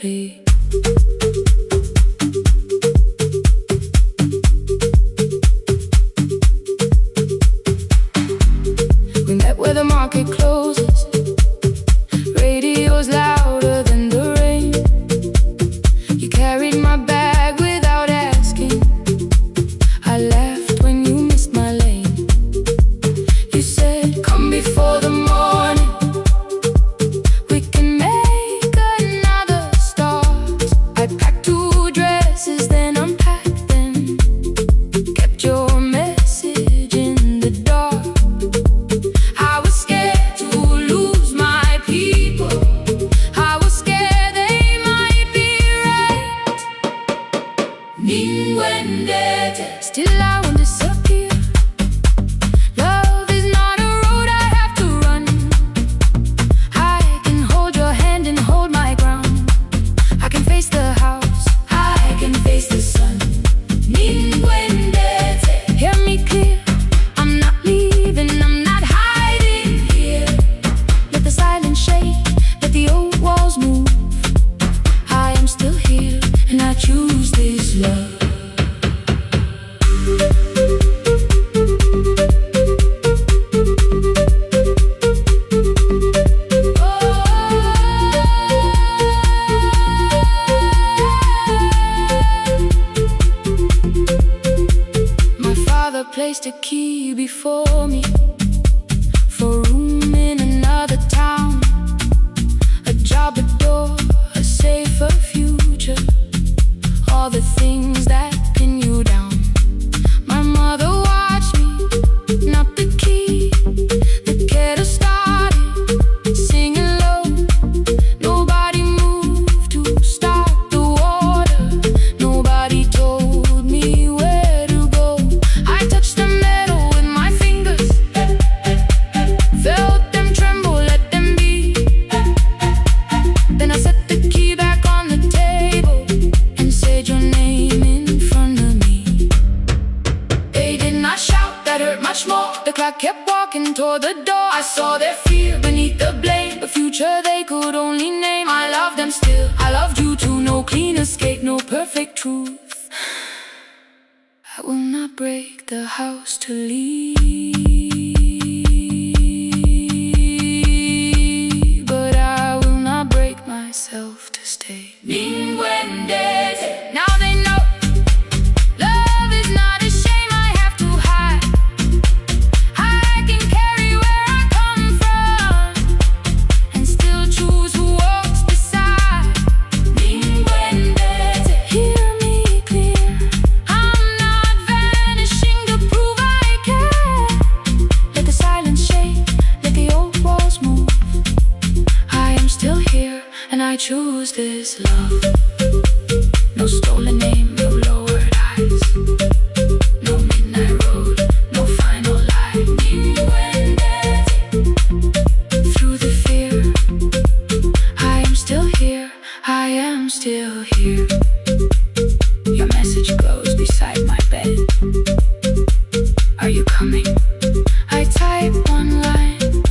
carefully. We met where the market closes. Radio's louder than the rain. You carried my bag without asking. I laughed when you missed my lane. You said, come before the morning. We can make another start. I packed 2 dresses, then unpacked them. Kept your message in the dark. I was scared to lose my people. I was scared they might be right. Ninguendete. Still I won't disappear. Love is not a road I have to run. I can hold your hand and hold my ground. I can face the house, I can face the sun. Ninguendete. Hear me clear. I'm not leaving, I'm not hiding here. Let the silence shake, let the old walls move. I am still here, and I choose this love. My father placed a key before me for room in another town, a job, a door, a safer future. All the things that pin you down. My mother watched me, not the key. The kettle started singing low. Nobody moved to stop the water. Nobody told me where to go. I touched the metal with my fingers, felt them tremble, let them be. Then I set the key back on the table and said your name in front of me. They did not shout, that hurt much more. The clock kept walking toward the door. I saw their fear beneath the blame, a future they could only name. I loved them still, I loved you too. No clean escape, no perfect truth. I will not break the house to leave, but I will not break myself to stay. Ninguendete. Now they know love is not a shame I have to hide. I can carry where I come from and still choose who walks beside. Ninguendete. Hear me clear. I'm not vanishing to prove I care. Let the silence shake, let the old walls move. I am still here, and I choose this love. No stolen name, no lowered eyes, no midnight road, no final lie. Ninguendete. Through the fear, I am still here, I am still here. Your message glows beside my bed. Are you coming? I type one line,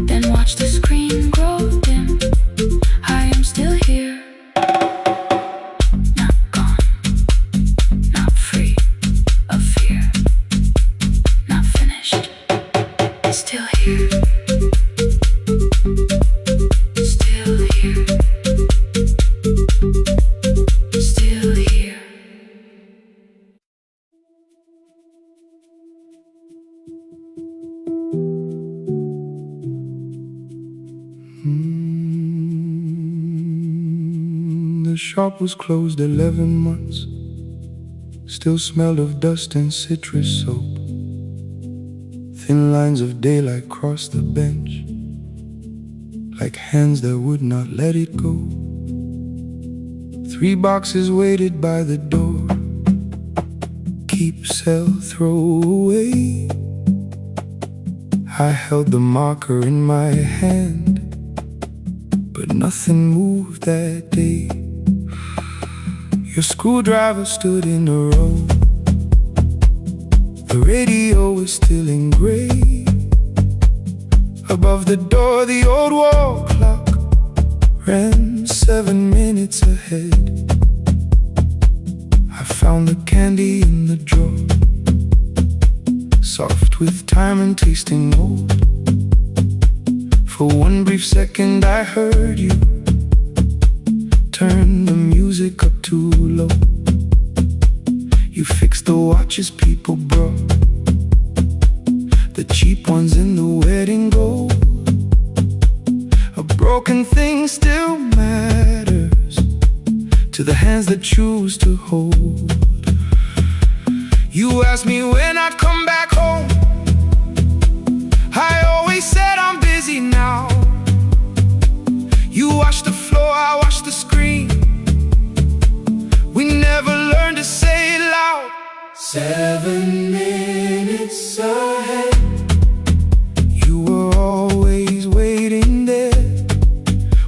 then watch the screen grow dim. I am still here, not gone, not free of fear, not finished, still here, still here, still here. The shop was closed 11 months. Still smelled of dust and citrus soap. Thin lines of daylight crossed the bench, like hands that would not let it go. 3 boxes waited by the door. Keep, sell, throw away. I held the marker in my hand, but nothing moved that day. Your screwdriver stood in a row. The radio was still in gray. Above the door, the old wall clock ran 7 minutes ahead. I found the candy in the drawer, soft with time and tasting old. For one brief second I heard you turn the music up too low. You fixed the watches people brought, the cheap ones in the wedding gold. A broken thing still matters to the hands that choose to hold. You asked me when I'd come back home. I always said I'm busy now. You watched the floor, I watched the screen. We never learned to say it loud. 7 minutes ahead. You were always waiting there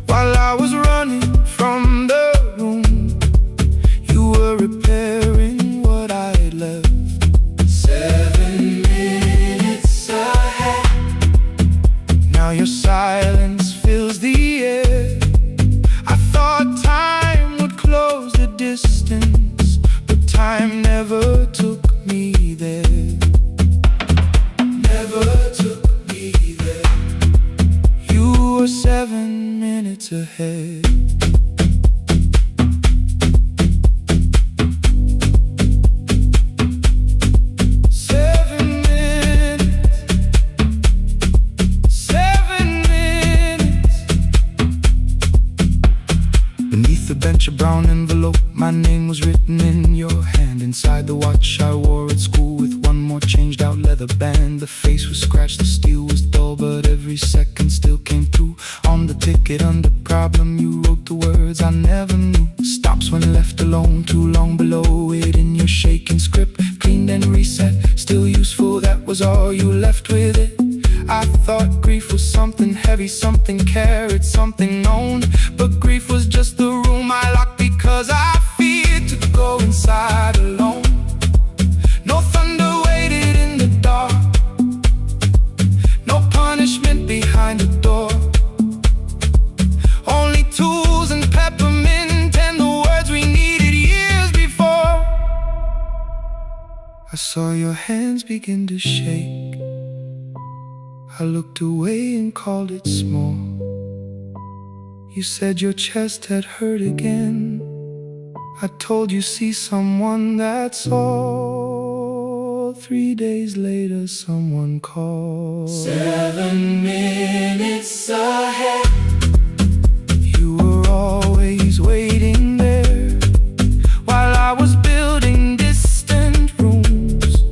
while I was running from the room. You were repairing what I had left. 7 minutes ahead. Now your silence fills the air. I thought time would close the distance, but time never took me there. Never took me there. You were 7 minutes ahead. A brown envelope, my name was written in your hand. Inside the watch I wore at school with one more changed out leather band. The face was scratched, the steel was dull, but every second still came through. On the ticket under problem you wrote the words I never knew. Stops when left alone, too long below it in your shaking script. Cleaned and reset, still useful, that was all you left with it. I thought grief was something heavy, something carried, something known. But grief was just the room I locked because I feared to go inside alone. No thunder waited in the dark, no punishment behind the door. Only tools and peppermint and the words we needed years before. I saw your hands begin to shake. I looked away and called it small. You said your chest had hurt again. I told you see someone, that's all. 3 days later someone called. 7 minutes ahead. You were always waiting there while I was building distant rooms.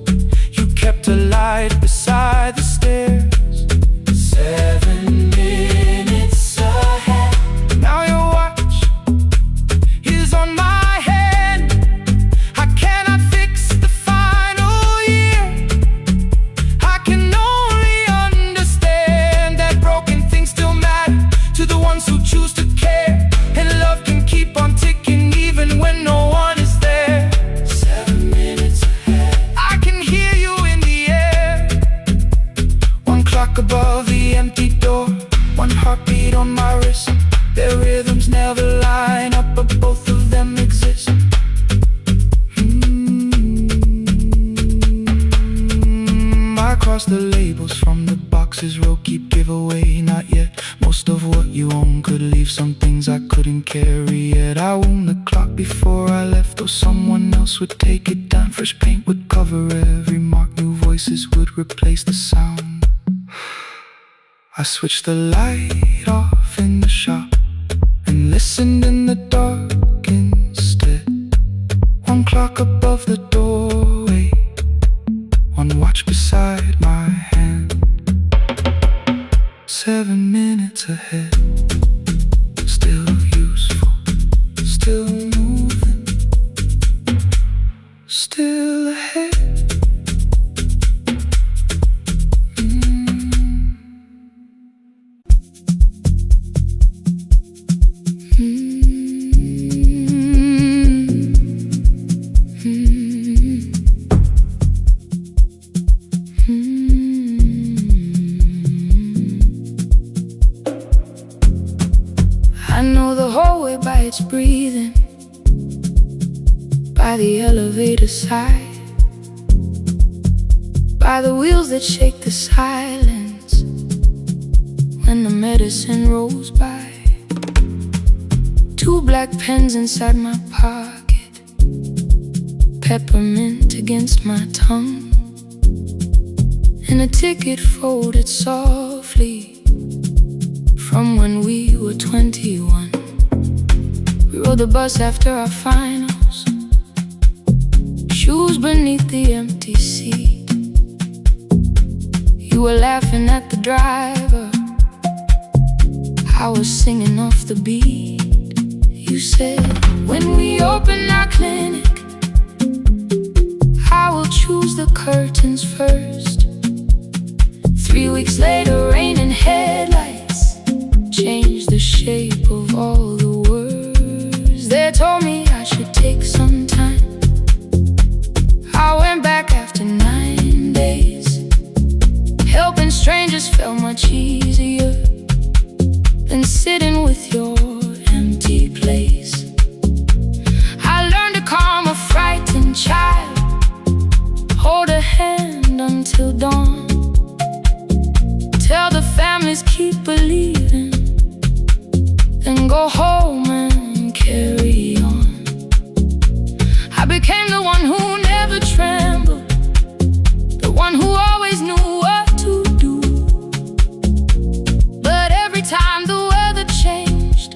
You kept a light beside the stairs. 7 minutes ahead. Now your watch is on my head. I cannot fix the final year. I can only understand that broken things still matter to the ones who choose to care. And love can keep on ticking even when no one is there. 7 minutes ahead. I can hear you in the air. One clock above the empty door, one heartbeat on my wrist. Their rhythms never line up, but both of them exist. I cross the labels from the boxes, row keep giveaway, not yet. Most of what you own could leave, some things I couldn't carry yet. I wound the clock before I left, or someone else would take it down. Fresh paint would cover every mark, new voices would replace the sound. I switched the light off in the shop and listened in the dark instead. One clock above the doorway, one watch beside my hand. 7 minutes ahead. Still useful, still moving, still ahead. know the whole way by its breathing, by the elevator side, by the wheels that shake the silence when the medicine rolls by. 2 black pens inside my pocket, peppermint against my tongue, and a ticket folded softly from when we were 21. We rode the bus after our finals, shoes beneath the empty seat. You were laughing at the driver, I was singing off the beat. You said, when we open our clinic, I will choose the curtains first. 3 weeks later, rain and headlights changed the shape of all the words. They told me I should take some time. I went back after 9 days. Helping strangers felt much easier than sitting with your empty place. I learned to calm a frightened child, hold a hand until dawn, tell the families keep believing, then go home and carry on. I became the one who never trembled, the one who always knew what to do. But every time the weather changed,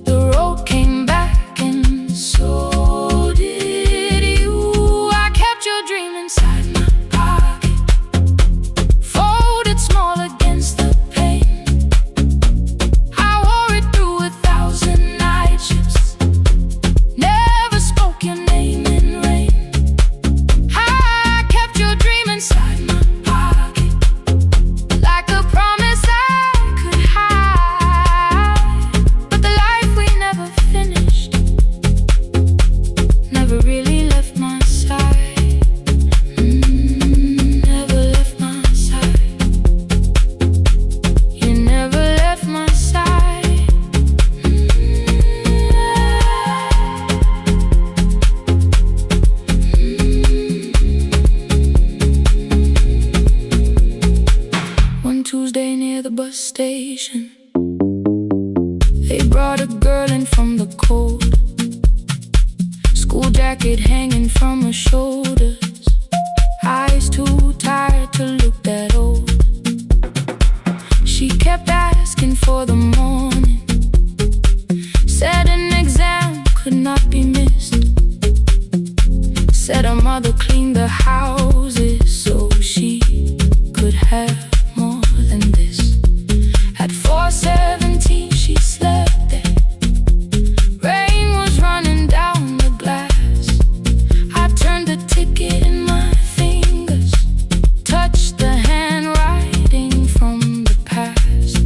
the road came back, and so did you. I kept your dream inside my pocket, folded small against the pain. I wore it through 1,000 night shifts, never spoke your name in rain. I kept your dream inside my pocket, like a promise I could hide. But the life we never finished never really left my side. Never left my side. You never left my side. One Tuesday near the bus station, they brought a girl in from the cold, school jacket hanging from her shoulders, eyes too tired to look that old. She kept asking for the morning, said an exam could not be missed, said her mother cleaned the houses so she could have more than this. At 4:17 she slept there, rain was running down the glass. I turned the ticket in my fingers, touched the handwriting from the past.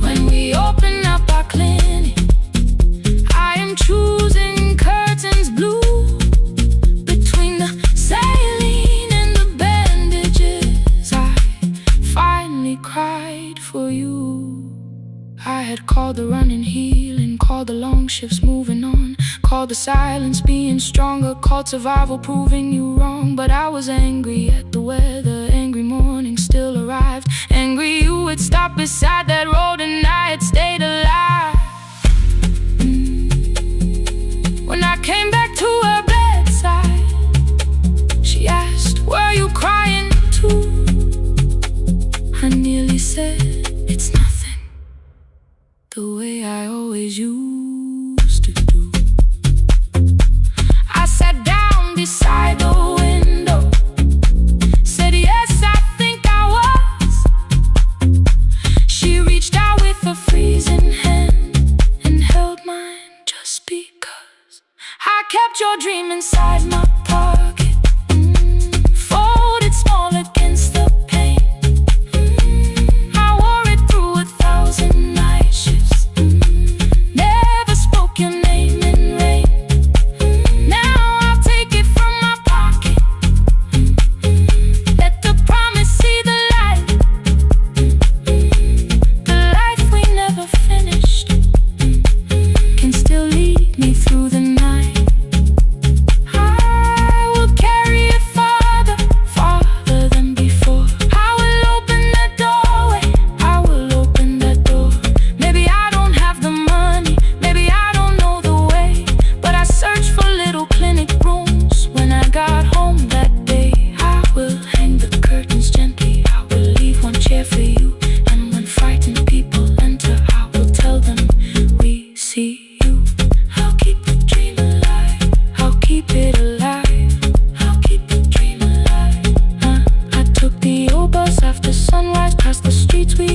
When we open up our clinic, I am choosing curtains blue, between the saline and the bandages. I finally cried for you. I had called the running healing, called the long shifts moving on, called the silence being stronger, called survival proving you wrong. But I was angry at the weather, angry morning still arrived, angry you had stopped beside that road and I had stayed alive. When I came back to her bedside, she asked, were you crying too? I nearly said, it's nothing, the way I always used to do. I sat down beside the window, said yes, I think I was. She reached out with a freezing hand and held mine just because. I kept your dream inside my pocket, folded small against the pain. I wore it through 1,000 night shifts, never spoke your name in rain. Now I'll take it from my pocket, let the promise see the light, the life we never finished.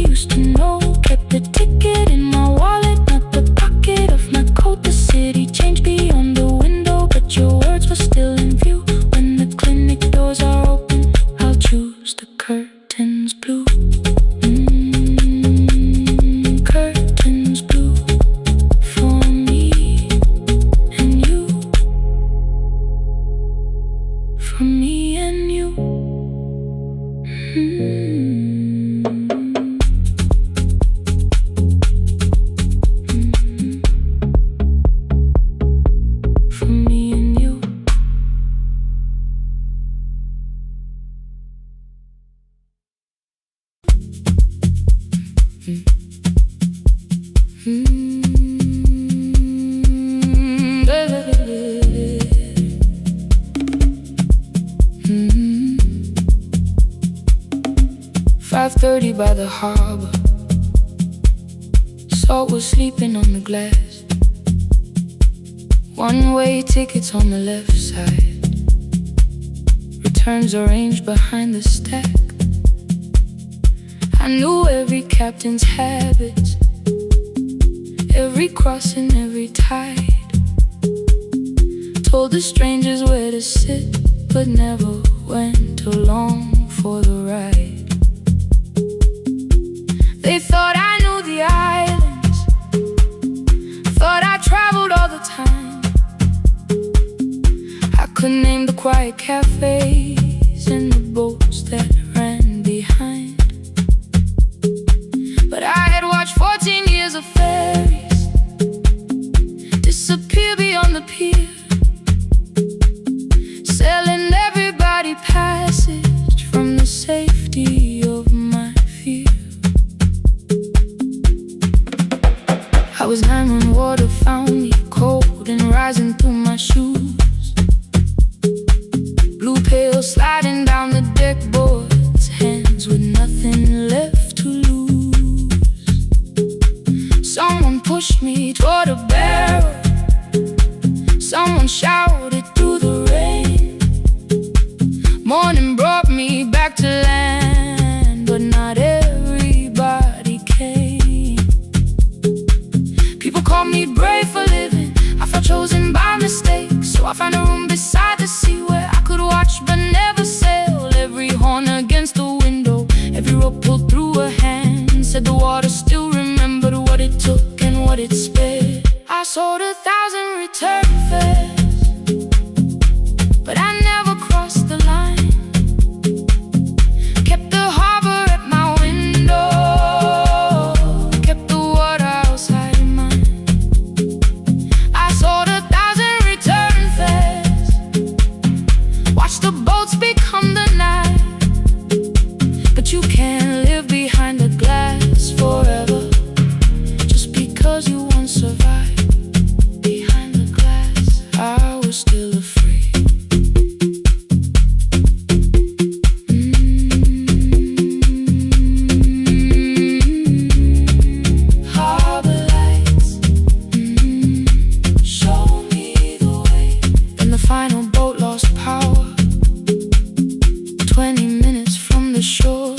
used to know. Kept the ticket in my wallet, not the pocket of my coat. The city changed beyond the window, but your words were still in view. When the clinic doors are open, I'll choose the curtains blue. Curtains blue for me and you. For me and you. For me and you. "5:30 by the harbor. Salt was sleeping on the glass. One-way tickets on the left side. Returns arranged behind the stack. I knew every captain's habits, every crossing, every tide. Told the strangers where to sit, but never went along for the ride. They thought I knew the islands, thought I traveled all the time. I could name the quiet cafes and the boats that ran behind. But I had watched 14 years of ferries disappear beyond the pier, selling everybody passage from the safety of my fear. I was 9 when water found me, cold and rising through my shoes. Blue pail sliding down the deck boards, hands with nothing left to lose. Someone pushed me toward a barrel, someone shouted through the rain. Morning brought me back to land, but not everybody came. People called me brave for living, I felt chosen by mistake. So I found a room beside the sea where I could watch but never sail. Every horn against the window, every rope pulled through a hand, said the water still remembered what it took and what it spared. I sold 1,000 return fares, but I never crossed the line. Kept the harbor at my window, kept the water outside of mine. I sold 1,000 return fares, watched the boats become the night. But you can't live behind the glass forever, just because you once survived. Behind the glass, I was still afraid. Harbor lights, show me the way. Then the final boat lost power, 20 minutes from the shore.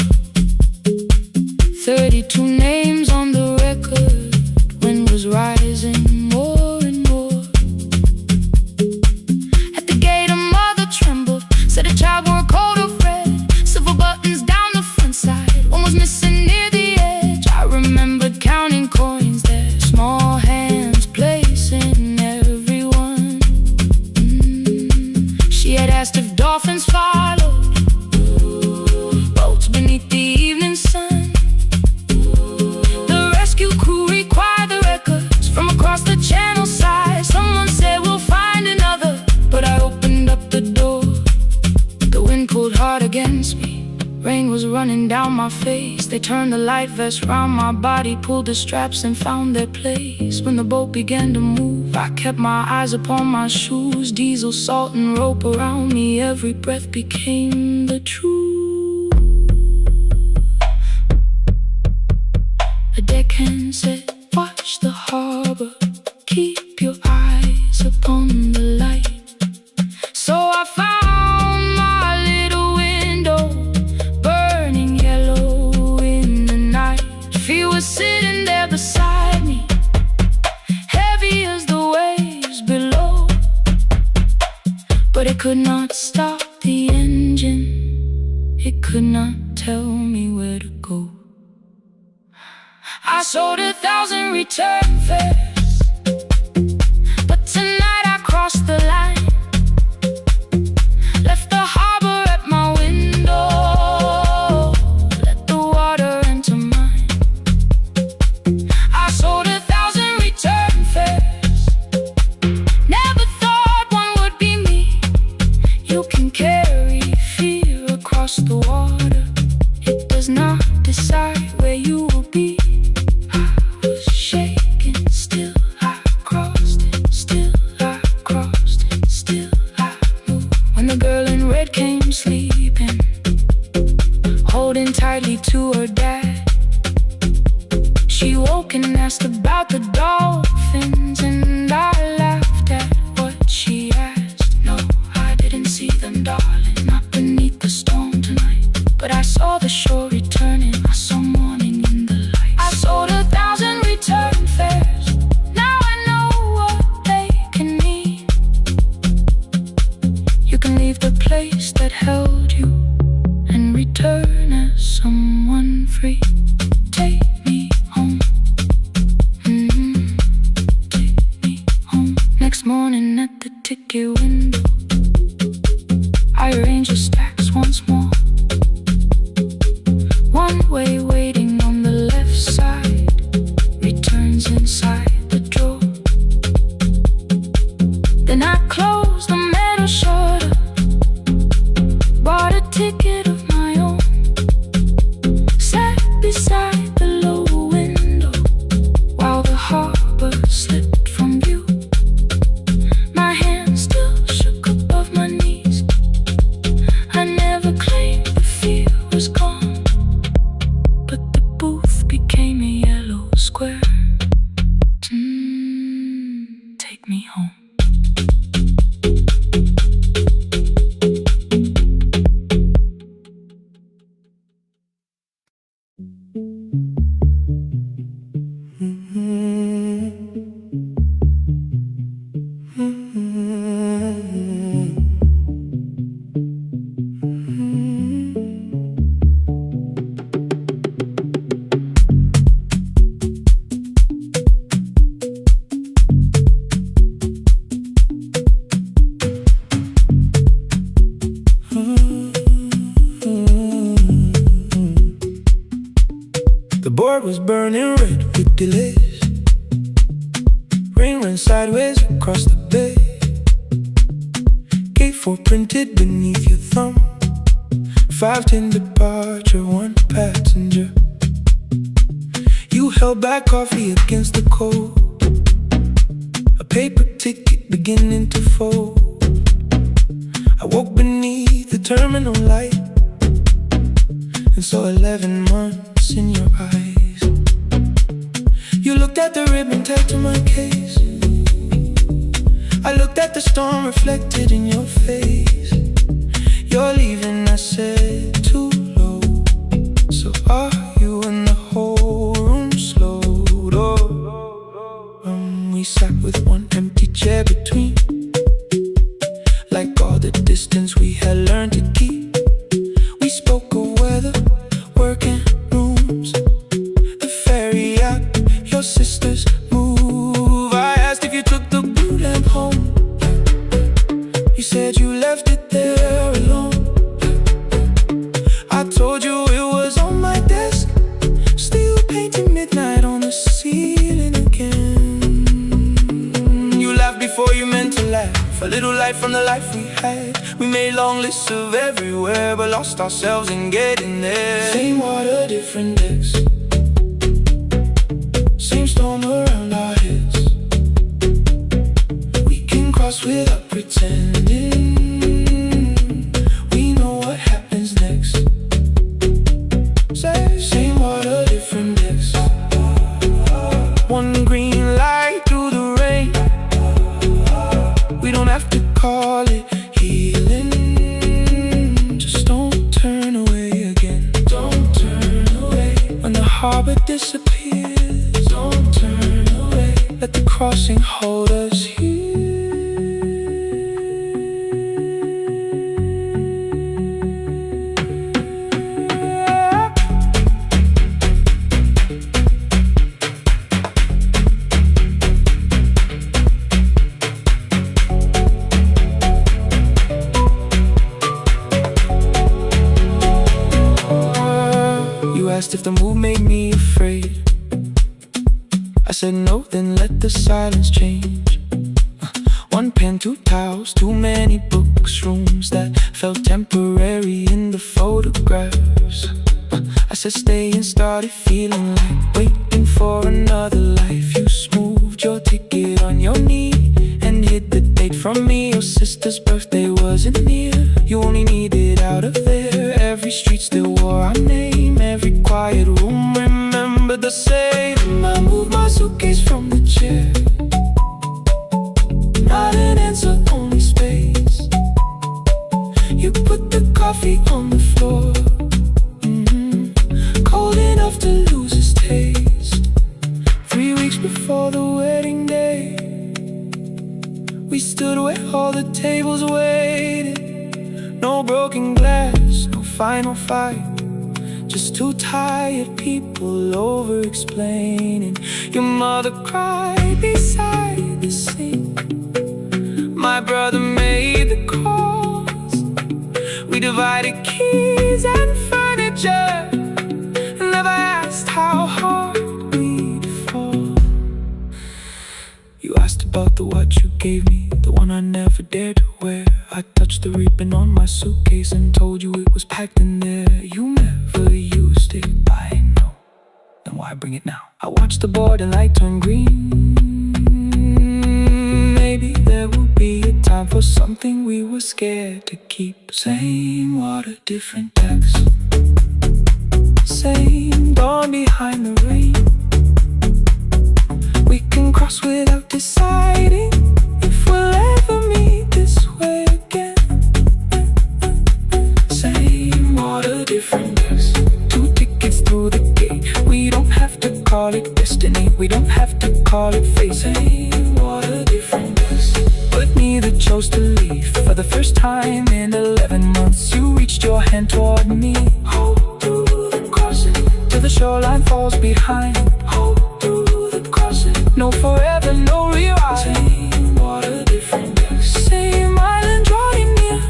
32 names on the record, wind was rising more and more. At the gate a mother trembled, said a child wore a coat of red, silver buttons down the front side, one was missing near the edge. I remembered counting coins there, small hands placing everyone. She had asked if dolphins followed, boats beneath the evening sun. The rescue crew required the records from across the channel side. Someone said we'll find another, but I opened up the door. The wind pulled hard against me, rain was running down my face. They turned the light vest round my body, pulled the straps and found their place. When the boat began to move, I kept my eyes upon my shoes. Diesel, salt and rope around me, every breath became the truth. A deckhand said, watch the harbor, keep your eyes upon the light. So I found my little window, burning yellow in the night. was sitting there beside me, heavy as the waves below, but it could not stop the engine. It could not tell me where to go. I sold 1,000 return fares, but tonight I crossed the line, left the harbor at my window, let the water enter mine. I sold 1,000 return fares, never thought one would be me. You can carry fear across the water, it does not decide where you will be. Tightly to her dad, she woke and asked about the dolphins, and I laughed at what she asked. No, I didn't see them, darling, not beneath the storm tonight, but I saw the shore returning, I saw morning in the light. I sold 1,000 return fares, now I know what they can mean. You can leave the place that held you and return as someone free. Take me home, take me home. Next morning at the ticket window, I arrange the stacks once more. One way waiting on the left side, returns inside the drawer. Then I close the metal shutter, bought a ticket of my own, sat beside the low window while the harbor slipped from view. My hands still shook above my knees, I never claimed the fear was gone, but the booth became a yellow square. Take me home. The board was burning red with delays. Rain ran sideways across the bay. Gate 4 printed beneath your thumb. 5:10 departure, 1 passenger. You held back coffee against the cold, a paper ticket beginning to fold. I woke beneath the terminal light and saw 11 months in your eyes. You looked at the ribbon tagged to my case. I looked at the storm reflected in your face. You're leaving, I said, too low. So are you? And the whole room slowed. We sat with one empty chair between, like all the distance we had learned to keep. We spoke of weather, work and rooms, the ferry out, your sister's move. I asked if you took the blue lamp home. You said you left it there alone. I told you it was on my desk, still painting midnight on the ceiling again. You laughed before you meant to laugh, a little light from the life we had. We made long lists of everywhere, but lost ourselves in getting there. Same water, different decks, same storm around our heads. We can cross without pretending. We know what happens next. Same water, different decks. One green light through the rain. We don't have to call it healing. Just don't turn away again. Don't turn away. When the harbor disappears. Don't turn away. Let the crossing hold us here. Asked if the move made me afraid. I said no, then let the silence change. One pen, two towels, too many books, rooms that felt temporary in the photographs. I said stay and started feeling like waiting for another life. You smoothed your ticket on your knee and hid the date from me. Your sister's birthday wasn't near. You only needed out of there. Every street still wore our name. Every quiet room remembered the same. I moved my suitcase from the chair. Not an answer, only space. You put the coffee on the floor, cold enough to lose its taste. 3 weeks before the wedding day, we stood where all the tables waited. No broken glass, no final fight, just two tired people over-explaining. Your mother cried beside the sink. My brother made the calls. We divided keys and furniture, and never asked how hard we'd fall. You asked about the watch you gave me, the one I never dared to wear. I touched the ribbon on my suitcase and told you it was packed in there. You never used it, I know. Then why bring it now? I watched the border light turn green. Maybe there will be a time for something we were scared to keep. Same water, different text. Same dawn behind the rain. We can cross without deciding if we'll ever meet this way again. Same water, different text. 2 tickets through the gate. We don't have to call it destiny. We don't have to call it fate. Same water, different text. But neither chose to leave. For the first time in 11 months, you reached your hand toward me. Hold through the crossing till the shoreline falls behind. Hold through the crossing. No forever, no rewind. Same water, different text. Same island drawing near.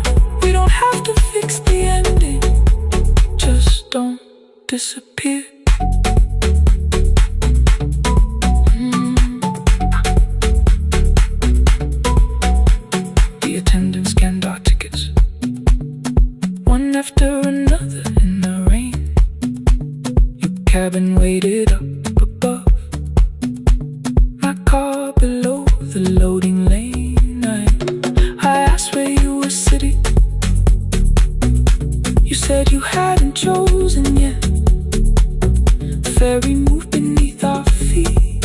We don't have to fix the ending. Just don't disappear. The attendant scanned our tickets, one after another in the rain. Your cabin waited up above, my car below the loading lane. I asked where you were sitting. You said you hadn't chosen yet. The ferry moved beneath our feet.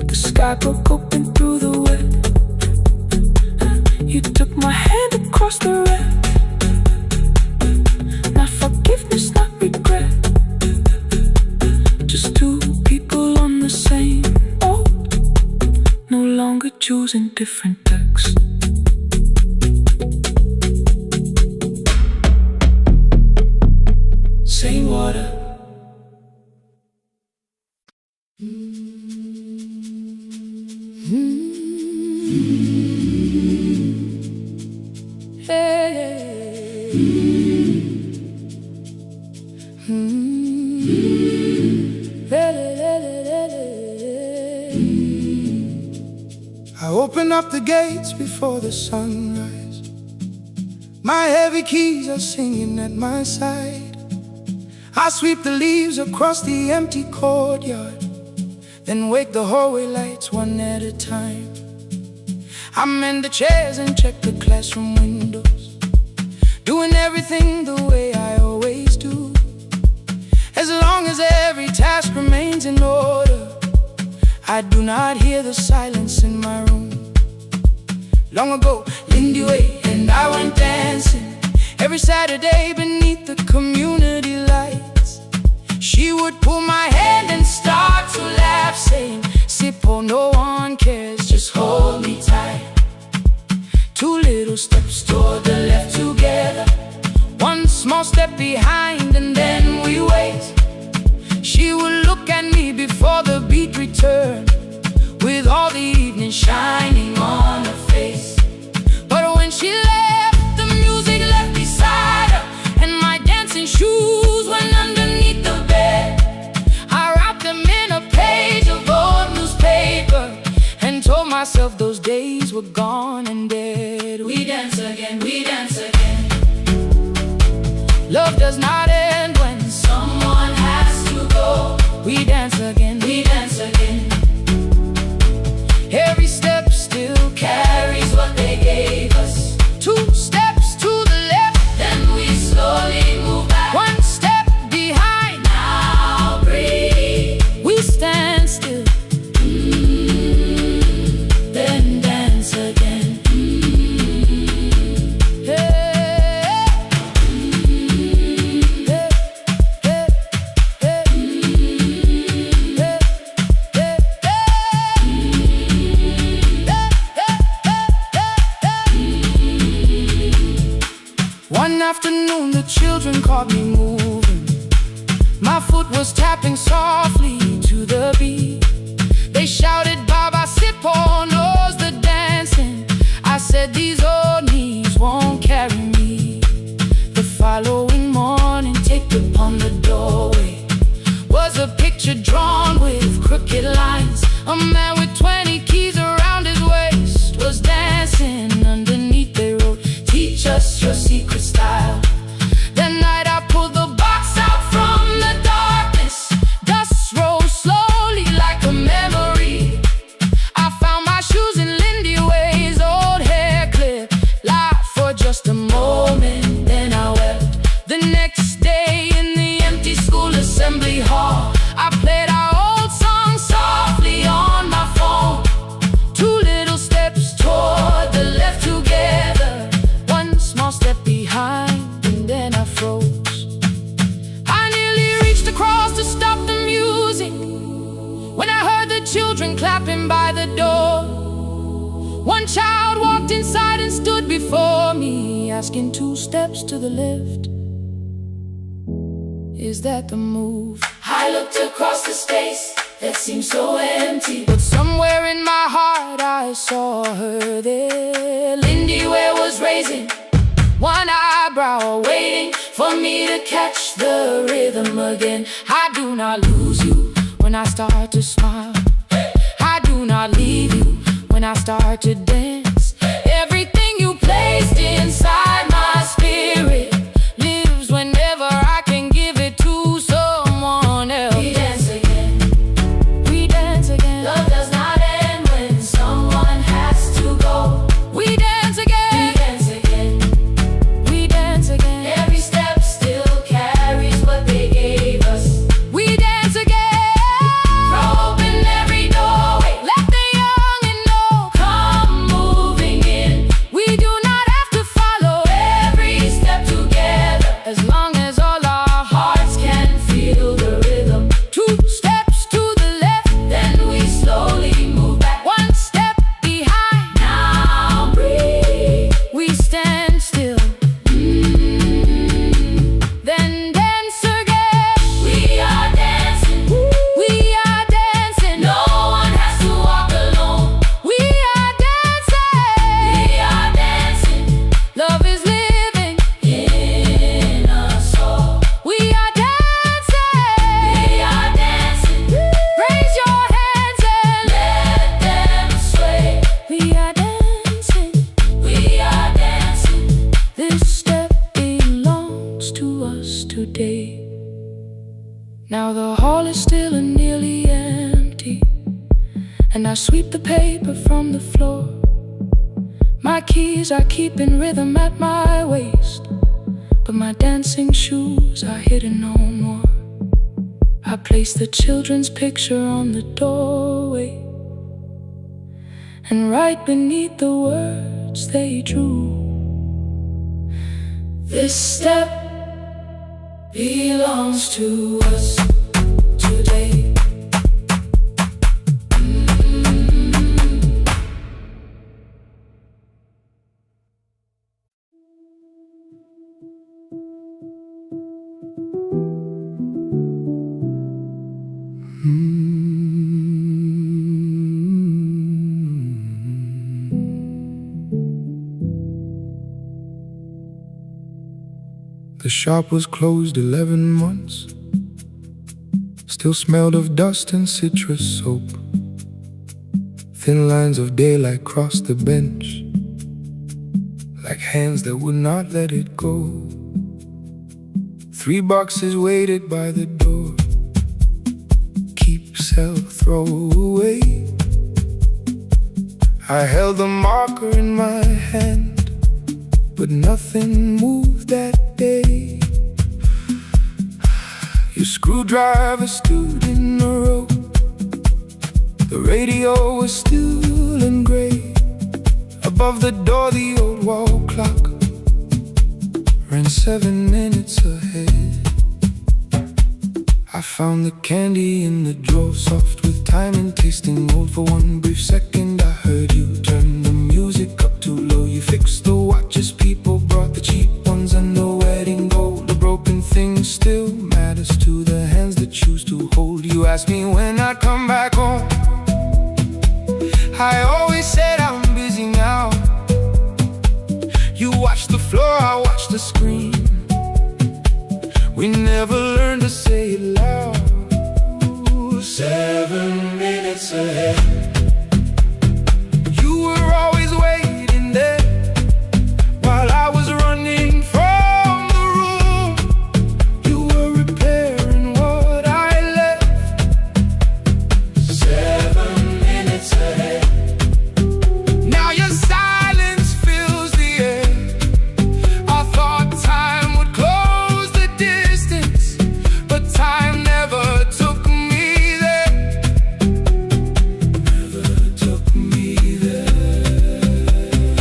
The sky broke open through the wet. You took my hand across the red. Not forgiveness, not regret. Just two people on the same boat, no longer choosing different texts. Same water. I open up the gates before the sunrise. My heavy keys are singing at my side. I sweep the leaves across the empty courtyard, then wake the hallway lights one at a time. I mend the chairs and check the classroom windows, doing everything the way I always do. As long as every task remains in order, I do not hear the silence in my room. Long ago, Lindy Way and I went dancing every Saturday beneath the community lights. She She would pull my hand and start to laugh, saying, "Sippo, no one cares, just hold me tight." Two little steps toward the left together, one small step behind, and then we wait. She would look at me before the beat returned, with all the evening shining on her face. But when she left, the music left beside her, and my dancing shoes went underneath the bed. I wrapped them in a page of old newspaper and told myself those days were gone and dead. We dance again, we dance again. Love does not end when someone has to go. We dance again, we dance again. Every step still carries what they gave us. Two steps to the left, then we slowly move back. One step behind, now breathe. We stand still, then dance again. One afternoon the children caught me moving. My foot was tapping softly to the beat. They shouted, "Baba Sippo knows the dancing." I said, "These old knees won't carry me." The following morning, taped upon the doorway was a picture drawn with crooked lines. A man with 20 keys around his waist was dancing. Underneath they wrote, "Teach us your secret style." That night I pulled the box out from the darkness. Dust rose slowly like a memory. I found my shoes in Lindy Way's old hair clip. Laughed for just a moment, then I wept. The next day in the empty school assembly hall, I played our old song softly on my phone. Two little steps toward the left together, one small step behind, and then I froze. I nearly reached across to stop the music when I heard the children clapping by the door. One child walked inside and stood before me, asking, "Two steps to the left, is that the move?" I looked across the space that seemed so empty, but somewhere in my heart I saw her there. Lindy Ware was raising one eyebrow, waiting for me to catch the rhythm again. I do not lose you when I start to smile. I do not leave you when I start to dance. Everything you placed inside my spirit lives whenever I can give it to someone else. We dance again, we dance again. Love does not end when someone has to go. We dance again, we dance again. We dance again. Every step still carries what they gave us. We dance again. Throw open every doorway, let the young and old come moving in. We do not have to follow every step together, as long as all our hearts can feel the rhythm. Two steps to the left, then we slowly move back. One step behind, now breathe. We stand still, then dance again. We are dancing, we are dancing. No one has to walk alone. We are dancing, we are dancing. Love is living in us all. We are dancing, we are dancing. Raise your hands and let them sway. We are dancing, we are dancing. This step belongs to us today. Now the hall is still and nearly empty, and I sweep the paper from the floor. My keys I keep in rhythm at my waist, but my dancing shoes are hidden no more. I place the children's picture on the doorway, and right beneath the words they drew, "This step belongs to us." The shop was closed 11 months. Still smelled of dust and citrus soap. Thin lines of daylight crossed the bench, like hands that would not let it go. 3 boxes waited by the door. Keep, sell, throw away. I held the marker in my hand, but nothing moved that day. Your screwdriver stood in a row. The radio was still in gray. Above the door the old wall clock ran 7 minutes ahead. I found the candy in the drawer, soft with time and tasting old. For one brief second I heard you turn the music up too low. You fixed the watches, people brought the cheap ones and the wedding gold. The broken thing still matters to the hands that choose to hold. You asked me when I'd come back home. I always said I'm busy now. You watched the floor, I watched the screen. We never learned to say it loud. 7 minutes ahead. You were always waiting there while I was running from the room. You were repairing what I left. 7 minutes ahead. Now your silence fills the air. I thought time would close the distance, but time never took me there. Never took me there.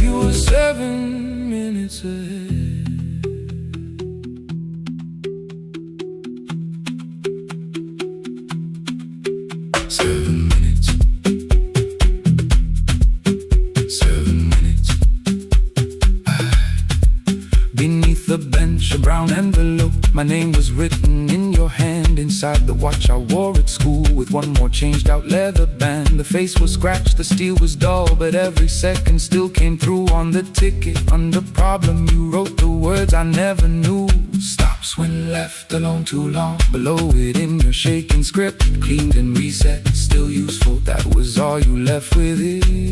You were 7 minutes ahead. Beneath the bench, a brown envelope. My name was written in your hand. Inside the watch I wore at school, with one more changed out leather band. The face was scratched, the steel was dull, but every second still came through on the ticket. Under problem you wrote the words I never knew. Stops when left alone too long. Below it in your shaking script, cleaned and reset, still useful. That was all you left with it.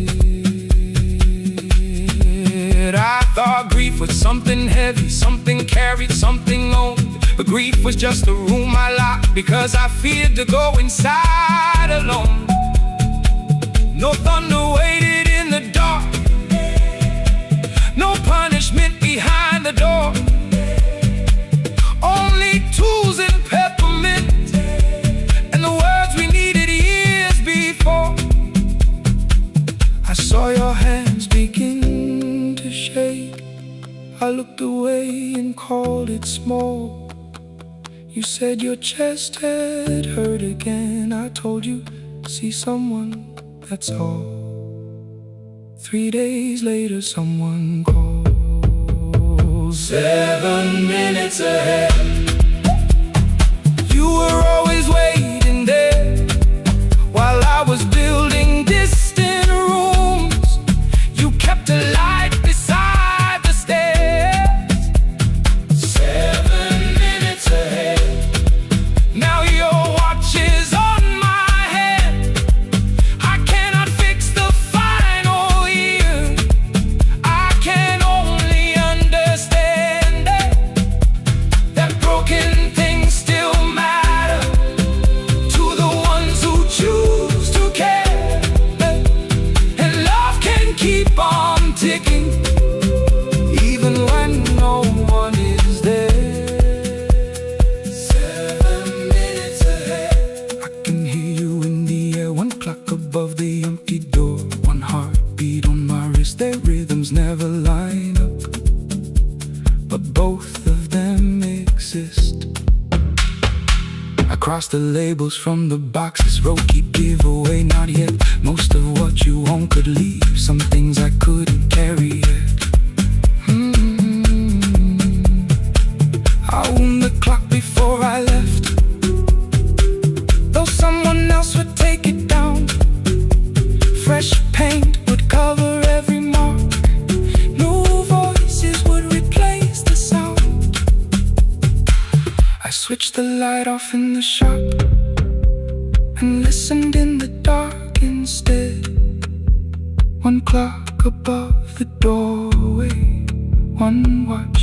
I thought grief was something heavy, something carried, something owned. But grief was just a room I locked because I feared to go inside alone. No thunder waited in the dark, no punishment behind the door. Only tools and peppermint, and the words we needed years before. I saw your hands begin to shake. I looked away and called it small. You said your chest had hurt again. I told you, see someone, that's all. 3 days later someone calls. 7 minutes ahead. You were always waiting there while I was building distant rooms. You kept a light beside the stairs. 7 minutes ahead. Now your watch is on my hand. I cannot fix the final year. I can only understand that broken things still matter to the ones who choose to care. And love can keep on ticking even when no one is there. 7 minutes ahead. I can hear you in the air, 1 clock above the empty door. 1 heartbeat on my wrist, their rhythms never line up, but both of them exist. I crossed the labels from the boxes, wrote keep, give away, not yet. Most of what you own could leave, some things I couldn't carry yet. I wound the clock before I left, though someone light off in the shop and listened in the dark instead. One clock above the doorway, one watch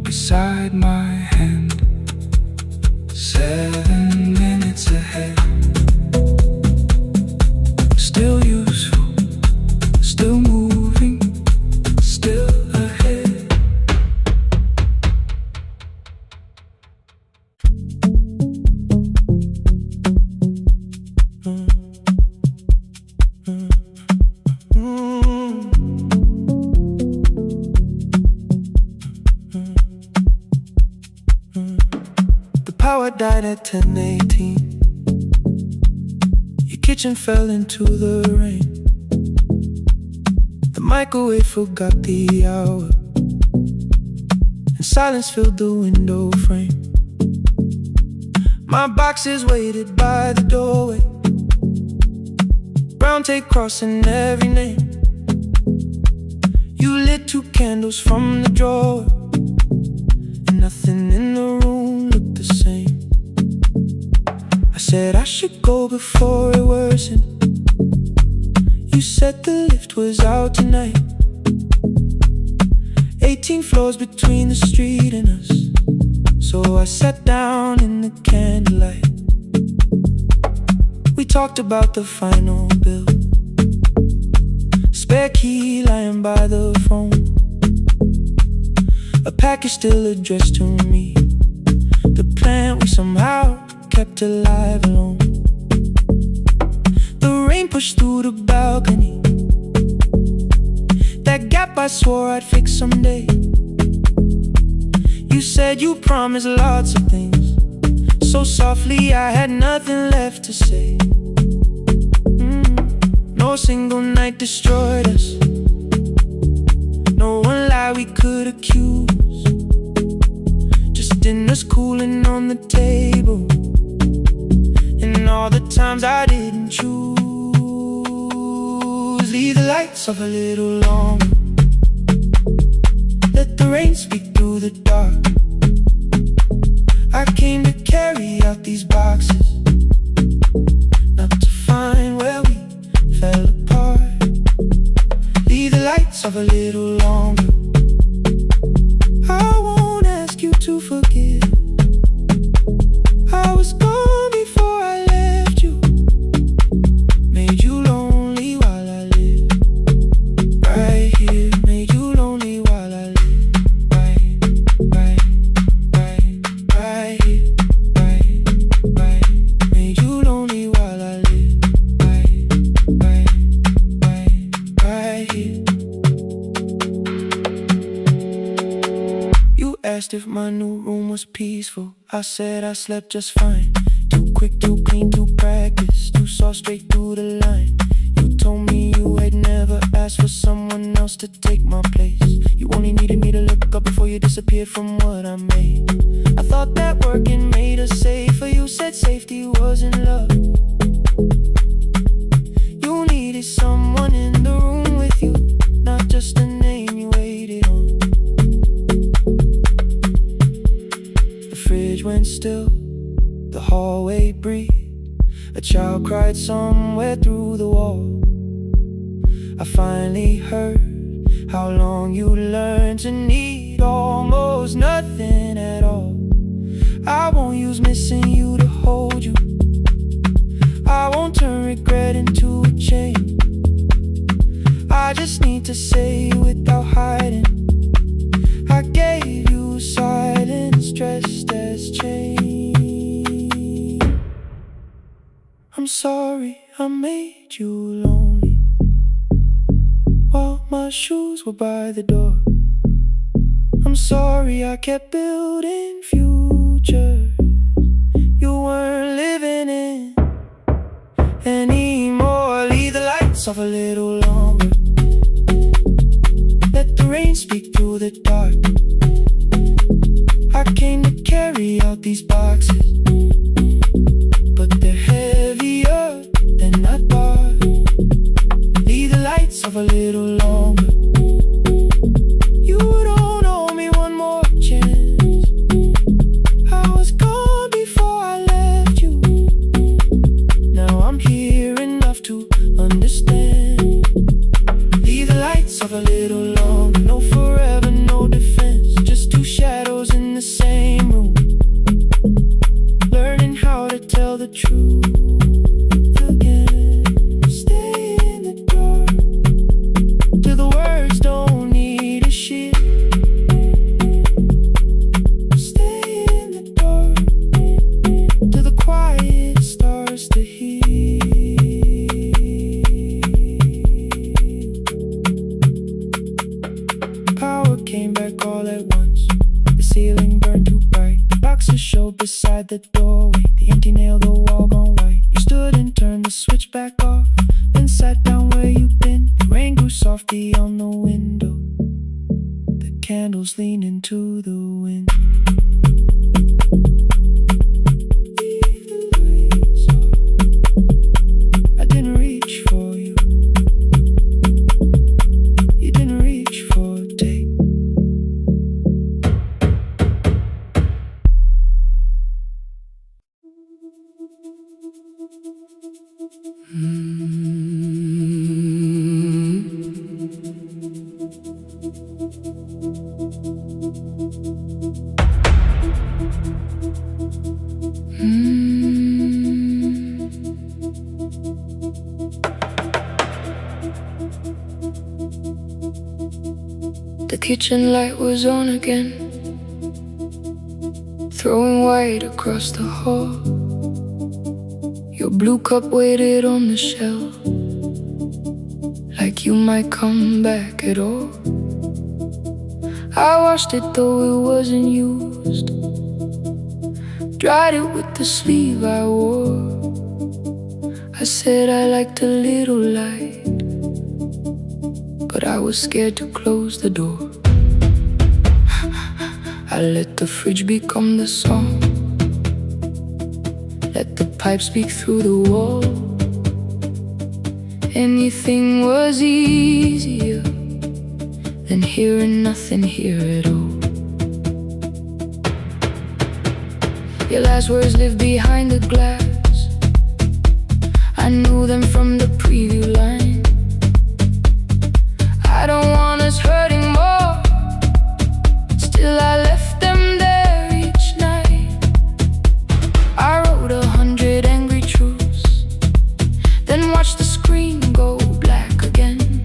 beside my hand. 7 minutes ahead. Still useful, still moving, still ahead. The power died at 10:18. Your kitchen fell into the rain. The microwave forgot the hour, and silence filled the window frame. My boxes waited by the doorway, brown tape crossing every name. You lit 2 candles from the drawer, and nothing in the room looked the same. I said I should go before it worsened. You said the lift was out tonight. 18 floors between the street and us, so I sat down in the candlelight. We talked about the final bill, spare key lying by the phone, a package still addressed to me, the plant we somehow kept alive alone. The rain pushed through the balcony, that gap I swore I'd fix someday. You said you promised lots of things, so softly I had nothing left to say. No single night destroyed us, no one lie we could accuse, just dinners cooling on the table, and all the times I didn't choose. Leave the lights off a little longer, let the rain speak through the dark. I came to carry out these boxes, not to find where we fell apart. Leave the lights off a little longer. I won't ask you to forgive. I was gone before I left you, made you lonely while I lived right here, made you lonely while I lived right here, made you lonely while I lived right here. You asked if my new room was peaceful. I said I slept just fine. Too quick, too clean, too practiced, too saw straight through the line. You told me you had never asked for someone else to take my place. You only needed me to look up before you disappeared from what I made. I thought that working made us safer. You said safety was in love. You needed someone in the room with you, not just a name you waited on. The fridge went still, the hallway breathed. A child cried somewhere through the wall. I finally heard how long you learned to need almost nothing at all. I won't use missing you to hold you. I won't turn regret into a chain. I just need to say without hiding, I gave you silence dressed as change. I'm sorry I made you lonely while my shoes were by the door. I'm sorry I kept building futures you weren't living in anymore. Leave the lights off a little longer, let the rain speak through the dark. I came to carry out these boxes, but they're heavier than I thought. Leave the lights off a little longer. You don't owe me one more chance. I was gone before beside the doorway, the empty nail, the wall gone white. You stood and turned the switch back off, then sat down where you've been. The rain grew softly on the window, the candles leaned into the wind. I didn't reach for you, you didn't reach for a take. The kitchen light was on again, throwing white across the hall. Your blue cup waited on the shelf, like you might come back at all. I washed it though it wasn't used, dried it with the sleeve I wore. I said I liked a little light, but I was scared to close the door. I let the fridge become the song, let the pipe speak through the wall. Anything was easier than hearing nothing here at all. Your last words live behind the glass, I knew them from the preview line. I don't want us hurting more, still I left them there each night. I wrote 100 angry truths, then watched the screen go black again.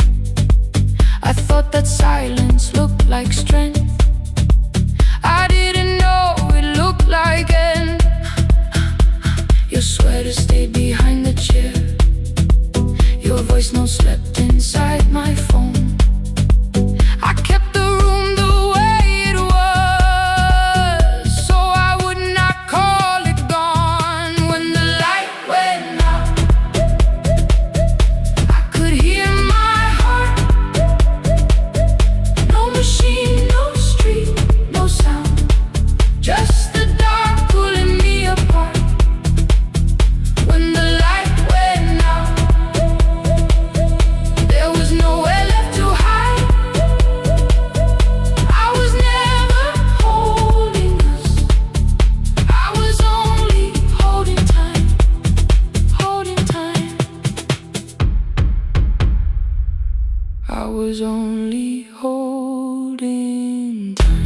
I thought that silence looked like strength, I didn't know it looked like end. Your sweater stayed behind the chair, your voice no slept inside my phone. I kept the room the way it was, so I would not call it gone. When the light went out, I could hear my heart. No machine, no street, no sound, just the dark pulling me apart. When the light went out, there was nowhere left to hide. I was never holding us, I was only holding time, holding time. I was only holding time.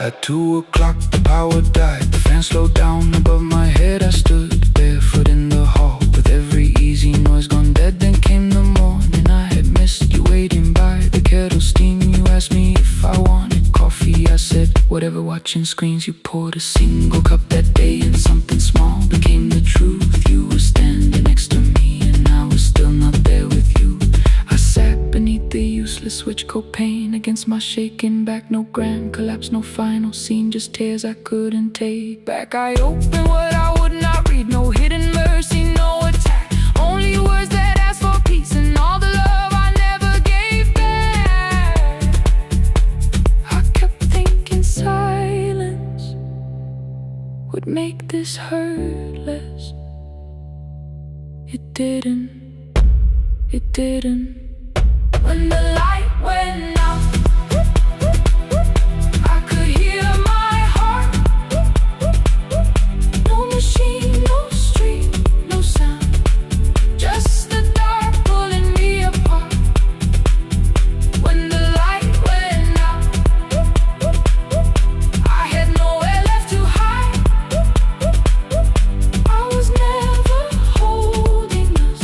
At 2 o'clock the power died, the fan slowed down above my head. I stood barefoot in the hall with every easy noise gone dead. Then came the morning, I had missed you waiting by the kettle steam. You asked me if I wanted coffee, I said whatever. Watching screens, you poured a single cup that day, and something small became the truth. You were standing next to me and I was still not there with you. I sat beneath the useless switch copain against my shaking back. No grand collapse, no final scene, just tears I couldn't take back. I opened what I would not read, no hidden mercy, no attack, only words that ask for peace and all the love I never gave back. I kept thinking silence would make this hurt less. It didn't, it didn't. When the light went out, I could hear my heart. No machine, no street, no sound, just the dark pulling me apart. When the light went out, I had nowhere left to hide. I was never holding us,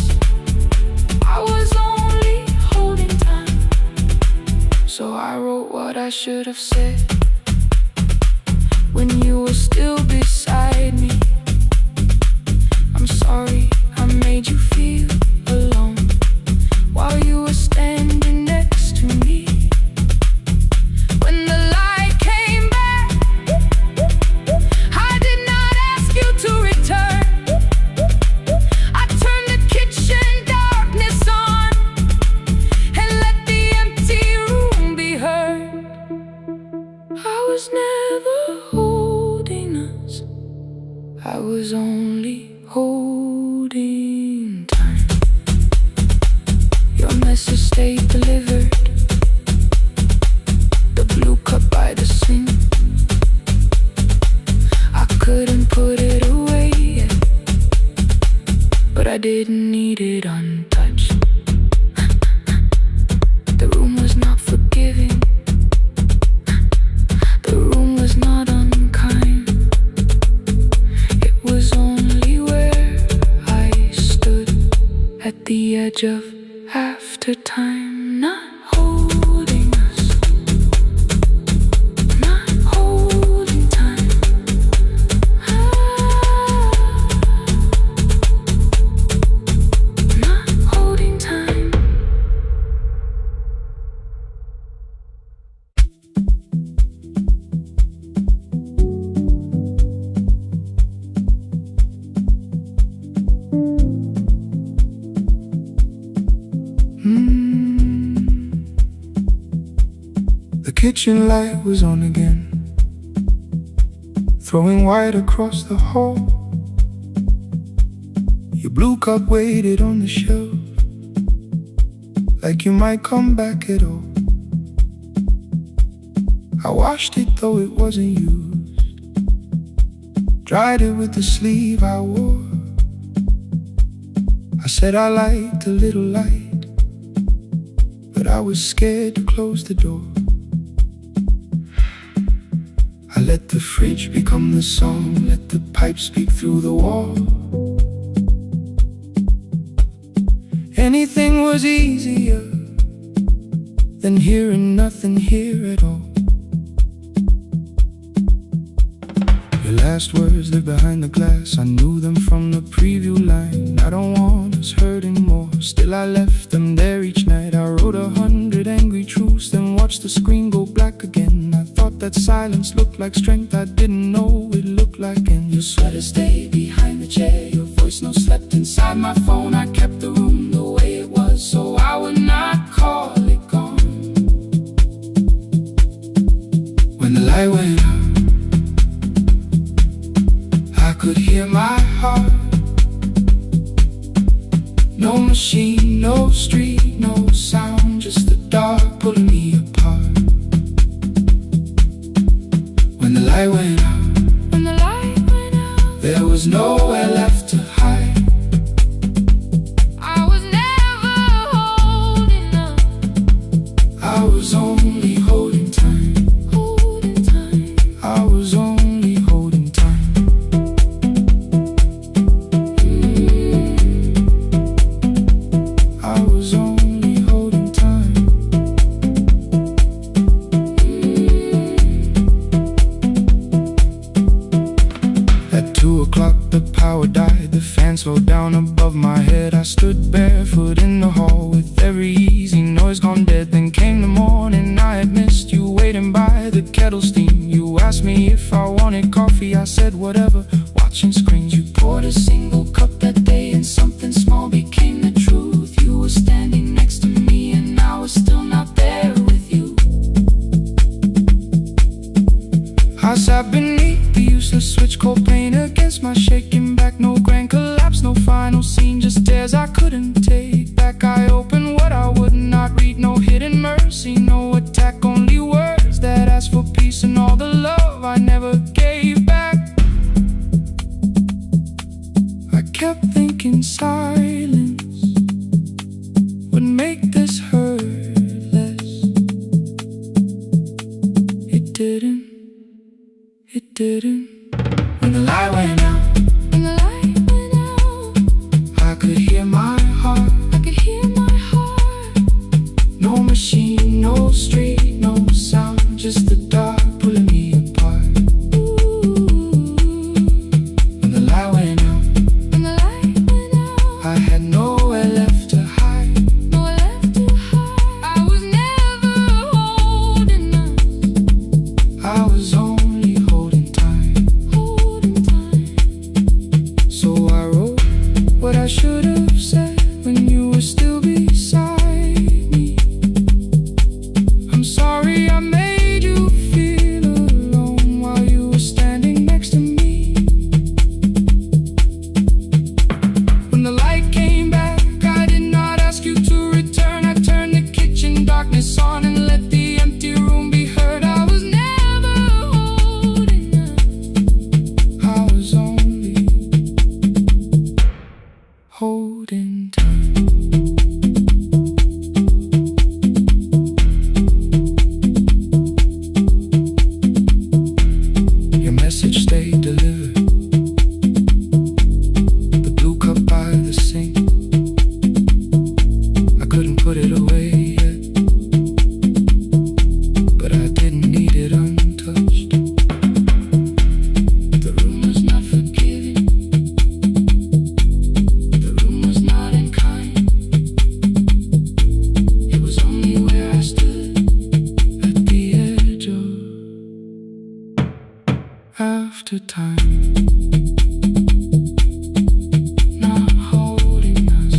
I was only holding time. So I wrote what I should have said when you were still beside me. kisses stayed delivered. The blue cup by the sink, I couldn't put it away yet, but I didn't need it untouched. The room was not forgiving, the room was not unkind. It was only where I stood at the edge of after time, not holding us, not holding time. Not holding time. The kitchen light was on again, throwing white across the hall. Your blue cup waited on the shelf, like you might come back at all. I washed it though it wasn't used, dried it with the sleeve I wore. I said I liked a little light, but I was scared to close the door. I let the fridge become the song, let the pipe speak through the wall. Anything was easier than hearing nothing here at all. Your last words live behind the glass, I knew them from the preview line. I don't want us hurting more, still I left them there each night. I wrote 100 angry truths, then watched the screen go black again. I thought that silence looked like strength, I didn't know it looked like end. Your sweater stayed behind the chair, your voice no slept inside my phone. I kept the room the way it was, so I would not call it gone. When the light went out, I could hear my heart. No machine, no street, no sound, just the dark pulling me apart. When the light went out, When the light went out, there was nowhere left to hide. I was never holding up, I was only holding time. holding time. I was only holding time. I was only holding time. At 2 o'clock the power died, the fan slowed down above my head. I stood barefoot in the hall with every easy noise gone dead. Then came the morning, I had missed you waiting by the kettle steam. You asked me if I wanted coffee, I said whatever, watching screens. You poured a single cup that day and something small became the truth. You were standing next to me and I was still not there with you. I sat beneath the useless switch, cold pain against my shaking back. No grand collapse, no final scene, just tears I couldn't take back. I opened what I would not read, no hidden mercy, no attack, only words that asked for peace and all the love I never gave back. I kept thinking silence would make this hurt less. It didn't, it didn't. When the light went out, When the light went out, I could hear my heart. Your message stayed delivered. The blue cup by the sink, I couldn't put it away yet, but I didn't need it untouched. The room was not forgiving, the room was not in kind. It was only where I stood at the edge of after time. Not holding us,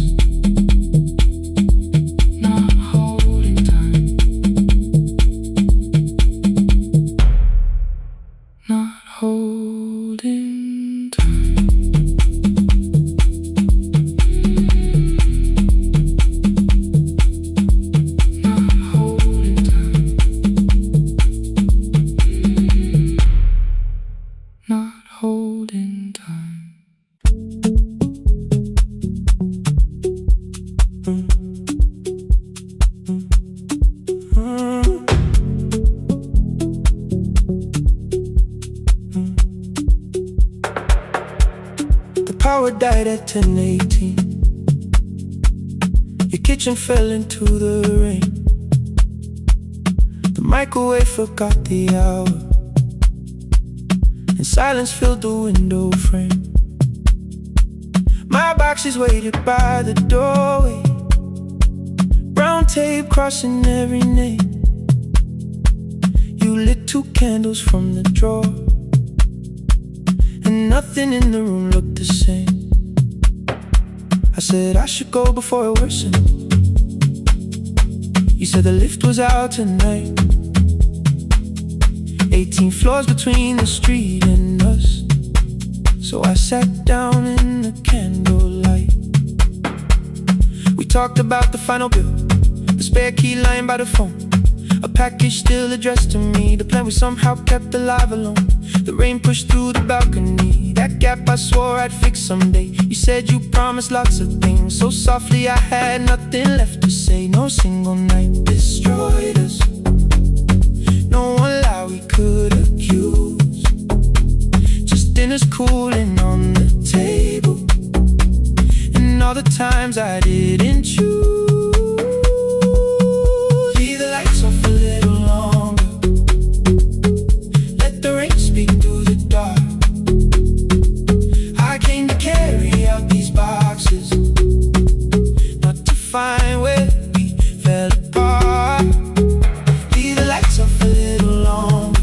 not holding time, not holding time. Not holding time, not holding time. The power died at 10:18. Your kitchen fell into the rain. The microwave forgot the hour, and silence filled the window frame. My boxes waited by the doorway, brown tape crossing every name. You lit 2 candles from the drawer, and nothing in the room looked the same. I said I should go before it worsened. You said the lift was out tonight. 18 floors between the street and us, so I sat down in the candlelight. We talked about the final bill, the spare key lying by the phone, a package still addressed to me, the plan we somehow kept alive alone. The rain pushed through the balcony, that gap I swore I'd fix someday. You said you promised lots of things, so softly I had nothing left to say. No single night destroyed us, no one lie we could accuse, just dinners cooling on the table, and all the times I didn't choose. Leave the lights off a little longer, let the rain speak through the dark. I came to carry out these boxes, not to find where we fell apart. Leave the lights off a little longer,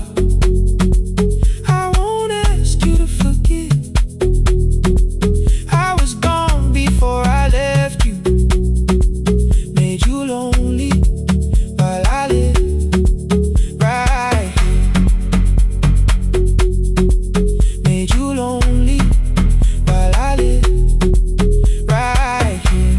I won't ask you to forget. I was gone before I left you, made you lonely while I live right here. Made you lonely while I live right here.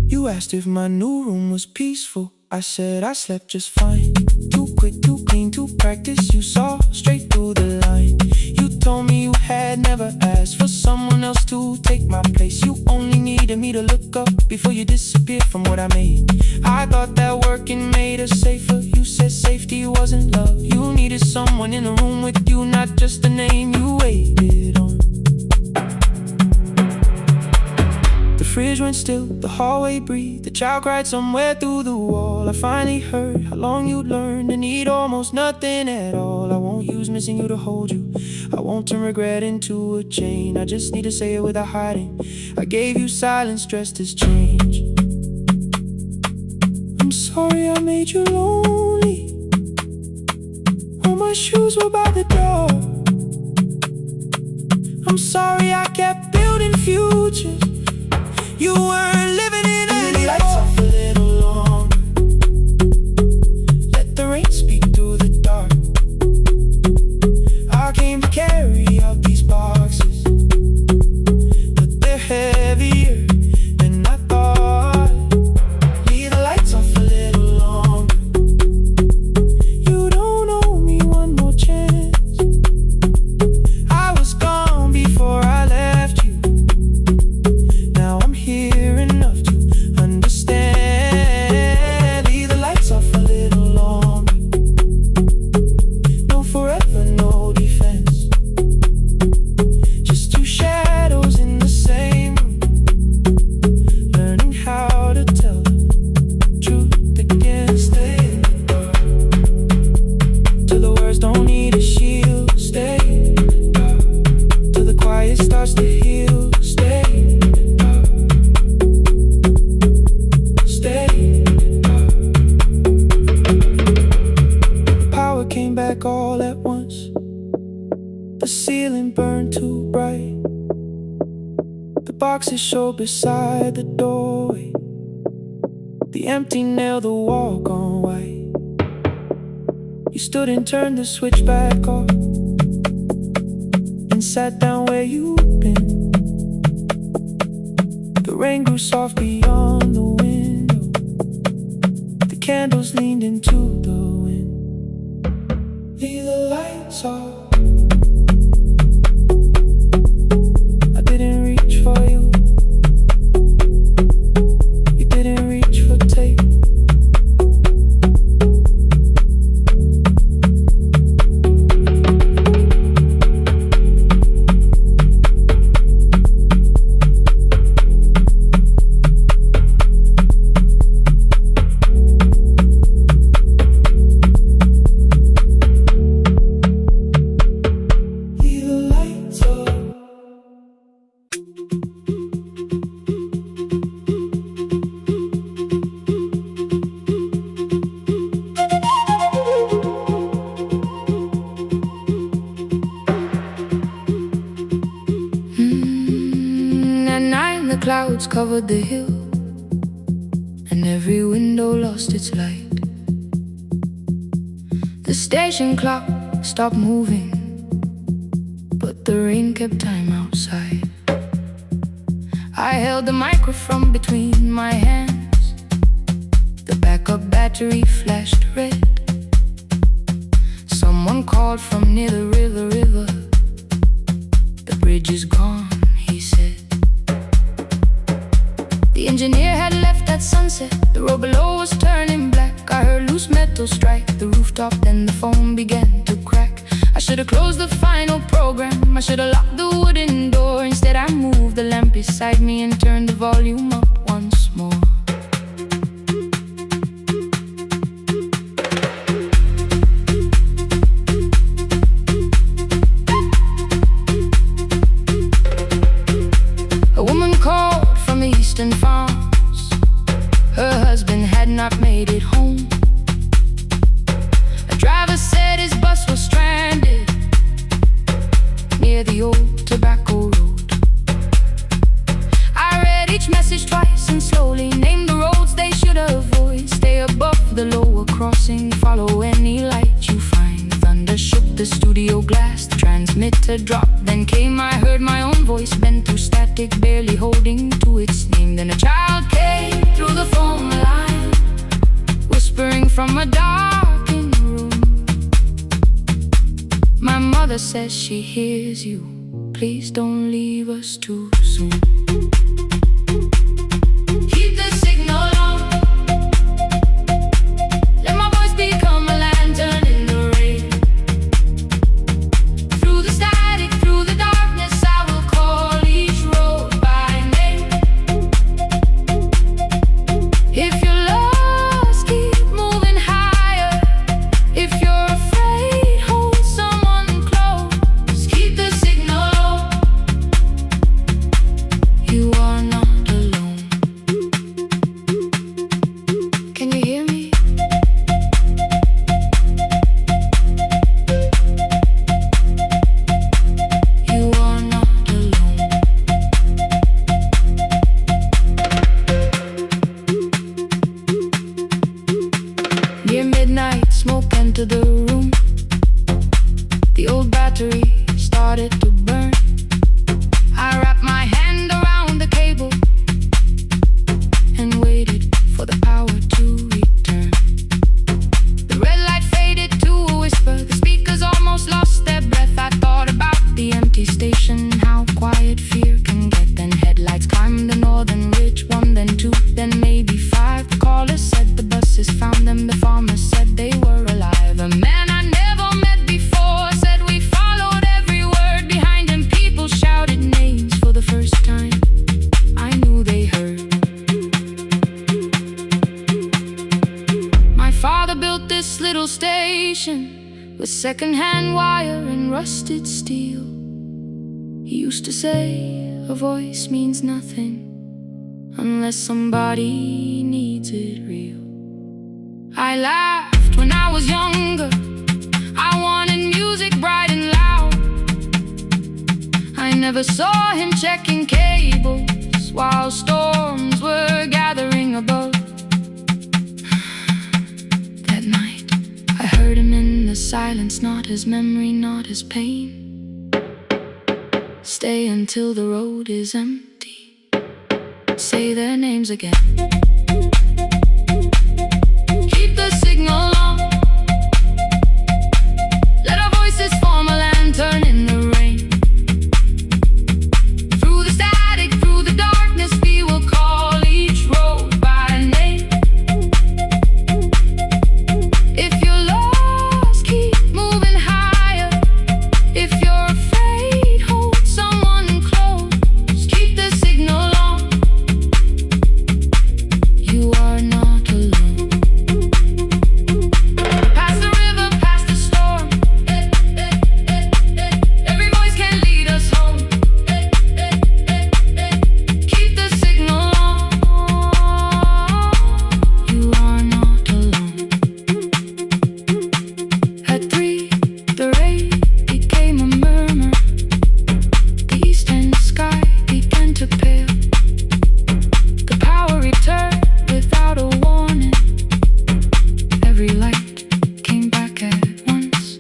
You asked if my new room was peaceful. I said I slept just fine. Too quick, too clean, too practiced. You saw straight through the line. You told me you had never asked for someone else to take my place. You only needed me to look up before you disappeared from what I made. I thought that working made us safer. You said safety wasn't love. You needed someone in the room with you, not just the name you waited on. The fridge went still, the hallway breathed, the child cried somewhere through the wall. I finally heard how long you'd learned to need almost nothing at all. I won't use missing you to hold you, I won't turn regret into a chain. I just need to say it without hiding. I gave you silence dressed as change. I'm sorry I made you lonely, all my shoes were by the door. I'm sorry I kept building futures you weren't living in anymore. Lights off a little longer, let the rain speak through the dark. I came to carry out these boxes, but they're heavier than I thought. Leave the lights off a little longer, you don't owe me one more chance. ceiling burned too bright. The boxes show beside the doorway. The empty nail, the wall gone white. You stood and turned the switch back off and sat down where you'd been. The rain grew soft beyond the window. The candles leaned into the wind. Leave the lights off. I didn't reach for you. You didn't reach for tape. Clouds covered the hill, and every window lost its light. The station clock stopped moving, but the rain kept time outside. I held the microphone between my hands. The backup battery flashed red. Someone called from near the river. The bridge is gone, he said. The engineer had left at sunset. The road below was turning black. I heard loose metal strike the rooftop, then the phone began to crack. I should have closed the final program. I should have locked the wooden door. Instead I moved the lamp beside me and turned the volume up once more. A woman called from the eastern farms. Her husband had not made it home. A driver said his bus was stranded near the old tobacco road. I read each message twice and slowly named the roads they should avoid. Stay above the lower crossing, follow any light you find. Thunder shook the studio glass, the transmitter dropped. Then came, I heard my own voice bent through static, barely holding to its name. Then a child came through the phone line, whispering from a darkened room. My mother says she hears you. Please don't leave us too soon. Keep the signal on. Let my voice become a lantern in the rain. Through the static, through the darkness, I will call each road by name. If you're lost, keep moving higher. If you're afraid, hold someone close. Keep the signal low. You are not alone. Can you hear me? You are not alone. Near midnight, smoke entered the room. The old battery started to burn. I wrapped my hand around the cable and waited for the power to return. The red light faded to a whisper. The speakers almost lost their breath. I thought about the empty station, how quiet fear can get. Then headlights climbed the northern ridge. One, then two, then maybe five. The caller said the buses found them. The farmer said they were alive. A man I never met before said we followed every word behind him. People shouted names for the first time. I knew they heard. My father built this little station with second-hand wire and rusted steel. He used to say a voice means nothing unless somebody needs it real. I laughed when I was younger. I wanted music bright and loud. Never saw him checking cables while storms were gathering above. That night, I heard him in the silence, not his memory, not his pain. Stay until the road is empty. Say their names again. Keep the signal on. Let our voices form a lantern in the rain. Through the static, through the darkness, we will call each road by name. If you're lost, keep moving higher. If you're afraid, hold someone close. Keep the signal on. You are not alone. Past the river, past the storm. Every voice can lead us home. Keep the signal on. You are not alone. At 3, the ray became a murmur. The eastern sky began to pale. The power returned without a warning. Every light came back at once.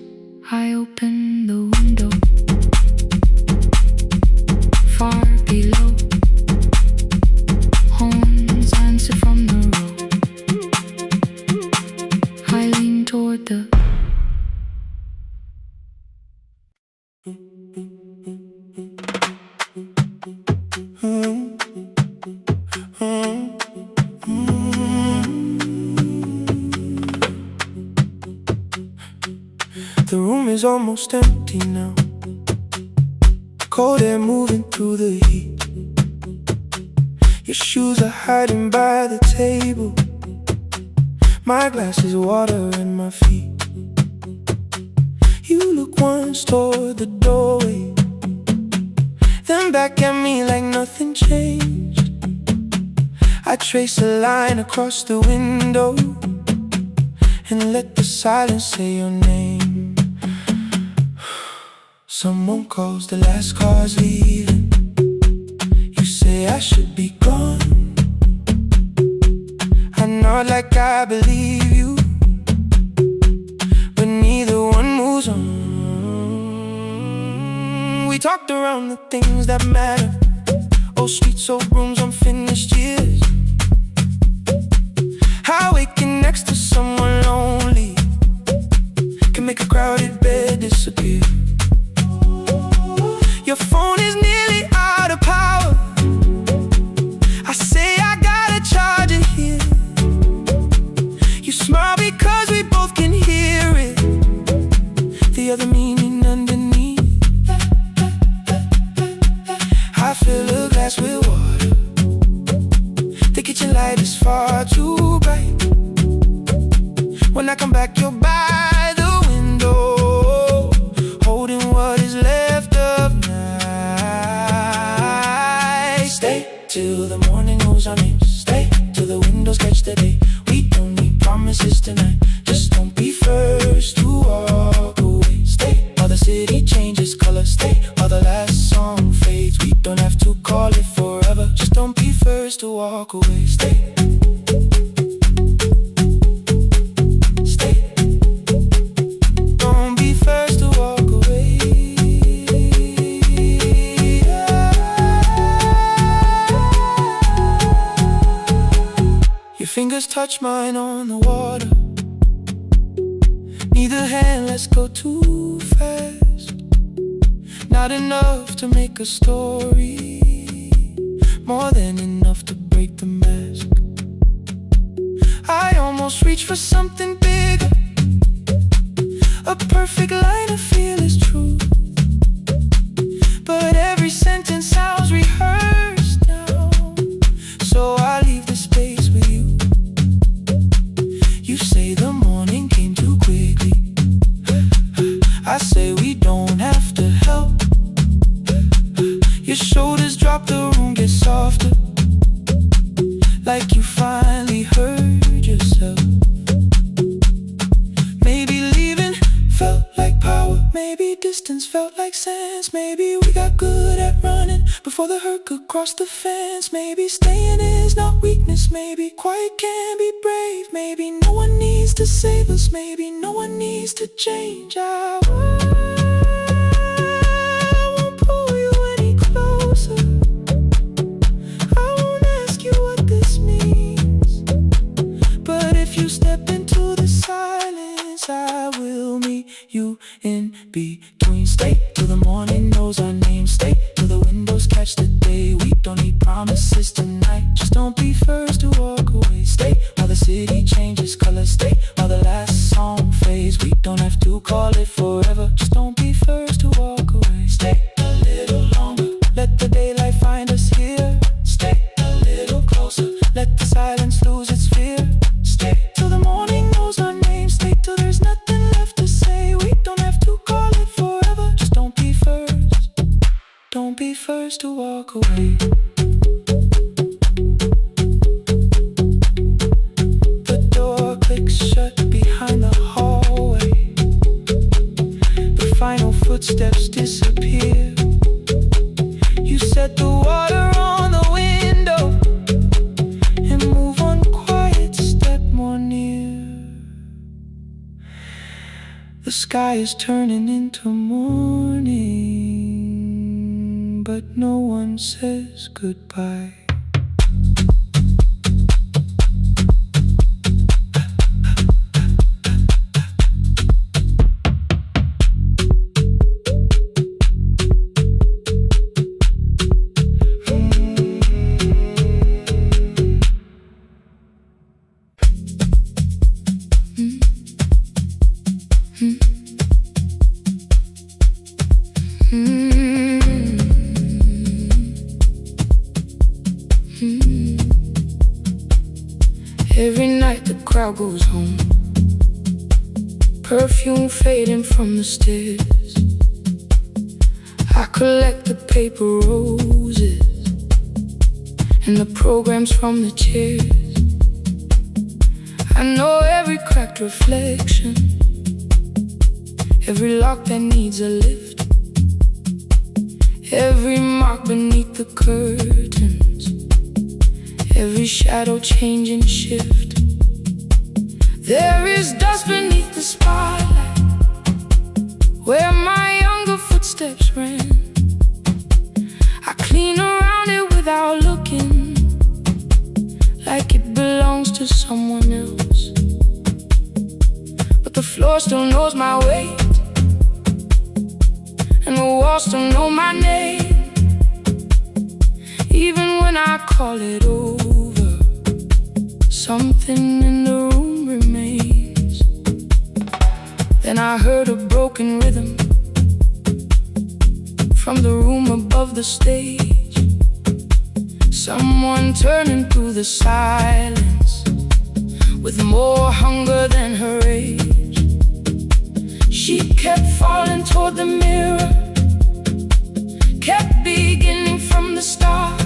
I opened the window. Far below, horns answer from the road. I lean toward the The room is almost empty now. Cold air moving through the heat. Your shoes are hiding by the table. My glass is water in my feet. You look once toward the doorway, then back at me like nothing changed. I trace a line across the window and let the silence say your name. Someone calls, the last car's leaving. You say I should be gone. I nod like I believe you, but neither one moves on. We talked around the things that matter. Old streets, old rooms, unfinished years. How waking next to someone lonely can make a crowded bed disappear. Your phone is nearly out of power. I say I gotta charge it here. You smile because we both can hear it. The other meaning underneath. I fill a glass with water. The kitchen light is far too bright. When I come back, you're by the window, holding what is left of night. Stay till the morning knows our names. Stay till the windows catch the day. We don't need promises tonight. Just don't be first to walk away. Stay while the city changes color. Stay while the last song fades. We don't have to call it forever. Just don't be first to walk away. Stay. Don't be first to walk away. Your fingers touch mine on the water. Neither hand lets go too fast. Not enough to make a story, more than enough to break the mask. I almost reach for something bigger, a perfect line of fearless truth. But every sentence sounds rehearsed now, so I leave the space with you. You say the morning came too quickly. I say we don't have to help. Your shoulders drop, the room gets softer, like you finally heard yourself. Maybe leaving felt like power. Maybe felt like sense. Maybe we got good at running before the hurt could cross the fence. Maybe staying is not weakness. Maybe quiet can be brave. Maybe no one needs to save us. Maybe no one needs to change. I won't pull you any closer. I won't ask you what this means. But if you step into the silence, I will meet you in between. Stay till the morning knows our name. Stay till the windows catch the day. We don't need promises tonight. Just don't be first to walk away. Stay while the city changes color. Stay while the last song fades. We don't have to call it forever. Just don't be first to walk away. Stay a little longer. Let the daylight find us here. Stay a little closer. Let the silence lose its fear. Stay till the morning knows our name. Stay till there's nothing left to say. We don't have to call it forever. Just don't be first. Don't be first to walk away. The door clicks shut behind the hallway. The final footsteps disappear. You set the water on the window and move on quiet, step more near. The sky is turning into morning, but no one says goodbye. Every night the crowd goes home, perfume fading from the stairs. I collect the paper roses and the programs from the chairs. I know every cracked reflection, every lock that needs a lift, every mark beneath the curtains, every shadow change and shift. There is dust beneath the spotlight where my younger footsteps ran. I clean around it without looking, like it belongs to someone else. But the floor still knows my weight, and the walls still know my name. Even when I call it over, something in the room remains. Then I heard a broken rhythm from the room above the stage. Someone turning through the silence with more hunger than her age. She kept falling toward the mirror, kept beginning from the start.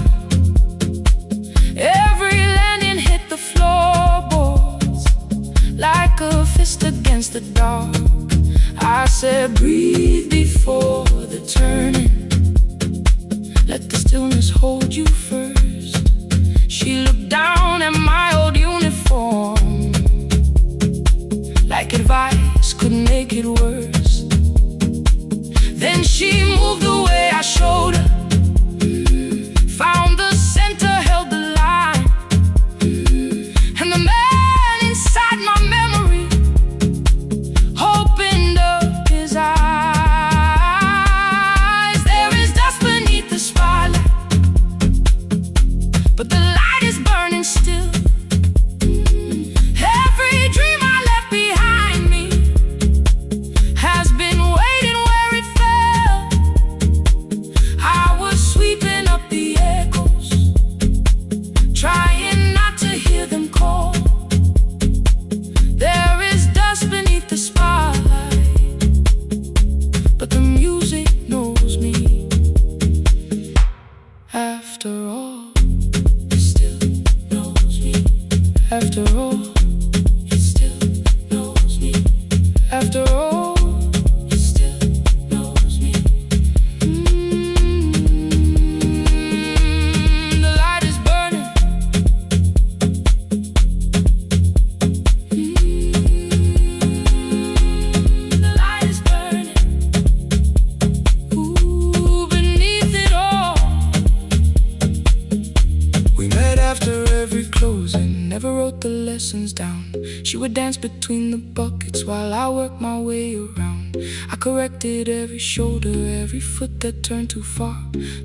Every landing hit the floorboards like a fist against the dark. I said, breathe before the turning. Let the stillness hold you first. She looked down at my old uniform, like advice could make it worse. Then she moved the way I showed her, found the center, held the line, and the man inside my memory opened up his eyes. There is dust beneath the spotlight, but the light is burning still. Every dream I left behind me has been waiting where it fell. lessons down. She would dance between the buckets while I worked my way around. I corrected every shoulder, every foot that turned too far.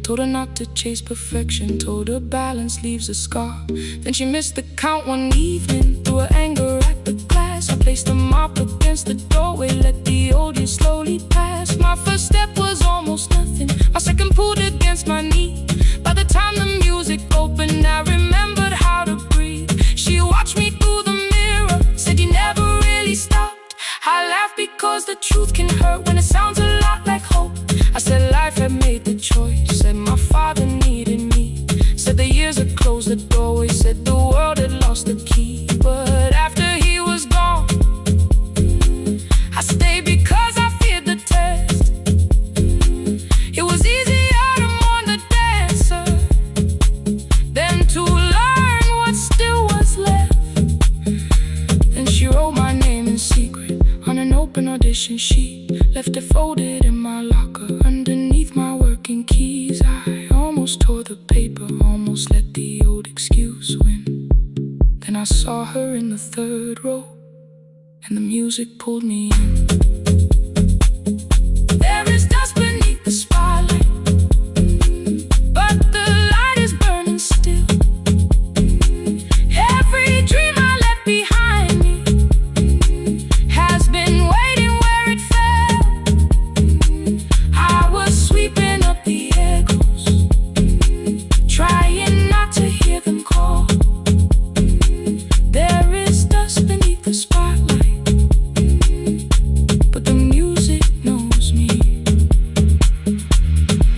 Told her not to chase perfection, told her balance leaves a scar. Then she missed the count one evening, threw her anger at the glass. I placed the mop against the doorway, let the old years slowly pass. My first step was almost nothing, my second pulled against my knee. By the time the music opened, I remembered how to breathe. She watched me through the mirror, said you never really stopped. I laughed because the truth can hurt when it sounds a lot like hope. I said life had made the choice, said my father needed me. Said the years had closed the doorway, said the world had lost the key. But after he was gone, I stayed because I feared the test. It was easier to mourn the dancer than to learn what still was left. Then she wrote my name in secret on an open audition sheet, left it folded in my locker underneath my working keys. I almost tore the paper, almost let the old excuse win. Then I saw her in the third row, and the music pulled me in. There is dust beneath the spotlight, but the light is burning still. Every dream I left behind me has been waiting where it fell. I was sweeping up the echoes, trying not to hear them call. There is dust beneath the spotlight, but the music knows me.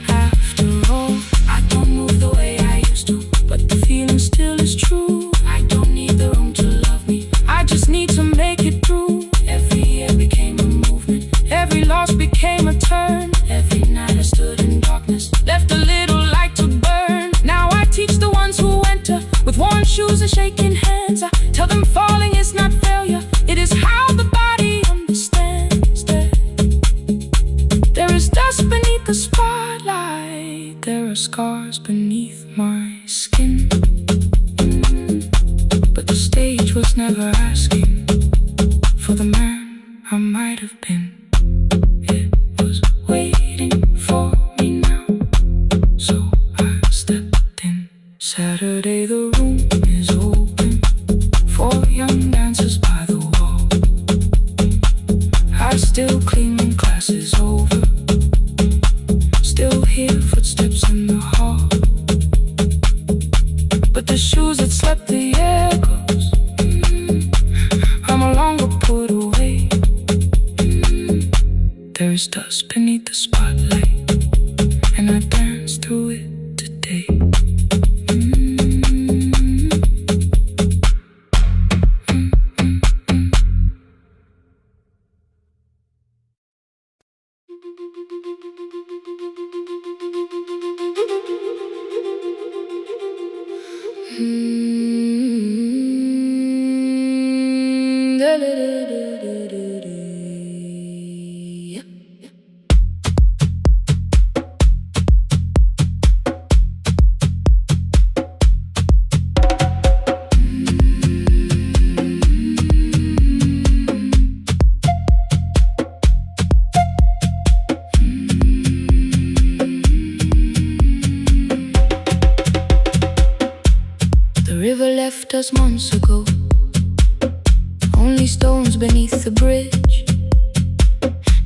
After all, I don't move the way I used to, but the feeling still is true. I don't need the room to love me, I just need to make it through. Every year became a movement, every loss became a turn. Every night I stood in darkness, left a little light to burn. Now I teach the ones who enter with worn shoes and shaking hands. I tell them falling is not failure, it is how the body understands that there is dust beneath the spotlight, there are scars beneath my skin. But the stage was never asking for the man I might have been. It was waiting for me now, so I stepped in. Saturday the room is open for young dancers by the wall. I still clean when class is over, still hear footsteps in the hall. But the shoes that slept the echoes, are no longer put away. There is dust beneath the spotlight, and I dance through it today. The river left us months ago, only stones beneath the bridge.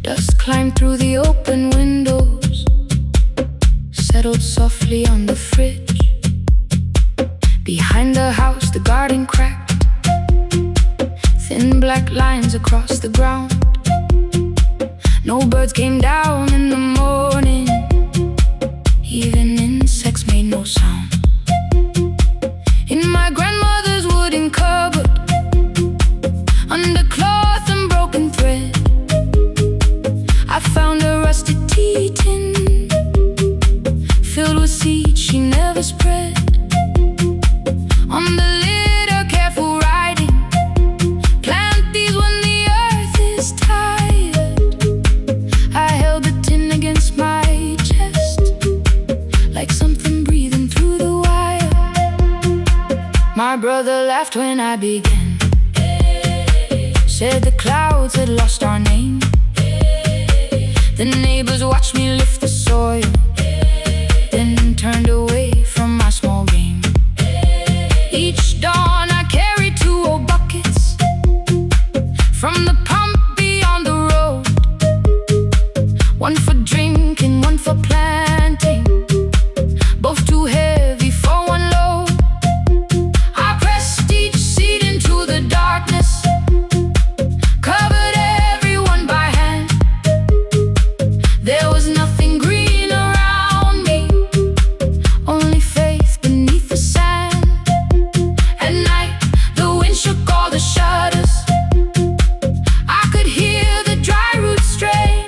Dust climbed through the open windows, settled softly on the fridge. Behind the house the garden cracked, thin black lines across the ground. No birds came down in the morning, even insects made no sound. In my grandmother's wooden cupboard, under cloth and broken thread, I found a rusted tea tin filled with seeds she never spread. On the lid a careful writing, plant these when the earth is tired. I held the tin against my chest, like something breathing through the wire. My brother laughed when I began, Said the clouds had lost our name. The neighbors watched me lift the soil, then turned away from my small game. Each dawn I carried 2 old buckets from the pump beyond the road. One for drinking, one for planting, both too heavy for one load. I pressed each seed into the darkness, covered everyone by hand. There was nothing green around me, only faith beneath the sand. At night, the wind shook all the shutters. I could hear the dry roots stray.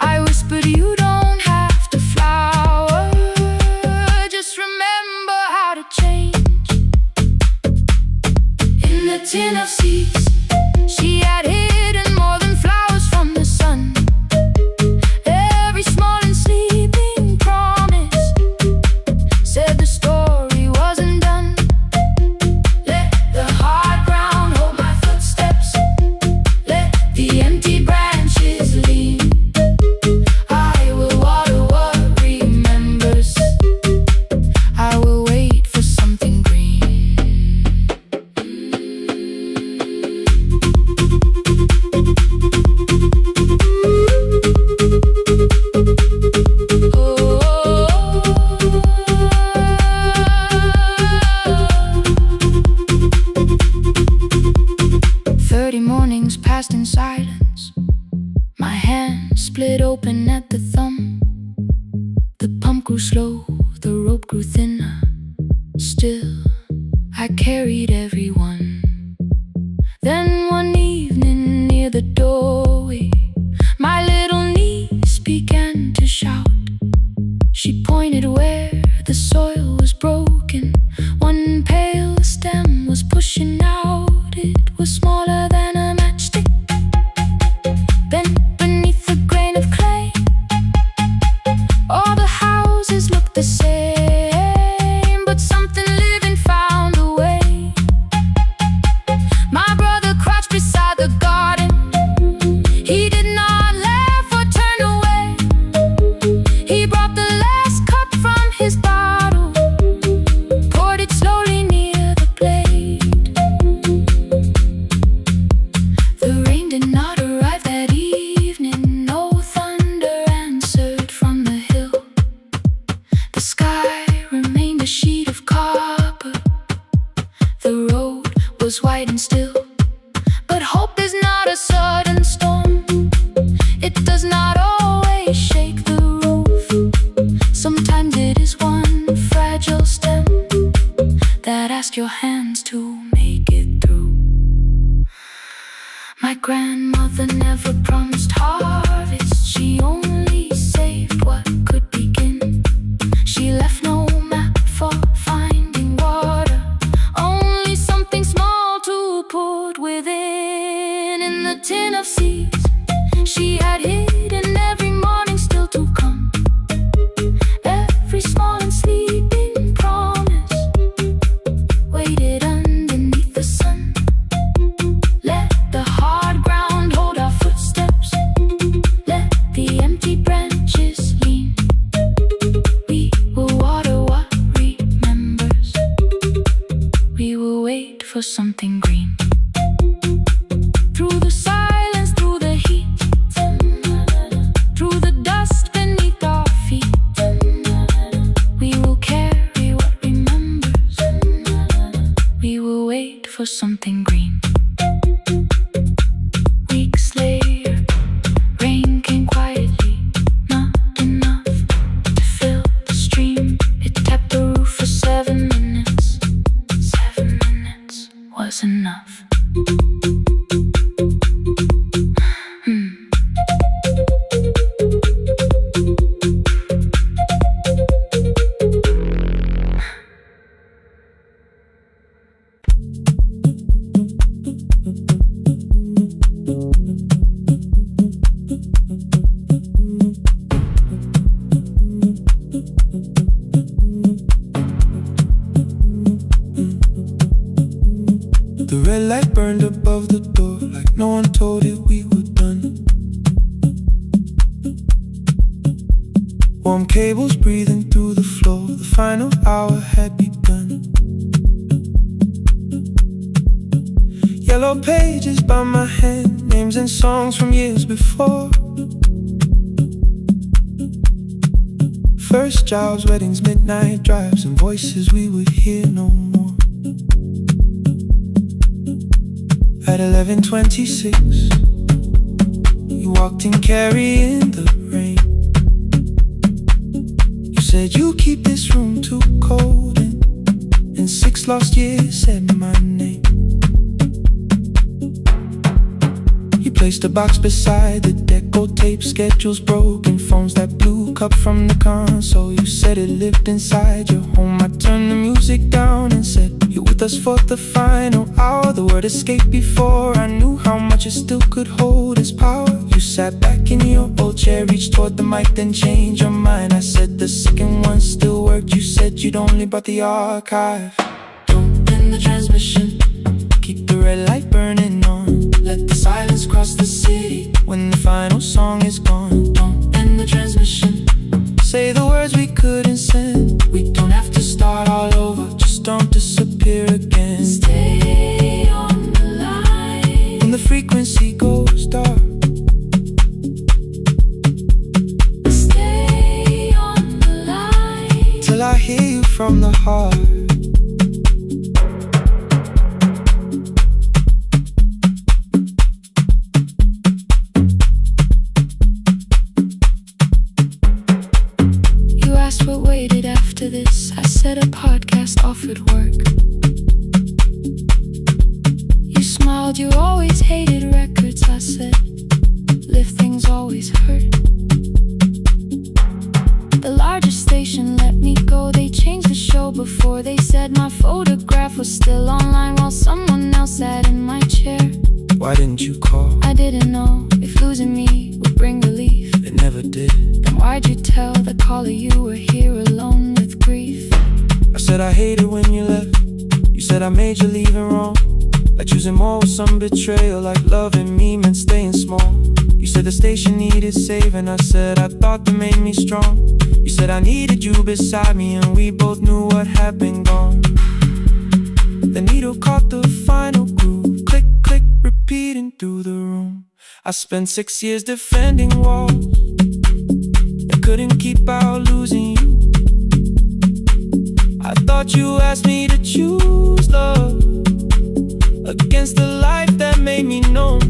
I whispered, you don't have to flower, just remember how to change. In the tin of seeds, she had hidden more than flowers from the sun. Every small and sleeping promise said the story wasn't done. Let the hard ground hold my footsteps, let the empty branches lean. I will water what remembers, I will wait for something green. 30 mornings passed in silence. My hand split open at the thumb. The pump grew slow, the rope grew thinner. Still, I carried everyone. Then one evening near the doorway, my little niece began to shout. She pointed where the soil was broken. One pale stem was pushing out. It was smaller than a matchstick, bent beneath a grain of clay. All the houses looked the same, but something living found a way. My brother crouched beside the garden. He did not laugh or turn away. He brought the last cup from his bottle, poured it slowly near the blade. The rain did not arrive that evening. No thunder answered from the hill. The sky remained a sheet of copper. The road was white and still. But hope is not a sudden storm. It does not always shake the roof. Sometimes it is one fragile stem that asks your hands to make it through. My grandmother never promised harvest. She only saved what could begin. She left no map for finding water, only something small to put within. In the tin of seeds she had hidden every morning still to come. Every small and sleeping promise waited underneath the sun. Let the hard ground hold our footsteps, let the empty branches lean. We will water what remembers, we will wait for something green. Through the silence, through the heat, through the dust beneath our feet, we will carry what remembers, we will wait for something green. Weeks later, rain came quietly, not enough to fill the stream. It tapped the roof for 7 minutes. 7 minutes was enough. red light burned above the door, like no one told it we were done. Warm cables breathing through the floor, the final hour had begun. Yellow pages by my hand, names and songs from years before. First jobs, weddings, midnight drives, and voices we would hear no more. At 11:26, you walked in carrying the rain. You said you keep this room too cold, and 6 lost years said my name. You placed a box beside the deco tape, schedules broken, phones that blew, cup from the console. You said it lived inside your home. I turned the music down and said, you're with us for the final hour. The word escaped before I knew how much it still could hold its power. You sat back in your old chair, reached toward the mic, then changed your mind. I said the second one still worked. You said you'd only brought the archive. Don't end the transmission, keep the red light burning on. Let the silence cross the city when the final song is gone. Don't end the transmission, say the words we couldn't send. We don't have to start all over, just don't disappear again. Stay on the line when the frequency goes dark. Stay on the line till I hear you from the heart. What waited after this? I said a podcast offered work. You smiled, you always hated records. I said, lifting's always hurt. The largest station let me go. They changed the show before they said my photograph was still online while someone else sat in my chair. Why didn't you call? I didn't know if losing me would bring relief. It never did. Then why'd you tell the caller you were here alone with grief? I said I hated when you left. You said I made you leaving wrong, like choosing more with some betrayal, like loving me meant staying small. You said the station needed saving. I said I thought that made me strong. You said I needed you beside me, and we both knew what had been gone. The needle caught the final groove, click, click, repeating through the room. I spent 6 years defending walls and couldn't keep out losing you. I thought you asked me to choose love against the life that made me numb.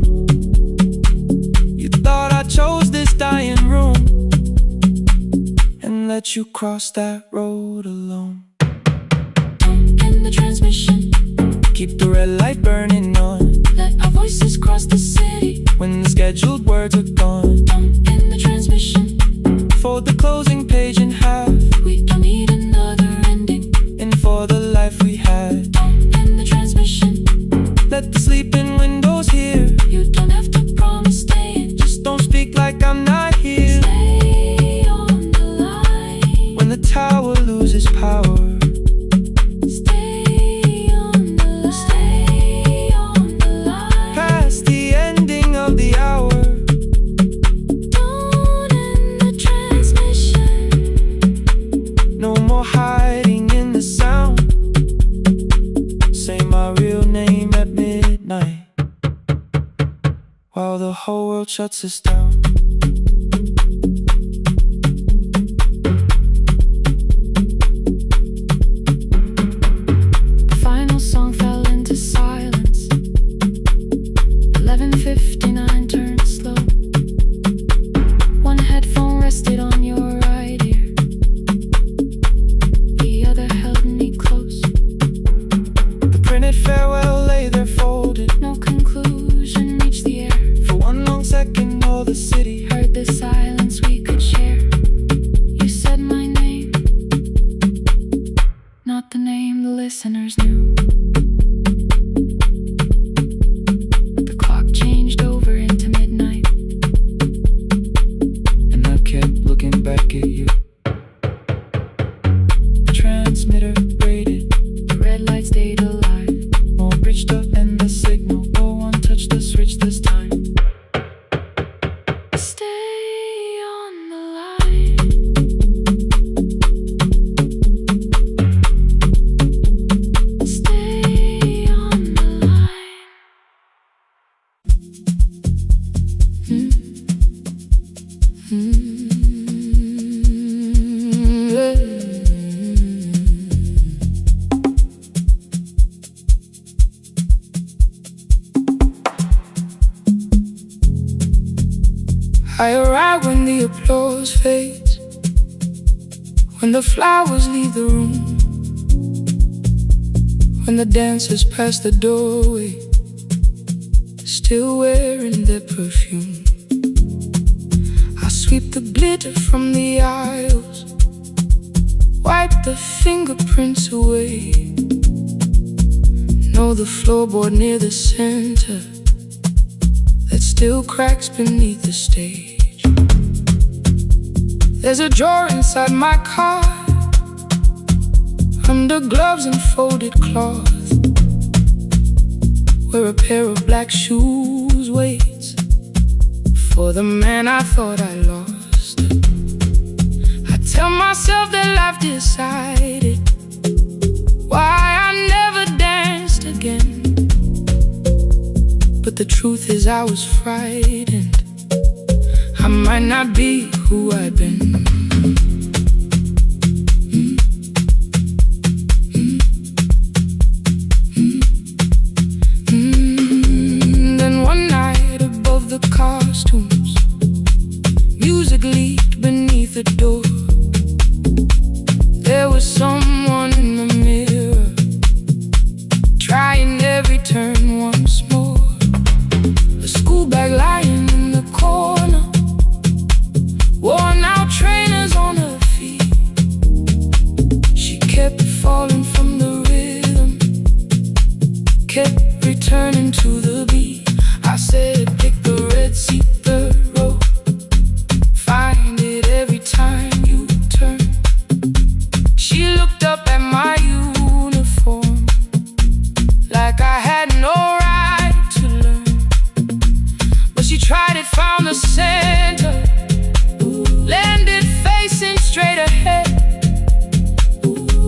You thought I chose this dying room and let you cross that road alone. Don't end the transmission, keep the red light burning on. Let our voices cross the city when the scheduled words are gone. Don't end the transmission, fold the closing page in half. We don't need another ending, and for the life we had. Don't end the transmission, let the sleeping windows hear. You don't have to promise staying, just don't speak like I'm not here. Stay on the line when the tower loses power. While the whole world shuts us down. The final song fell into silence. 11:59 turned slow. One headphone rested on your right ear, the other held me close. The printed farewell lay there folded, no conclusion reached the air. For one long second all the city I arrive when the applause fades, when the flowers leave the room, when the dancers pass the doorway, still wearing their perfume. I sweep the glitter from the aisles, wipe the fingerprints away. Know the floorboard near the center that still cracks beneath the stage. There's a drawer inside my car, under gloves and folded cloth, where a pair of black shoes waits for the man I thought I lost. I tell myself that life decided why I never danced again, but the truth is I was frightened. I might not be who I've been. Then one night above the costumes, music leaked beneath the door. There was someone in the mirror, trying every turn once more. A school bag lying in the corner, worn out trainers on her feet. She kept falling from the rhythm, kept returning to the beat. I said, pick the red seat, third row, find it every time you turn. She looked up at my uniform like I had no right to learn, but she tried it, found the center, landed facing straight ahead.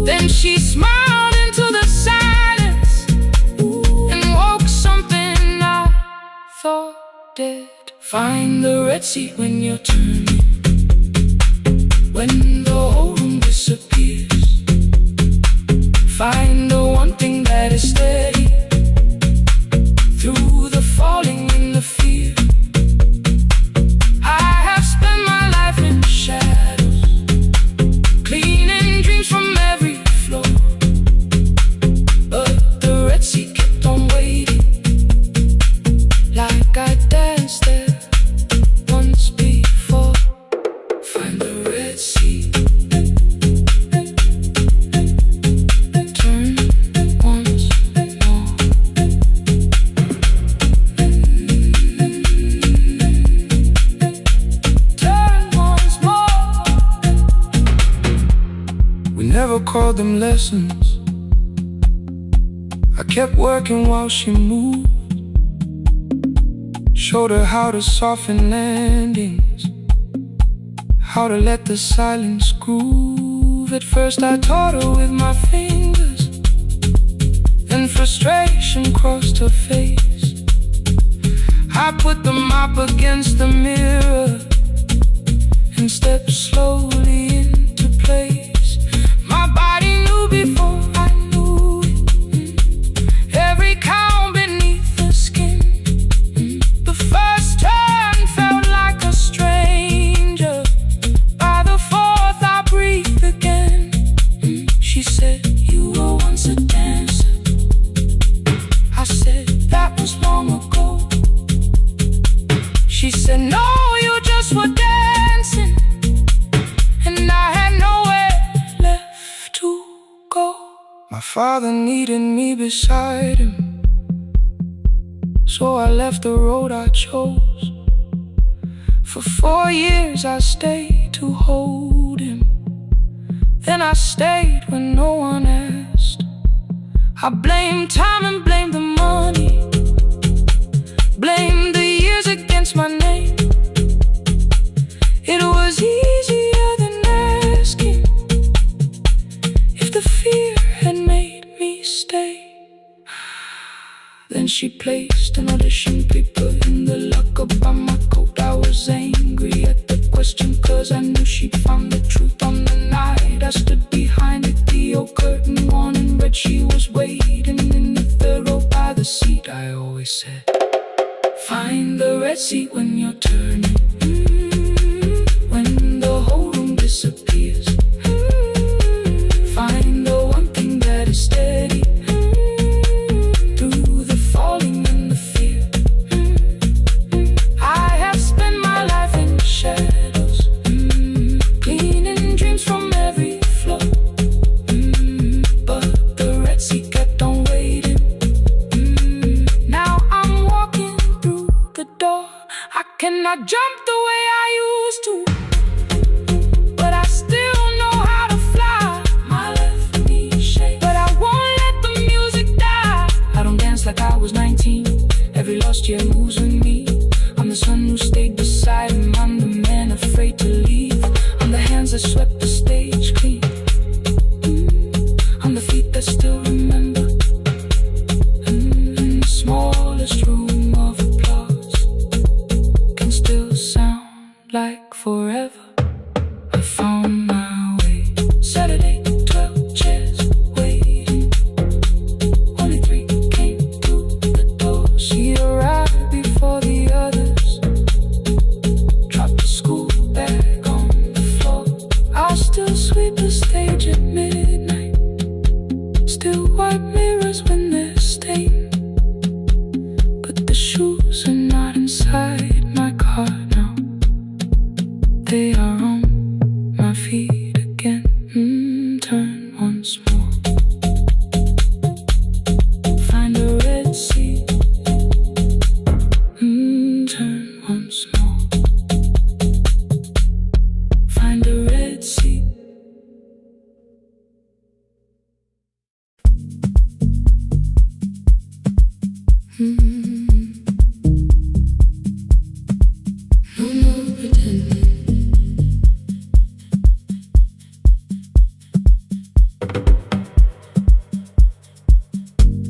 Then she smiled into the silence and woke something I thought dead. Find the red seat when you're turning, when the whole room disappears. Find the one thing that is steady through the falling and the fear. I have spent my life in shadows, cleaning dreams from every floor, but the red seat kept on waiting, like I danced there once before. Find the red seat, turn once more. Turn once more. We never called them lessons. I kept working while she moved, showed her how to soften landings, how to let the silence groove. At first I taught her with my fingers, then frustration crossed her face. I put the mop against the mirror and stepped slowly into place. My body knew before I knew it, every count beneath the skin. The first turn felt like a stranger, by the fourth I breathed again. She said, you were once a dancer. I said, that was long ago. She said, no, you just were dancing, and I had nowhere left to go. My father needed me beside him, so I left the road I chose. For 4 years I stayed to hold him, then I stayed when no one asked. I blamed time and blamed the money, blamed the years against my name. It was easier than asking if the fear had made me stay. Then she placed an audition paper in the locker by my coat. I was angry at the question, cause I knew she'd found the truth on the night I stood behind it. The old curtain worn in red, she was waiting in the third row by the seat. I always said, find the red seat when you're turning. I swept the stage clean. On the feet that still remember. In the smallest room of applause can still sound like forever. I found my way. Saturday, 12 chairs waiting. Only 3 came through the door. She arrived before the others. Dropped the school bag on the floor. I'll still sweep the stage at midnight. Still wipe mirrors when they're stained. But the shoes are not inside my car now. They are on my feet again. Turn once more. Find a red seat. Turn once more. Find a red seat. No more pretending.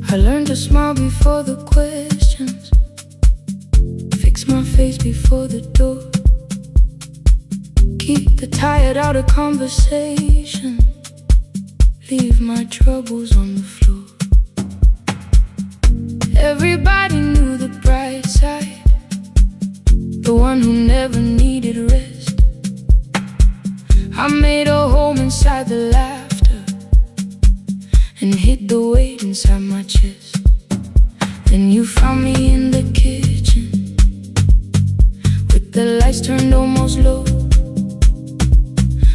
I learned to smile before the questions. Fix my face before the door. Keep the tired out of conversation. Leave my troubles on the floor. Everybody knew the bright side, the one who never needed rest. I made a home inside the laughter and hid the weight inside my chest. Then you found me in the kitchen with the lights turned almost low.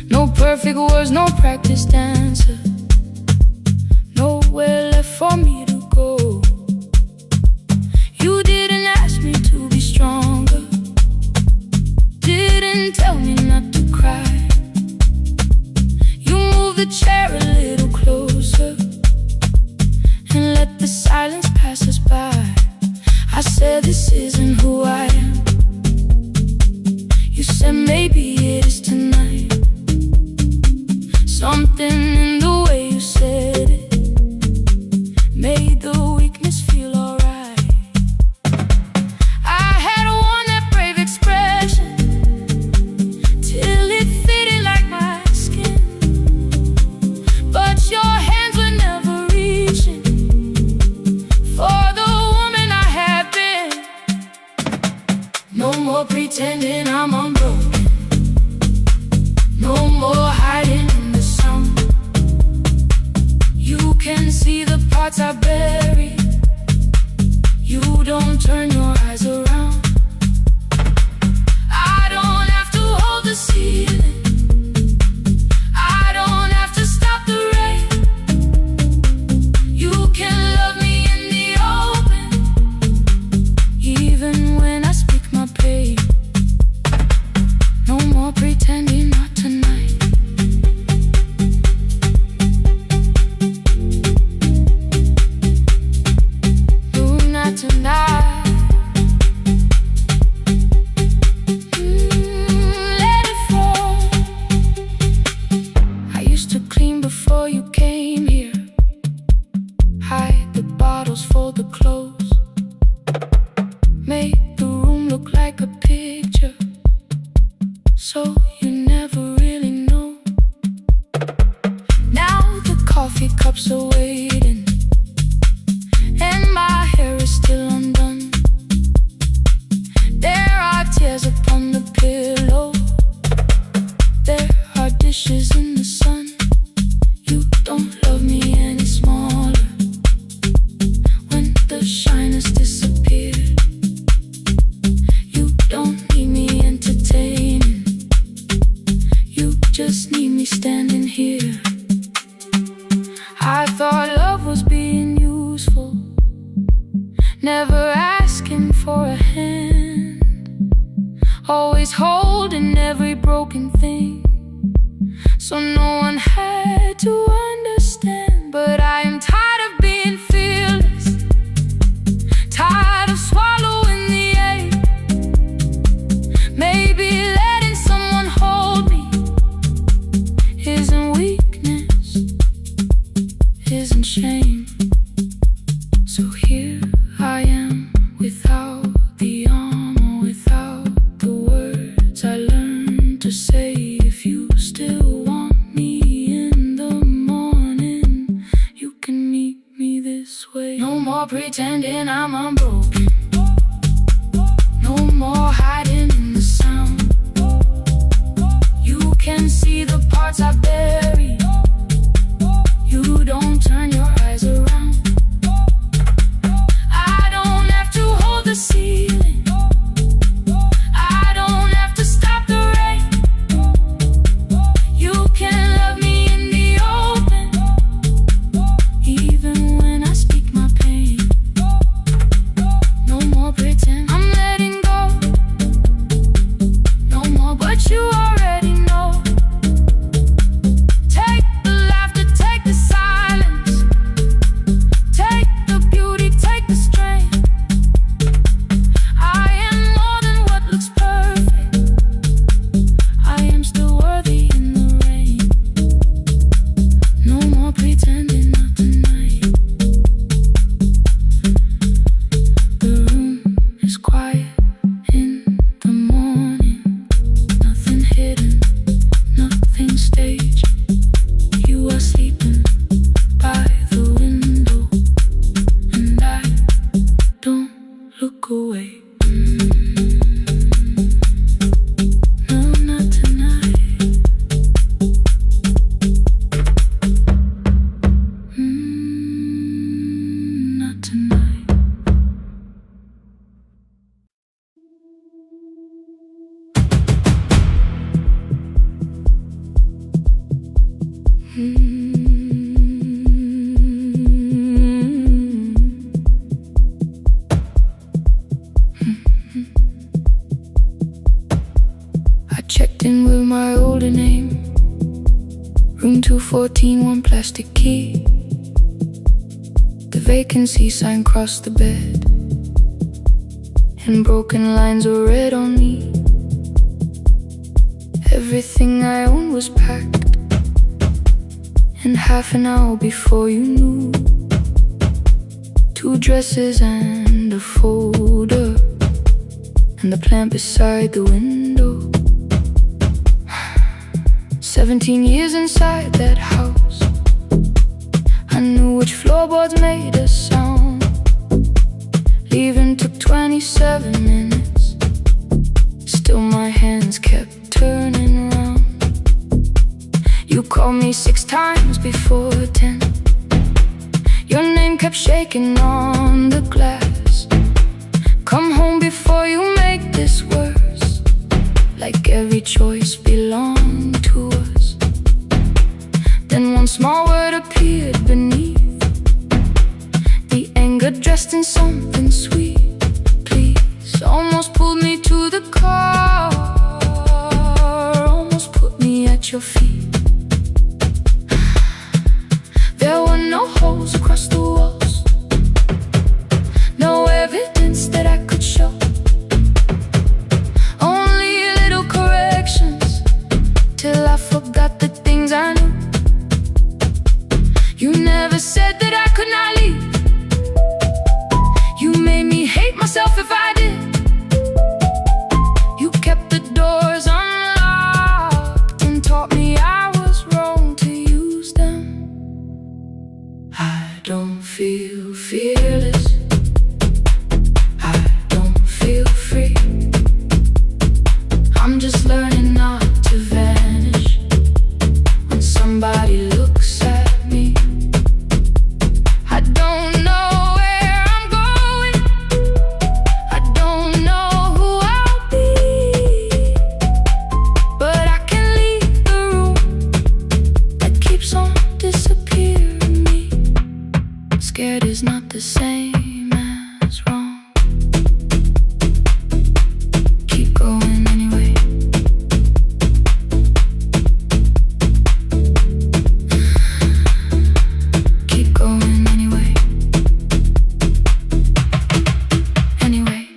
No perfect words, no practice dancer. Nowhere left for me to go. You didn't ask me to be stronger. Didn't tell me not to cry. You moved the chair a little closer and let the silence pass us by. I said this isn't who I am. You said maybe it is tonight. Something in the way you said it made the weakness feel alright. I had worn that brave expression till it fitted like my skin. But your hands were never reaching for the woman I had been. No more pretending I'm unbroken. No more hiding in the sun. You can see the parts I bury. You don't turn your eyes around. I don't have to hold the ceiling. I don't have to stop the rain. You can love me in the open, even when I speak my pain. No more pretending, not tonight. No, not tonight. Let it fall. I used to clean before you came here. Hide the bottles, fold the clothes. Make the room look like a picture, so you never really know. Now the coffee cups are waiting and my hair is still undone. There are tears upon the pillow. There are dishes in the sun. You don't love me any smaller when the shine has disappeared. You don't need me entertaining. You just need me standing here. I thought love was being useful, never asking for a hand, always holding every broken thing, so no one had to understand. But I am tired of being fearless, tired of swallowing the ache. Maybe letting someone hold me pretending I'm unbroken. No more hiding in the sound. You can see the parts I bury. You don't turn your eyes around. I don't have to hold the ceiling. I don't have to stop the rain. You can love me in the open, even when I speak my pain. No more pretend, I'm letting go. No more, but you already know. Take the laughter, take the silence. Take the beauty, take the strength. I am more than what looks perfect. I am still worthy in the rain. No more pretending, not tonight. The room is quiet in the morning. Nothing hidden, nothing staged. You are sleeping by the window, and I don't look away. No, not tonight. Not tonight. I checked in with my older name. Room 214, one plastic key. The vacancy sign crossed the bed, and broken lines were read on me. Everything I owned was packed, and half an hour before you knew, 2 dresses and a folder, and the plant beside the window. 17 years inside that house, I knew which floorboards made a sound. Leaving took 27 minutes. Still my hands kept turning round. You called me 6 times before 10. Your name kept shaking on the glass. Come home before you make this worse. Like every choice belonged to us. Then one small word appeared beneath. The anger dressed in something sweet. Please, almost pulled me to the car. Almost put me at your feet. There were no holes across the walls, no evidence that I could show. Only little corrections, till I forgot the things I knew. You never said that I could not leave. You made me hate myself if I did. You kept the doors unlocked and taught me I was wrong to use them. I don't feel fearless. I don't feel free. I'm just learning not to vanish when somebody looks at me. I don't know where I'm going. I don't know who I'll be. But I can leave the room that keeps on disappearing me. Scared is not the same as wrong. Keep going anyway. Keep going anyway. Anyway,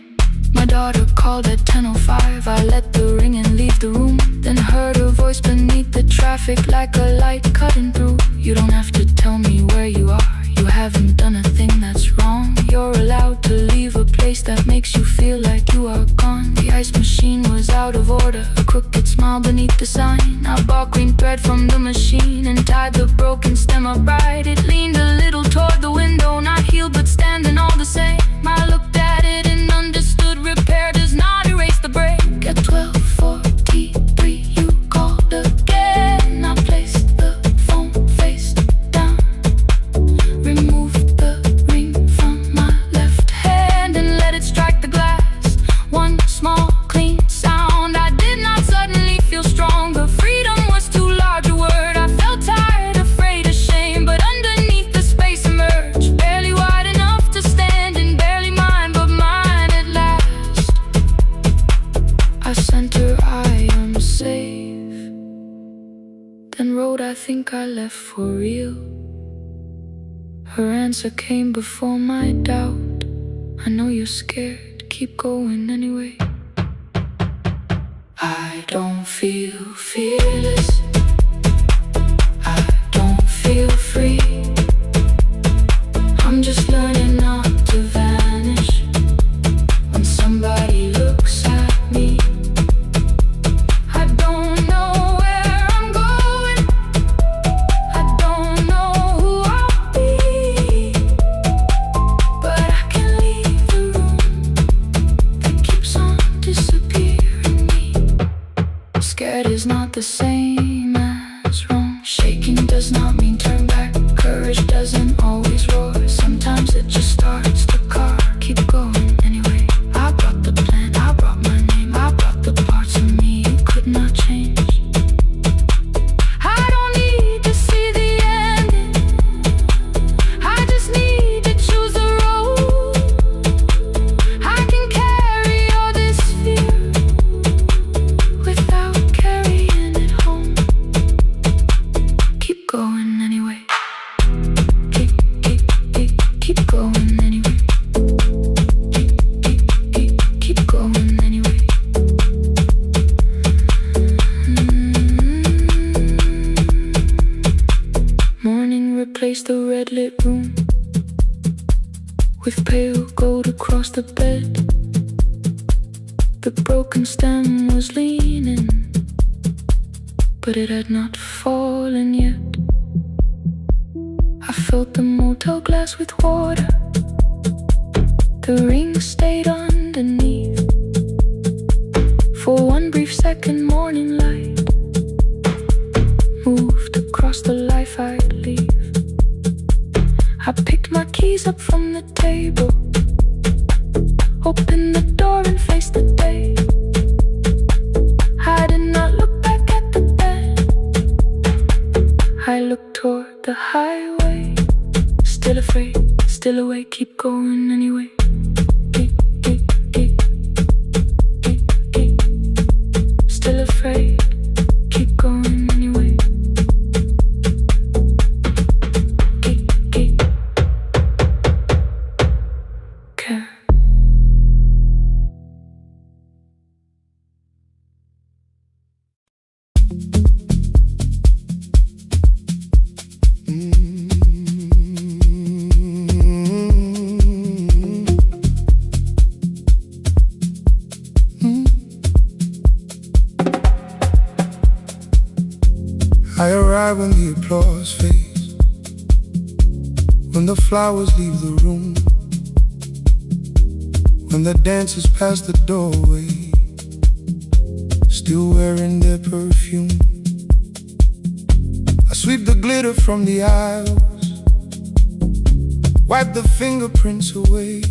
my daughter called at 10:05. I let the ring and leave the room. Then heard her voice beneath the traffic like a light cutting through. You don't have to tell me where you are. You haven't done a thing that's wrong. You're allowed to leave a place that makes you feel like you are gone. The ice machine was out of order, a crooked smile beneath the sign. I bought green thread from the machine and tied the broken stem upright. It leaned a little toward the window, not healed but standing on same. I looked at it and understood repair does not erase the break. At 12:43 you called again. I placed the phone face down, removed the ring from my left hand and let it strike the glass. One small clean sound. I did not suddenly feel stronger. Freedom was too large a word. I felt tired, afraid, ashamed, but underneath the space emerged, barely wide enough to stand and barely mine, but mine at last. I sent her, I am safe. Then wrote, I think I left for real. Her answer came before my doubt. I know you're scared, keep going anyway. I don't feel fearless, I don't feel free. I'm just learning not to vanish when somebody looks at me. I don't know where I'm going, I don't know who I'll be, but I can leave the room that keeps on disappearing me. Scared is not the same as wrong. Shaking does not mean turn back. Courage doesn't always roar. Sometimes it just starts the car. Keep going anyway. I brought the plan, I brought my name, I brought the parts of me you could not change. I don't need to see the ending, I just need to choose the road. I can carry all this fear without carrying it home. Keep going anyway. Keep going anyway. Keep going anyway. Morning replaced the red lit room with pale gold across the bed. The broken stem was leaning, but it had not fallen yet. I filled the motel glass with water. The ring stayed underneath for one brief second. Morning light moved across the life I'd leave. I picked my keys up from the table, opened the door and faced the day. I did not look back at the bed, I looked toward the highway. Still afraid, still awake, keep going anyway. Still afraid, keep going anyway. Care. I arrive when the applause fades, when the flowers leave the room, when the dancers pass the doorway, still wearing their perfume. I sweep the glitter from the aisles, wipe the fingerprints away.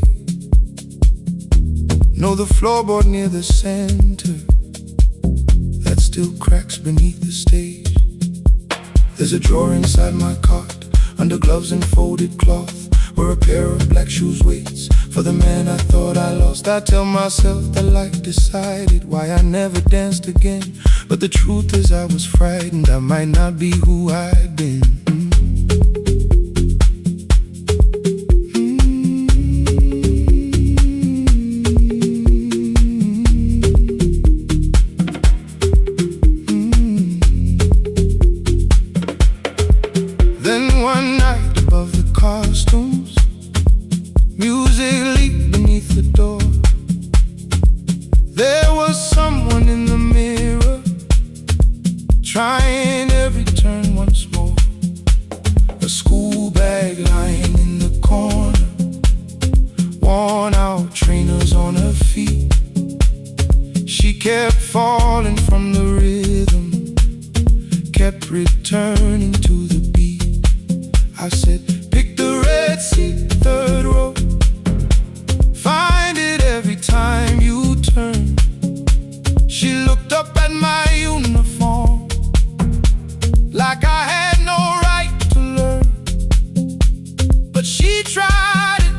Know the floorboard near the center that still cracks beneath the stage. There's a drawer inside my cart, under gloves and folded cloth, where a pair of black shoes waits for the man I thought I lost. I tell myself that life decided why I never danced again, but the truth is I was frightened I might not be who I'd been. Trying every turn once more. turning to the beat. I said, pick the red seat, third row. Find it every time you turn. She looked up at my uniform like I had no right to learn. But she tried it,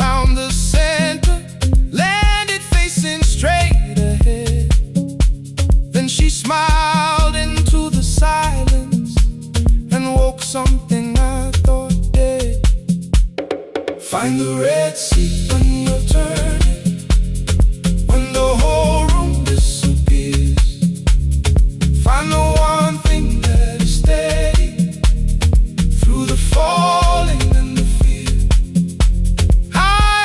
found the center, landed facing straight ahead. Then she smiled into the silence and woke something I thought dead. Find the red seat when you're turning, when the whole room disappears. Find the one thing that is steady through the falling and the fear. I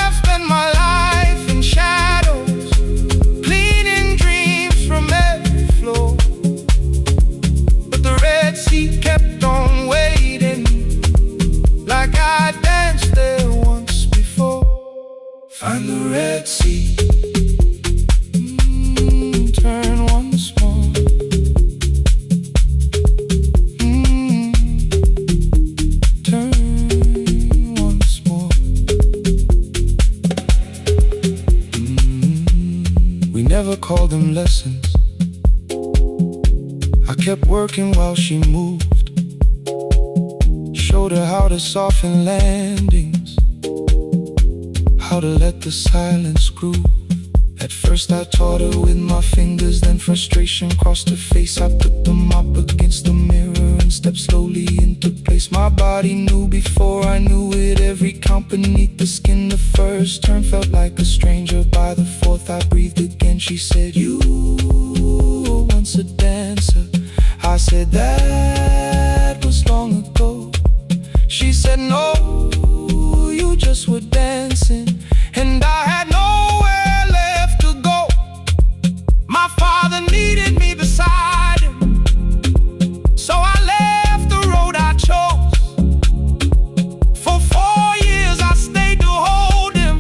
have spent my life in shadows, cleaning dreams from every floor. But the red seat kept on waiting, like I danced there once before. Find the red seat, turn once more. Turn once more. We never called them lessons. I kept working while she moved. Showed her how to soften landings, how to let the silence groove. At first I taught her with my fingers, then frustration crossed her face. I put them up against the mirror and stepped slowly into place. My body knew before I knew it, every count beneath the skin. The first turn felt like a stranger, by the fourth I breathed again. She said, you were once a dancer. I said, that was long ago. She said, no, you just were dancing, and I had nowhere left to go. My father needed me beside him, so I left the road I chose. For 4 years I stayed to hold him,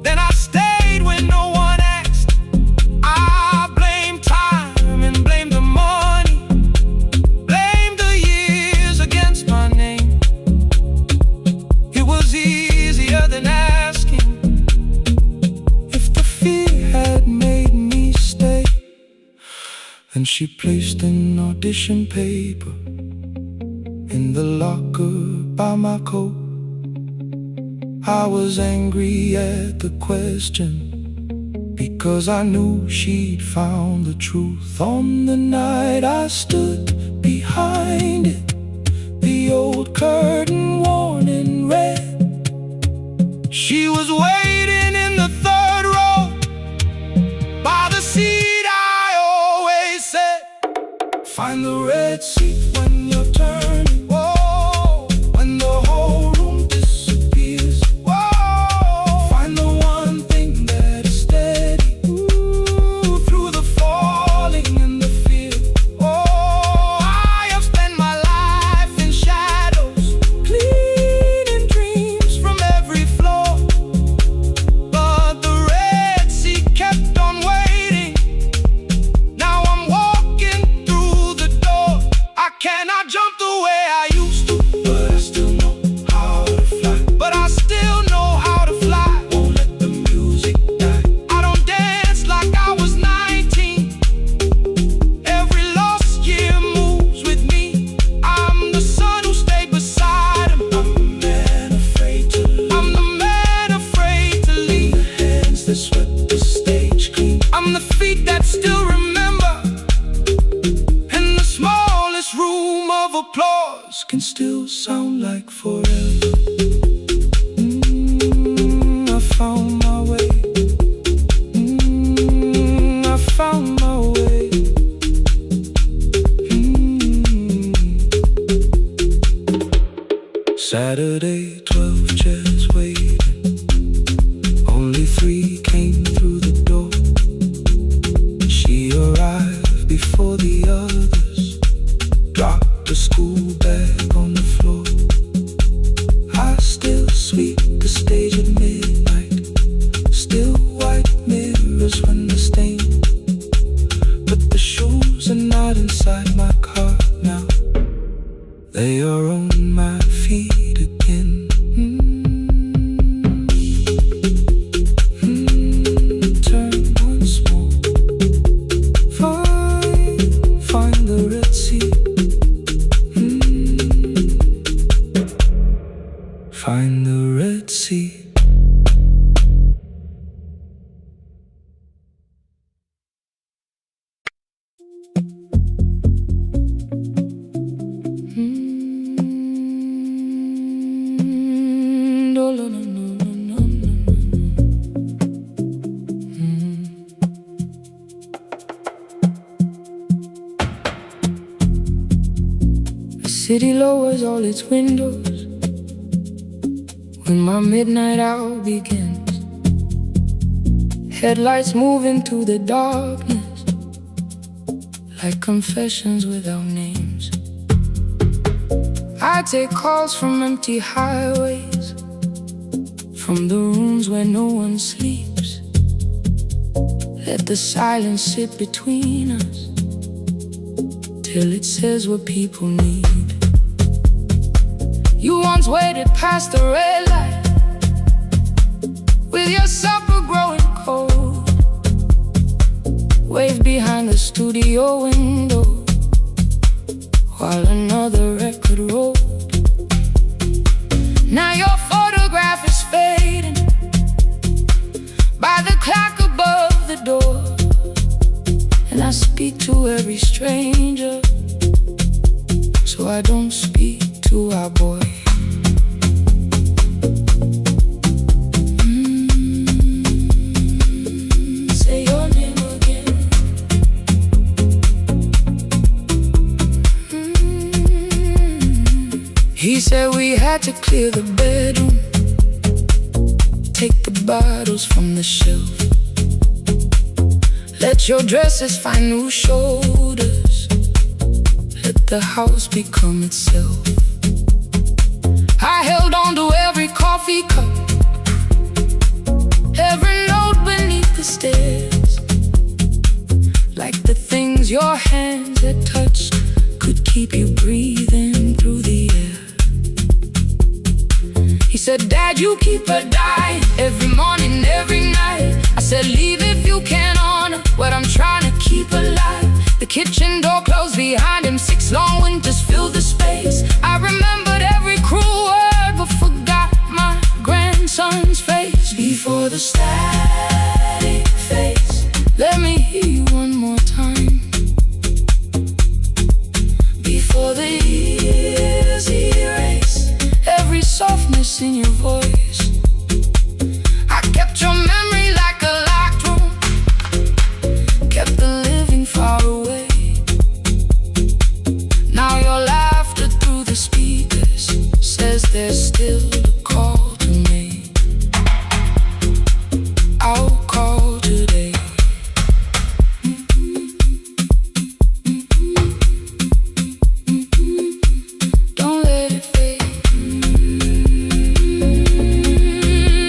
then I stayed when no one asked. I blamed time and blamed the money, blamed the years against my name. It was easier than asking if the fear had made me stay. Then she placed an audition paper in the locker by my coat. I was angry at the question, because I knew she'd found the truth. On the night I stood behind it, the old curtain worn in red. She was waiting in the third row, by the seat I always said. Find the red seat when you're turning. Whoa, when the whole room disappears. Whoa, find the one thing that is steady, ooh, through the falling and the fear. Oh, I have spent my life in shadows, cleaning dreams from every floor. But the red seat kept on waiting. Now I'm walking through the door. I cannot jump the way I used to, but I still know how to fly. But I still know how to fly. Won't let the music die. I don't dance like I was 19. Every lost year moves with me. I'm the son who stayed beside him. I'm the man afraid to leave. I'm the man afraid to leave. The hands that swept the stage clean. I'm the feet that still remember. And the smallest room of applause can still sound like forever. I found my way. I found my way. Saturday, 12 chairs waiting. Only 3 came through the door. She arrived before the others, dropped the school bag on the floor. I still sweep the stage at midnight, still white mirrors when the stain. But the shoes are not inside my car now. Lay her on my feet again. Turn once more. Find the Red Sea. Find the Red Sea. The city lowers all its windows when my midnight hour begins. Headlights move into the darkness like confessions without names. I take calls from empty highways, from the rooms where no one sleeps. Let the silence sit between us till it says what people need. You once waited past the red light with your supper growing cold, waved behind the studio window while another record rolled. Now your photograph is fading by the clock above the door, and I speak to every stranger, so I don't speak to our boy. Say your name again. He said we had to clear the bedroom, take the bottles from the shelf, let your dresses find new shoulders, let the house become itself. I held on to every coffee cup, every note beneath the stairs, like the things your hands had touched could keep you breathing through the air. He said, Dad, you keep her dying every morning, every night. I said, leave if you can honor what I'm trying to keep alive. The kitchen door closed behind him, 6 long winters filled the space. I remembered every cruel word but forgot my grandson's face. Before the static fades, let me hear you one more time. Before the years erase every softness in your voice, I kept your memory like a locked room, kept the living far away. Now your laughter through the speakers says there's still a call to me. I'll call today. Don't let it fade.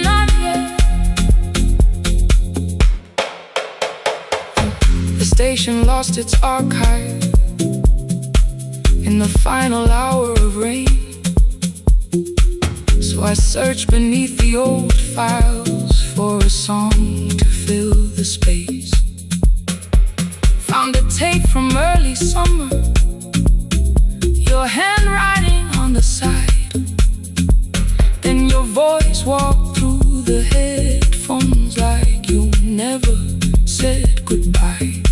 Not yet. The station lost its archive in the final hour of rain, so I searched beneath the old files for a song to fill the space. Found a tape from early summer, your handwriting on the side, then your voice walked through the headphones like you never said goodbye.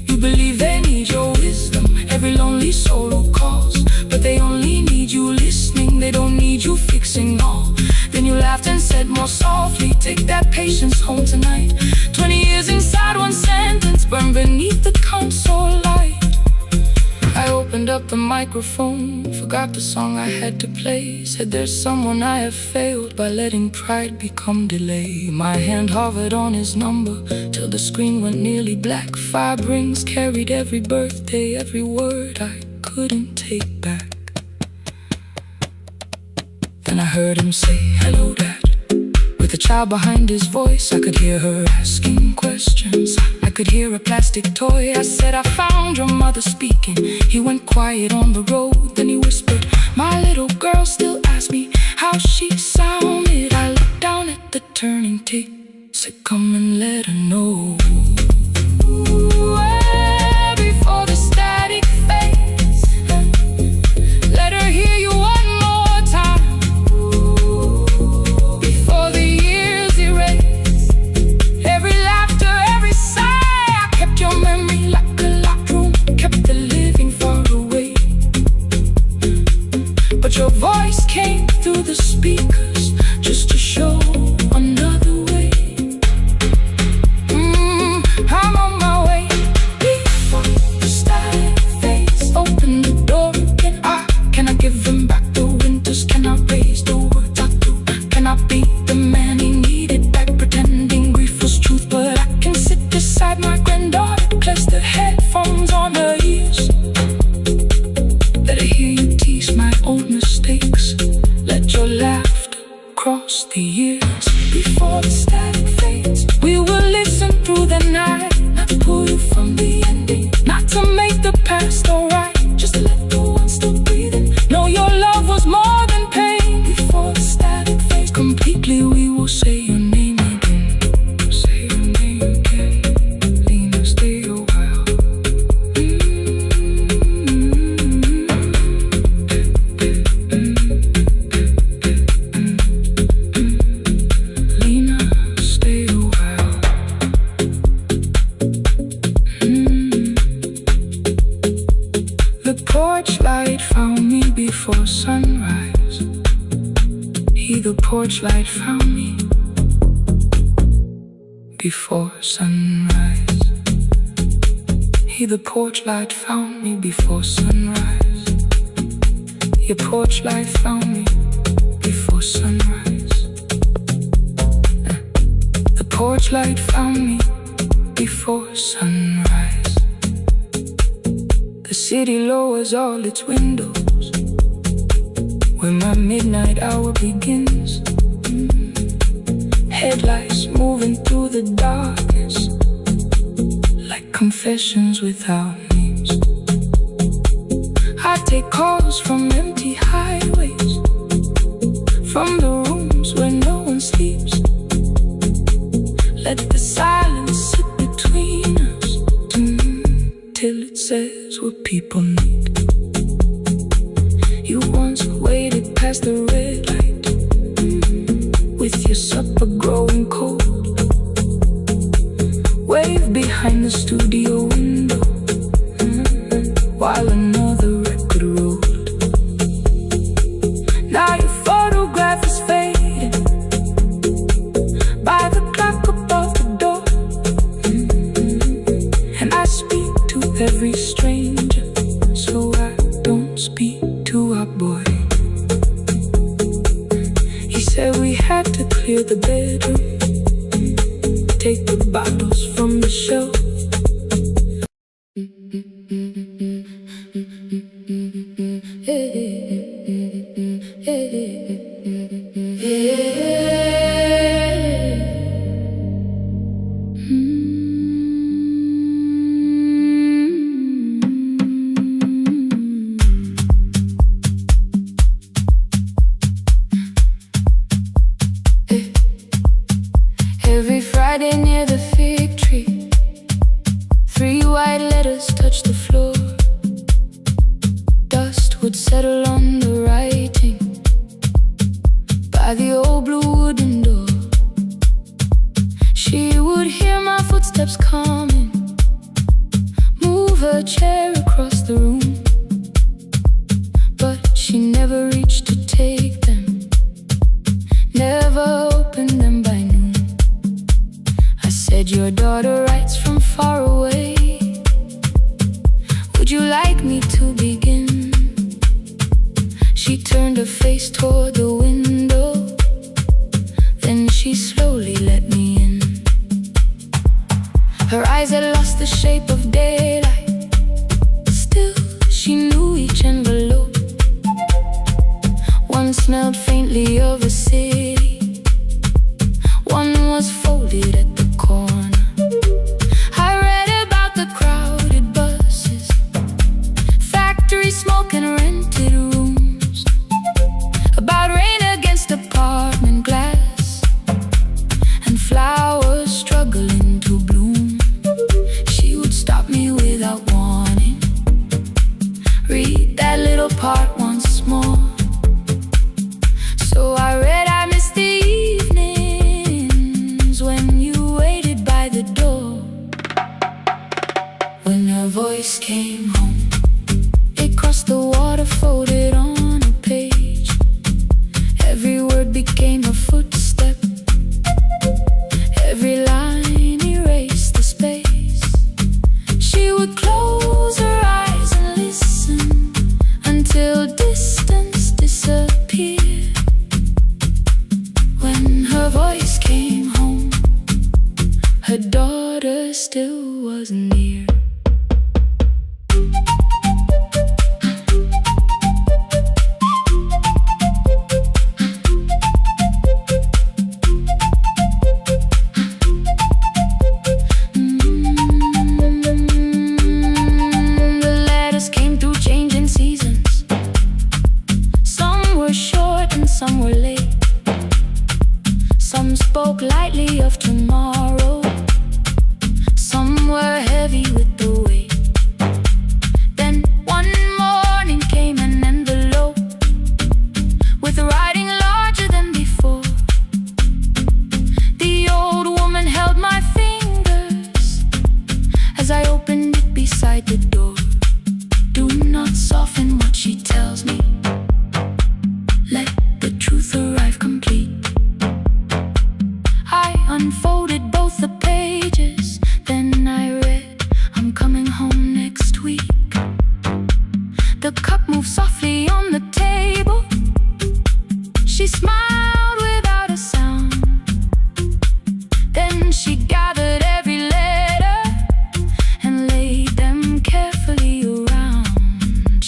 You believe they need your wisdom, every lonely soul who calls, but they only need you listening, they don't need you fixing all. Then you laughed and said more softly, take that patience home tonight. 20 years inside one sentence, burned beneath the console light. I opened up the microphone, forgot the song I had to play. Said there's someone I have failed by letting pride become delay. My hand hovered on his number till the screen went nearly black. 5 rings carried every birthday, every word I couldn't take back. Then I heard him say, hello, Dad. With a child behind his voice, I could hear her asking questions. I could hear a plastic toy. I said, I found your mother speaking. He went quiet on the road, then he whispered, But your voice came through the speakers just to show another way. I'm on my way. Before the static fades, open the door again. Can I give him back the winters? Can I raise the words I do? Can I be the man he needed back, pretending grief was truth? But I can sit beside my granddaughter, place the headphones on her ears. Let her hear you tease my old mistakes. Let your laughter cross the years. Before the static fades, we will listen through the night, not to pull you from the ending, not to make the past alright, just to let the one still breathing know your love was more than pain. Before the static fades completely, we will say your name again. Say your name again. Lena, stay a while. Lena, stay a while. The porch light found me before sunrise. The porch light found me before sunrise. The porch light found me before sunrise. Your porch light found me before sunrise. The porch light found me before sunrise. The city lowers all its windows when my midnight hour begins. Headlights moving through the darkness like confessions without names. I take calls from empty highways, from the rooms where no one sleeps. Let the silence sit between us till it says what people need. You once waited past the red light with your supper growing cold. Wave behind the studio window while another record rolled. Now your photograph is fading by the clock above the door. And I speak to every stranger, so I don't speak to our boy. He said we had to clear the bedroom, take the bottles from the shelf. Every Friday near the fig tree, 3 white letters touched the floor. Dust would settle on the writing by the old blue wooden door. She would hear my footsteps coming, move her chair across the room, but she never reached to take them, never opened them by noon. I said, your daughter writes from far away. Would you like me to begin? She turned her face toward the window, then she slowly let me in. Her eyes had lost the shape of daylight, still she knew each envelope. One smelled faintly of a city, one was folded at the corner. I read about the crowded buses, factory smoke and rented rooms, about rain against apartment glass and flowers struggling to bloom. She would stop me without warning, read that little part once more. So I read, I missed the evenings when you waited by the door. When her voice came home, it crossed the water, folded on a page. some were late. Some spoke lightly of tomorrow. Some were heavy with the weight. Then one morning came an envelope with writing larger than before. The old woman held my fingers as I opened it beside the door. Do not soften what she tells me. Let the truth arrive complete. I unfolded both the pages, then I read, I'm coming home next week. The cup moved softly on the table. She smiled without a sound. Then she gathered every letter and laid them carefully around.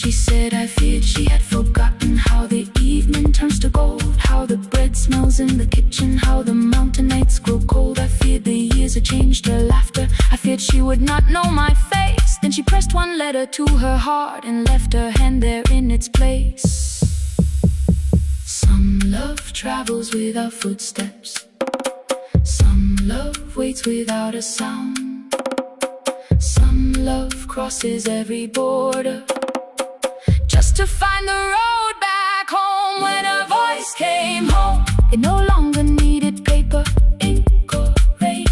She said I feared she had forgotten how the evening turns to gold, how the bread smells in the kitchen, how the mountain nights grow cold. I feared the years had changed her laughter. I feared she would not know my face. Then she pressed one letter to her heart and left her hand there in its place. Some love travels without footsteps. Some love waits without a sound. Some love crosses every border just to find the road back home. When her voice came home, it no longer needed paper, ink or rain.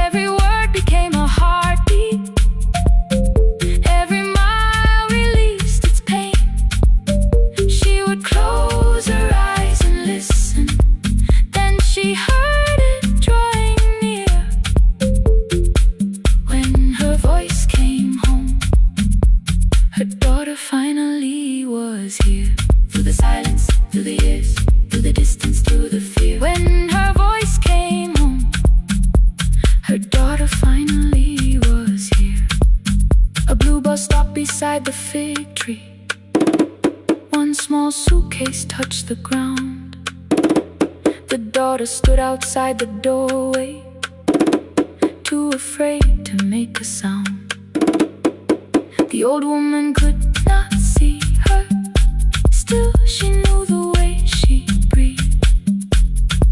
Every word became a heartbeat. Every mile released its pain. She would close her eyes and listen. Then she heard it drawing near. When her voice came home, her daughter finally was here. Through the silence, through the years, through the distance, through the fear. When her voice came home, her daughter finally was here. A blue bus stopped beside the fig tree. One small suitcase touched the ground. The daughter stood outside the doorway, too afraid to make a sound. The old woman could not see her. Still she knew the way she breathed.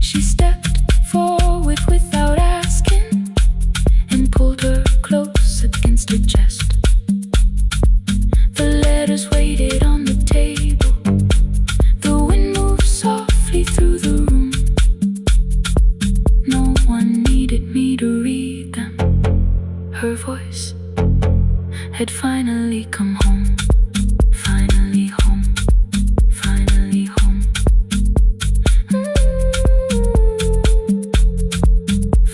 She stepped forward without asking and pulled her close against her chest. The letters waited on the table. The wind moved softly through the room. No one needed me to read them. Her voice had finally come home. Finally home. Finally home.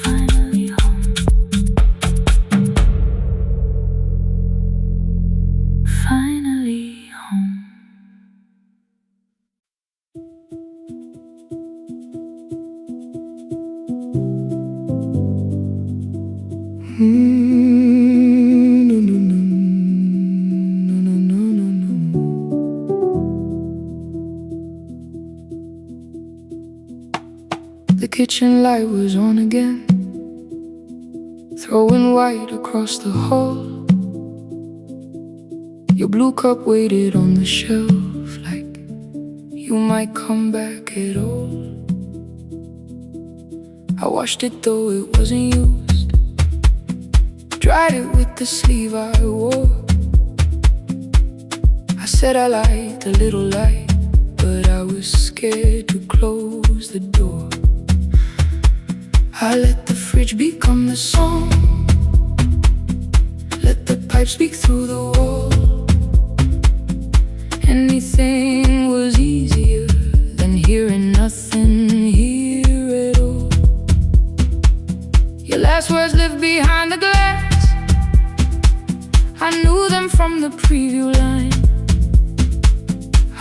Finally home. Finally home. No, no, no, no, no, no, no. The kitchen light was on again, throwing white across the hall. Your blue cup waited on the shelf like you might come back at all. I washed it though it wasn't used, dried it with the sleeve I wore. I said I liked a little light, but I was scared to close the door. I let the fridge become the song, let the pipe speak through the wall. Anything was easier than hearing nothing here at all. Your last words lived behind the glass. I knew them from the preview line.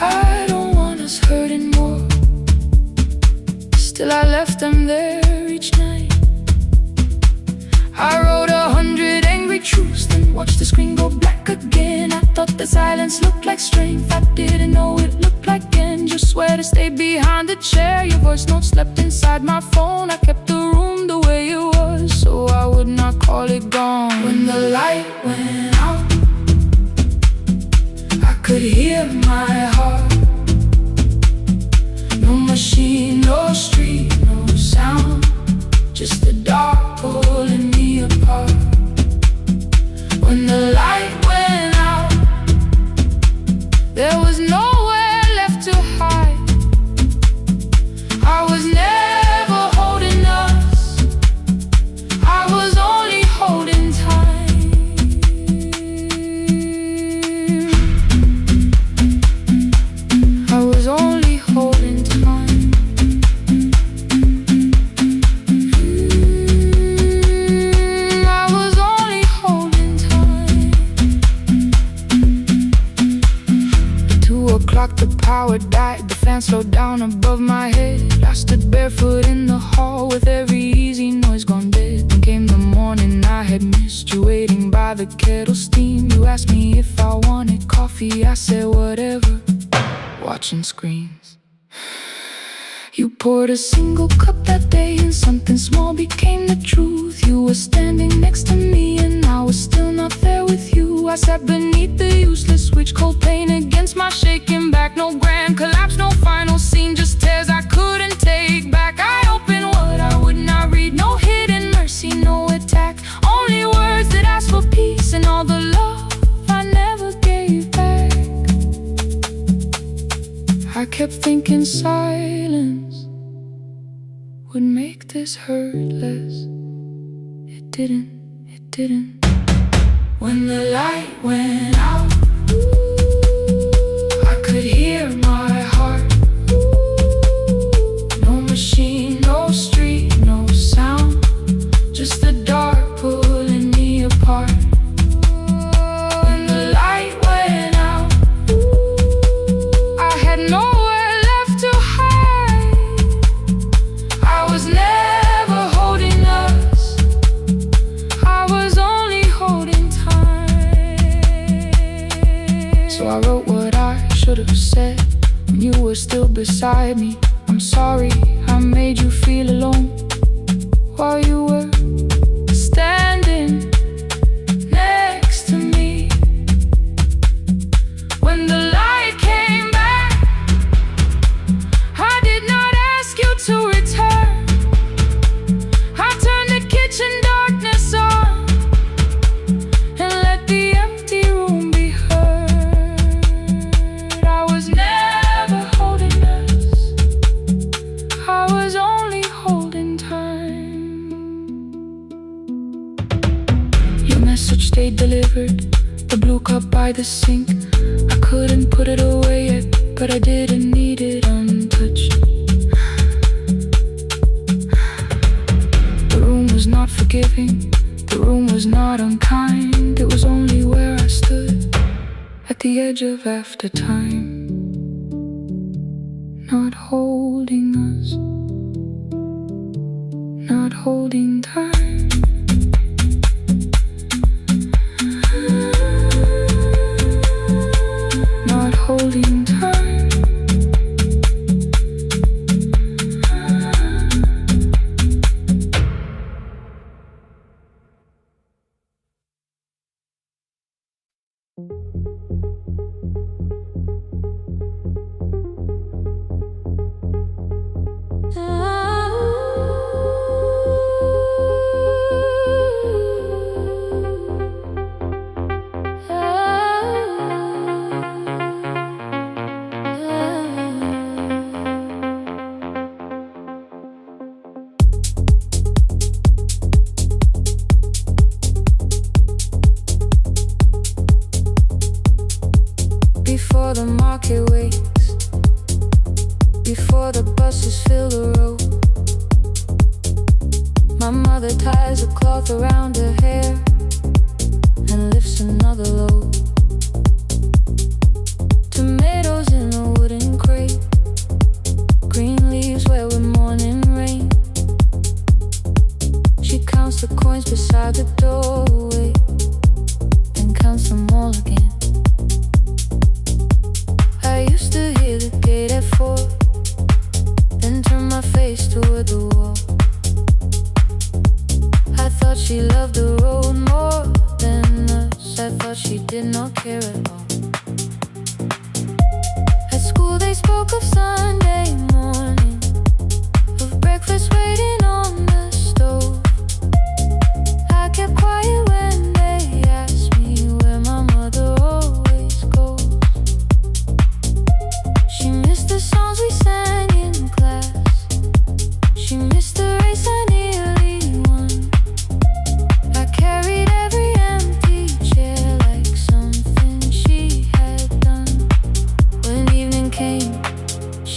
I don't want us hurting more. Still I left them there each night. I wrote 100 angry truths, then watched the screen go black again. I thought the silence looked like strength. I didn't know it looked like end. Just swear to stay behind the chair. Your voice note slept inside my phone. I kept the room the way it was, so I would not call it gone. When the light went out, I could hear my heart There was nowhere left to hide. I was never holding us, I was only holding time. I was only holding time. I was only holding time. At 2 o'clock the power died, the fan slowed down above my head. I stood barefoot in the hall with every easy noise gone dead. Then came the morning I had missed you, waiting by the kettle steam. You asked me if I wanted coffee, I said whatever, watching screens. You poured a single cup that day and something small became the truth. You were standing next to me and I was still not there with you. I sat beneath the useless switch, cold pain against my shaking back. No grand collapse, no final scene, just tears I couldn't take back. I opened what I would not read, no hidden mercy, no attack. Only words that ask for peace and all the love I never gave back. I kept thinking silence would make this hurt less. It didn't. When the light went out, I could hear my heart. No machine, no street, no sound, just the dark pulling me apart. When the light went out, I had nowhere left to hide. I was never holding us, I was only holding time. So I wrote what I should have said when you were still beside me. I'm sorry I made you feel alone while you were standing next to me. When the light came back, I did not ask you to return. I turned the kitchen darkness on and let the empty room be heard. I was never holding us, I was only holding time. Your message stayed delivered, the blue cup by the sink. I couldn't put it away yet, but I didn't need it untouched. The room was not forgiving, the room was not unkind. It was only where I stood at the edge of after time, not holding us, not holding time. Not holding time. Before the market wakes, before the buses fill the road, my mother ties a cloth around her hair and lifts another load. Tomatoes in a wooden crate, green leaves where we're morning rain. She counts the coins beside the doorway, then counts them all again. I used to hear the gate at 4, then turn my face toward the wall. I thought she loved the road more than us, I thought she did not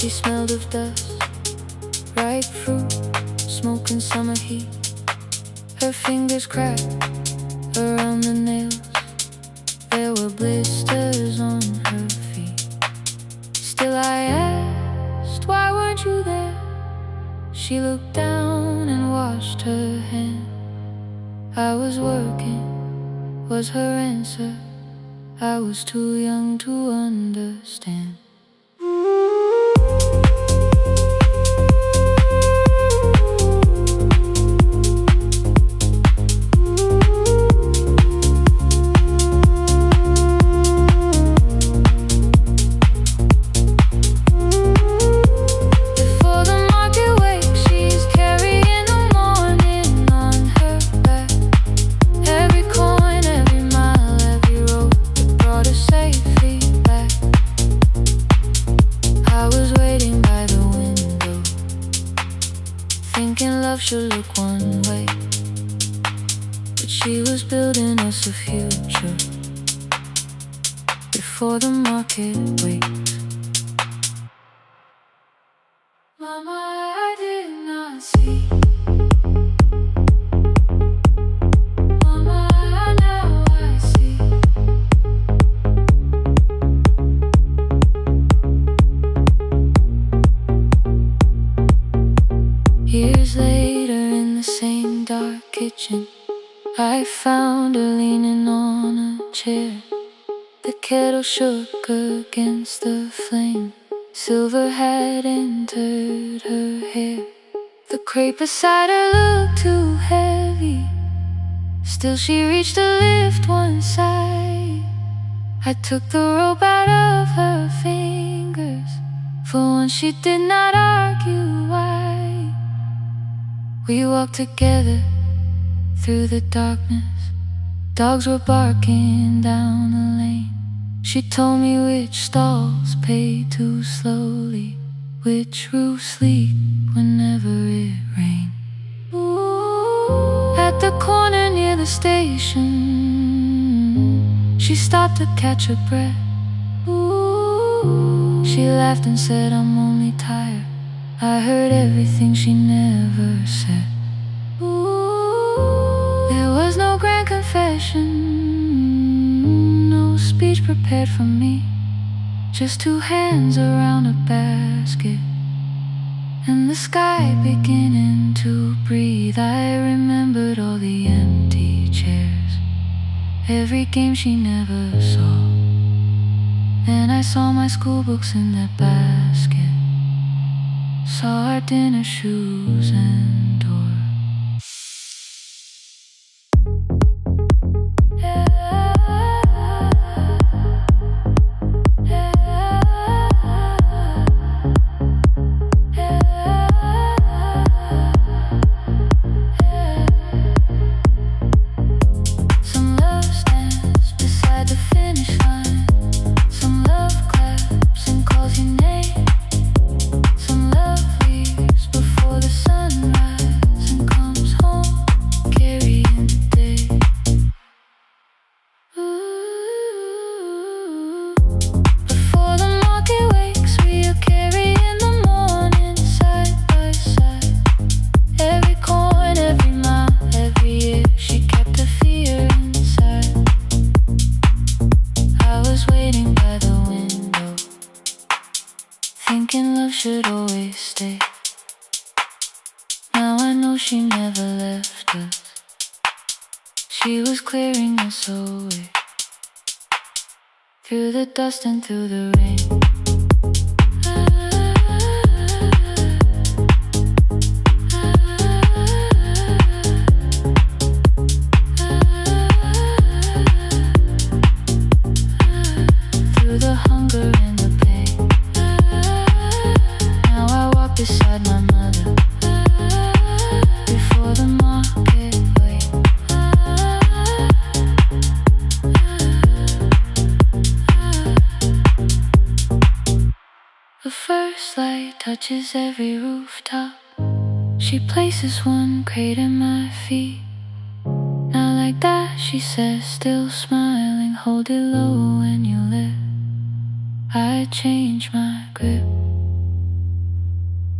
She smelled of dust, ripe fruit, smoke and summer heat. Her fingers cracked around the nails. There were blisters on her feet. Still I asked, why weren't you there? She looked down and washed her hand. I was working, was her answer. I was too young to understand. Should look one way, but she was building us a future before the market waits. Mama, I did not see. Mama, now I see. Years later, in the same dark kitchen, I found her leaning on a chair. The kettle shook against the flame. Silver had entered her hair. The crepe beside her looked too heavy. Still she reached to lift one side. I took the rope out of her fingers. For once she did not argue why. We walked together through the darkness. Dogs were barking down the lane. She told me which stalls paid too slowly, which roofs leak whenever it rained. At the corner near the station, she stopped to catch her breath. She laughed and said, I'm only tired. I heard everything she never said. There was no grand confession, no speech prepared for me. Just two hands around a basket and the sky beginning to breathe. I remembered all the empty chairs, every game she never saw. Then I saw my school books in that basket, saw our dinner shoes and door. Some love stands beside the finish line. Some love claps and calls your name. Some love leaves before the sunrise and comes home carrying the day. Ooh. Before the market wakes, we are carrying the morning side by side. Every coin, every mile, every year, she kept her fear inside. I was waiting by the window, thinking love should always stay. Now I know she never left us. She was clearing us away, through the dust and through the rain. Through the hunger and the pain. Now I walk beside my mother, before the market waits. The first light touches every rooftop. She places one crate at my feet. Now like that, she says, still smiling, hold it low when you lift. I change my grip.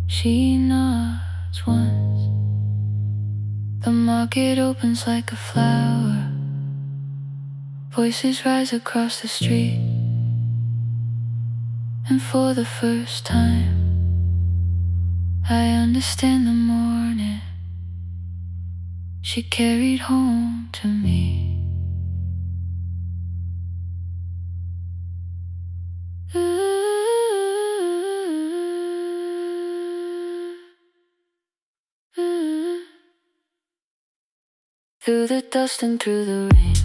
She nods once. The market opens like a flower. Voices rise across the street. And for the first time, I understand the morning she carried home to me. Through the dust and through the rain.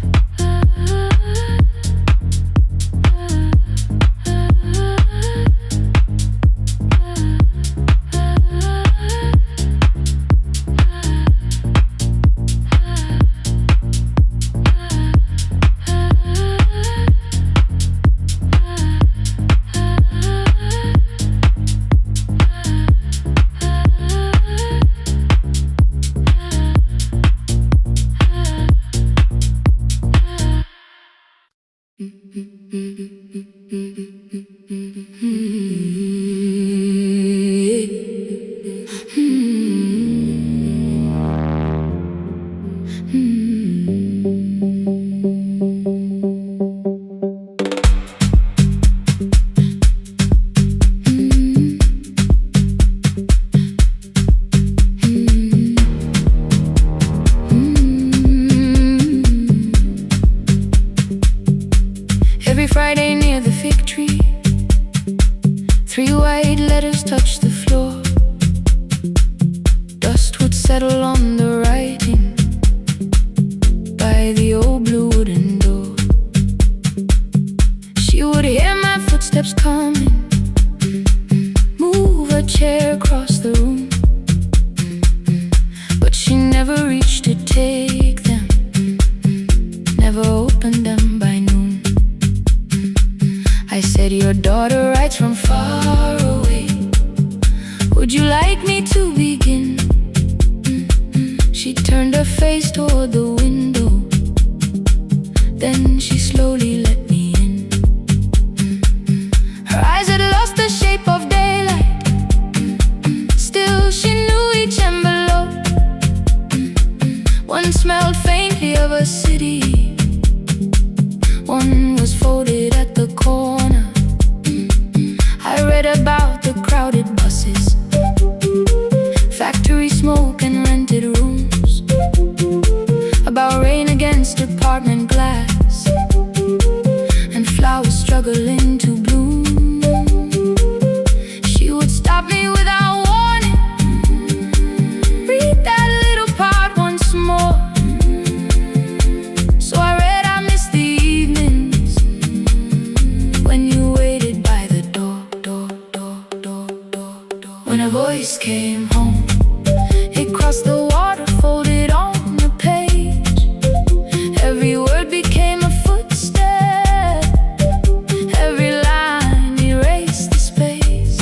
Every Friday near the fig tree, 3 white letters touched the floor. Dust would settle on the writing by the old blue wooden door. She would hear my footsteps coming, move a chair across the room, but she never reached to take them, never opened them by noon. I said, your daughter writes from far away. Would you like me to begin? She turned her face toward the window. Then she slowly let me in. Her eyes had lost the shape of daylight. Still she knew each envelope. One smelled faintly of a city. One was folded at the corner. I read about the crowded buses, factory smoke and rented rooms, about rain against apartment glass, and flowers struggling to bloom. She would stop me without warning. Read that little part once more. So I read, I miss the evenings when you waited by the door. When a voice came home, it crossed the water, folded on the page. Every word became a footstep. Every line erased the space.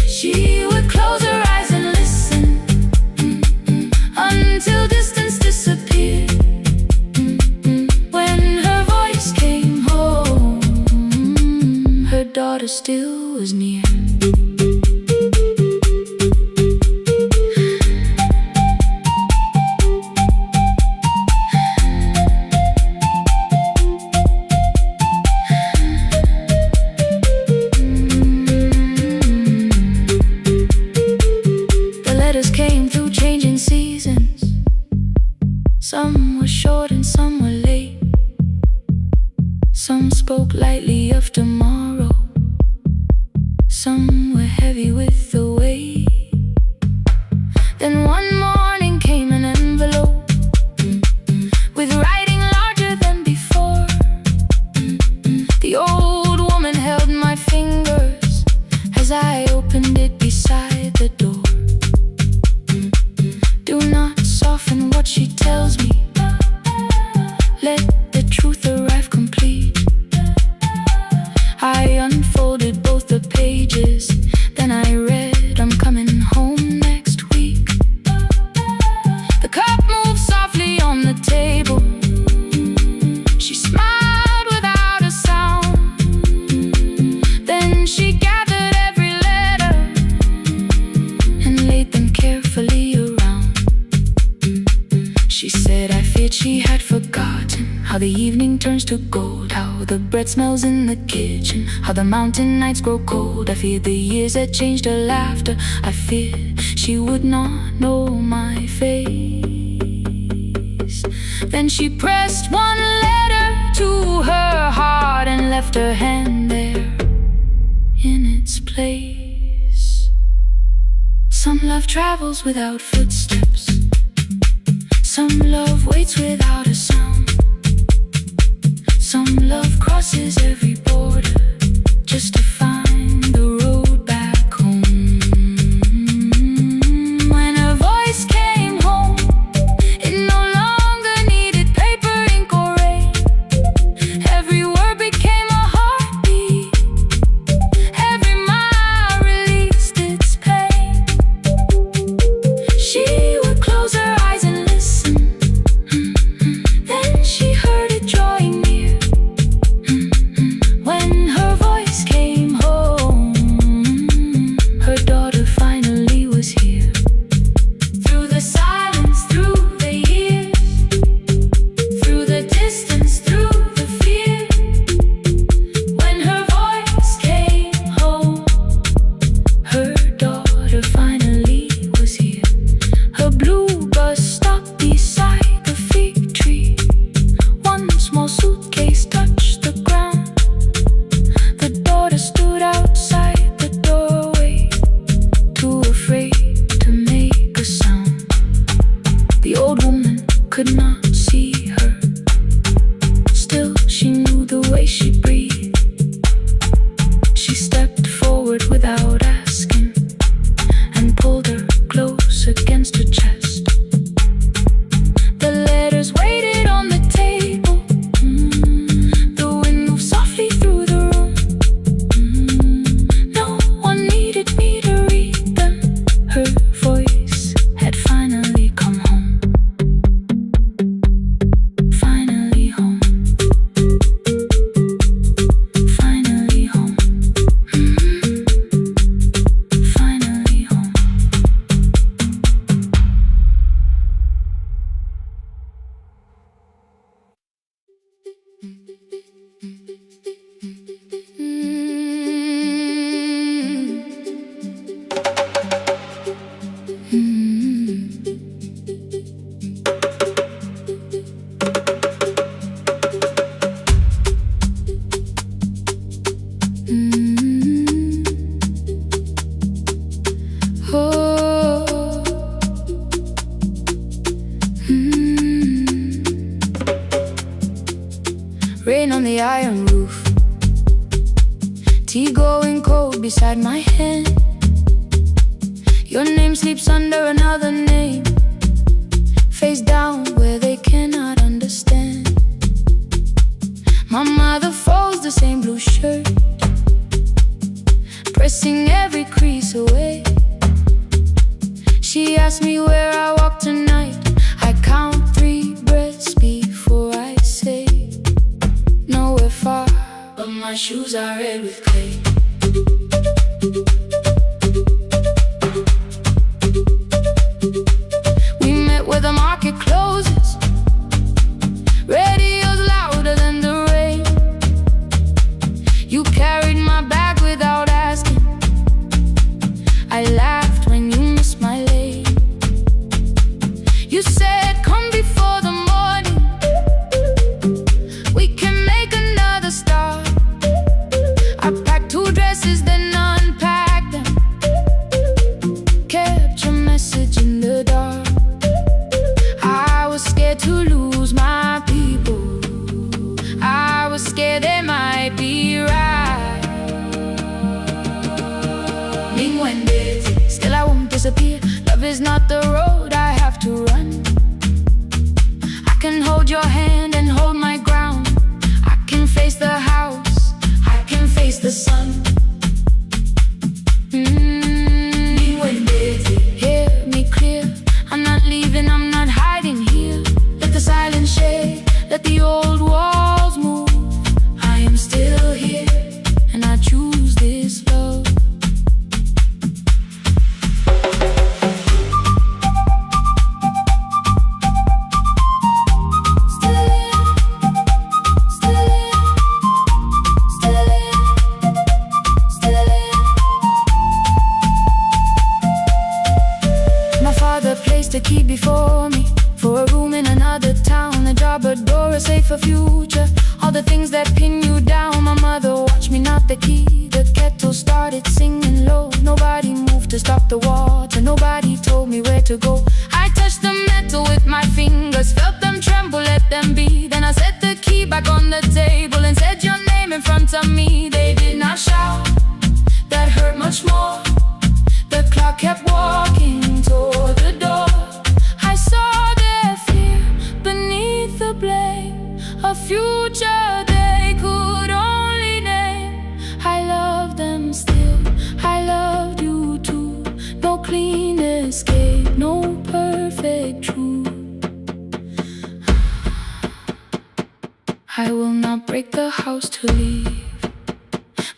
She would close her eyes and listen until distance disappeared. When her voice came home, her daughter still was near. The letters came through changing seasons. Some were short and some were late. Some spoke lightly of tomorrow. Some were heavy with the weight. Then one morning came an envelope with writing larger than before. The old woman held my fingers as I opened it beside the door. Do not soften what she tells me. Let the truth arrive complete. I unfolded both the pages. Then I read, I'm coming home next week. The cup moved softly on the table. She smiled without a sound. Then she gathered every letter How the evening turns to gold, how the bread smells in the kitchen, how the mountain nights grow cold. I feared the years that changed her laughter. I feared she would not know my face. Then she pressed one letter to her heart and left her hand there in its place. Some love travels without footsteps, some love waits without a sound, some love crosses every border just to find the road back home. When her voice came home, it no longer needed paper, ink or rain. Every word became a heartbeat, every mile released its pain. She would close her eyes and listen, then she heard it drawing near. When her voice came home, her daughter finally was here. Through the silence, through the years, through the distance, through the fear. When her voice came home, her daughter finally was here. Her blue bus stopped beside the fig tree. One small suitcase touched the ground. The daughter stood outside the doorway, too afraid to make a sound. The old woman could not see her, still she knew the way she breathed. She stepped forward without asking and pulled her close against her chest. The letters waited on the table. The wind moved softly through the room. No one needed me to read them. Her voice had finally come home. Finally home. Finally home. Finally home. Rain on the iron roof, tea going cold beside my hand. Your name sleeps under another name, face down where they cannot understand. My mother folds the same blue shirt, pressing every crease away. She asks me where I walk tonight. I count 3 breaths before I say nowhere far, but my shoes are red with clay. We met where the market closes, radio's louder than the rain. You carried my bag without asking. I laughed when you missed my lane. You said, come before the morning, we can make another start. I packed 2 dresses, then unpacked them, kept your message in the dark. I was scared to lose my people, I was scared they might be right. Still I won't disappear. Love is not the road I have to run. I can hold your hand and hold my ground. I can face the house, I can face the sun. Hear me clear, I'm not leaving, I'm not hiding here. Let the silence shake, let the old walls move. I am still here, and I choose this love. Still here. to keep before me. For a room in another town, a job, a door, a safer future. All the things that pin you down. My mother watched me knock the key. The kettle started singing low. Nobody moved to stop the water. Nobody told me where to go. I touched the metal with my fingers, felt them tremble, let them be. Then I set the key back on the table and said your name in front of me. They did not shout, that hurt much more. The clock kept walking toward the door. I saw their fear beneath the blame, a future they could only name. I love them still, I loved you too. No clean escape, no perfect truth. I will not break the house to leave,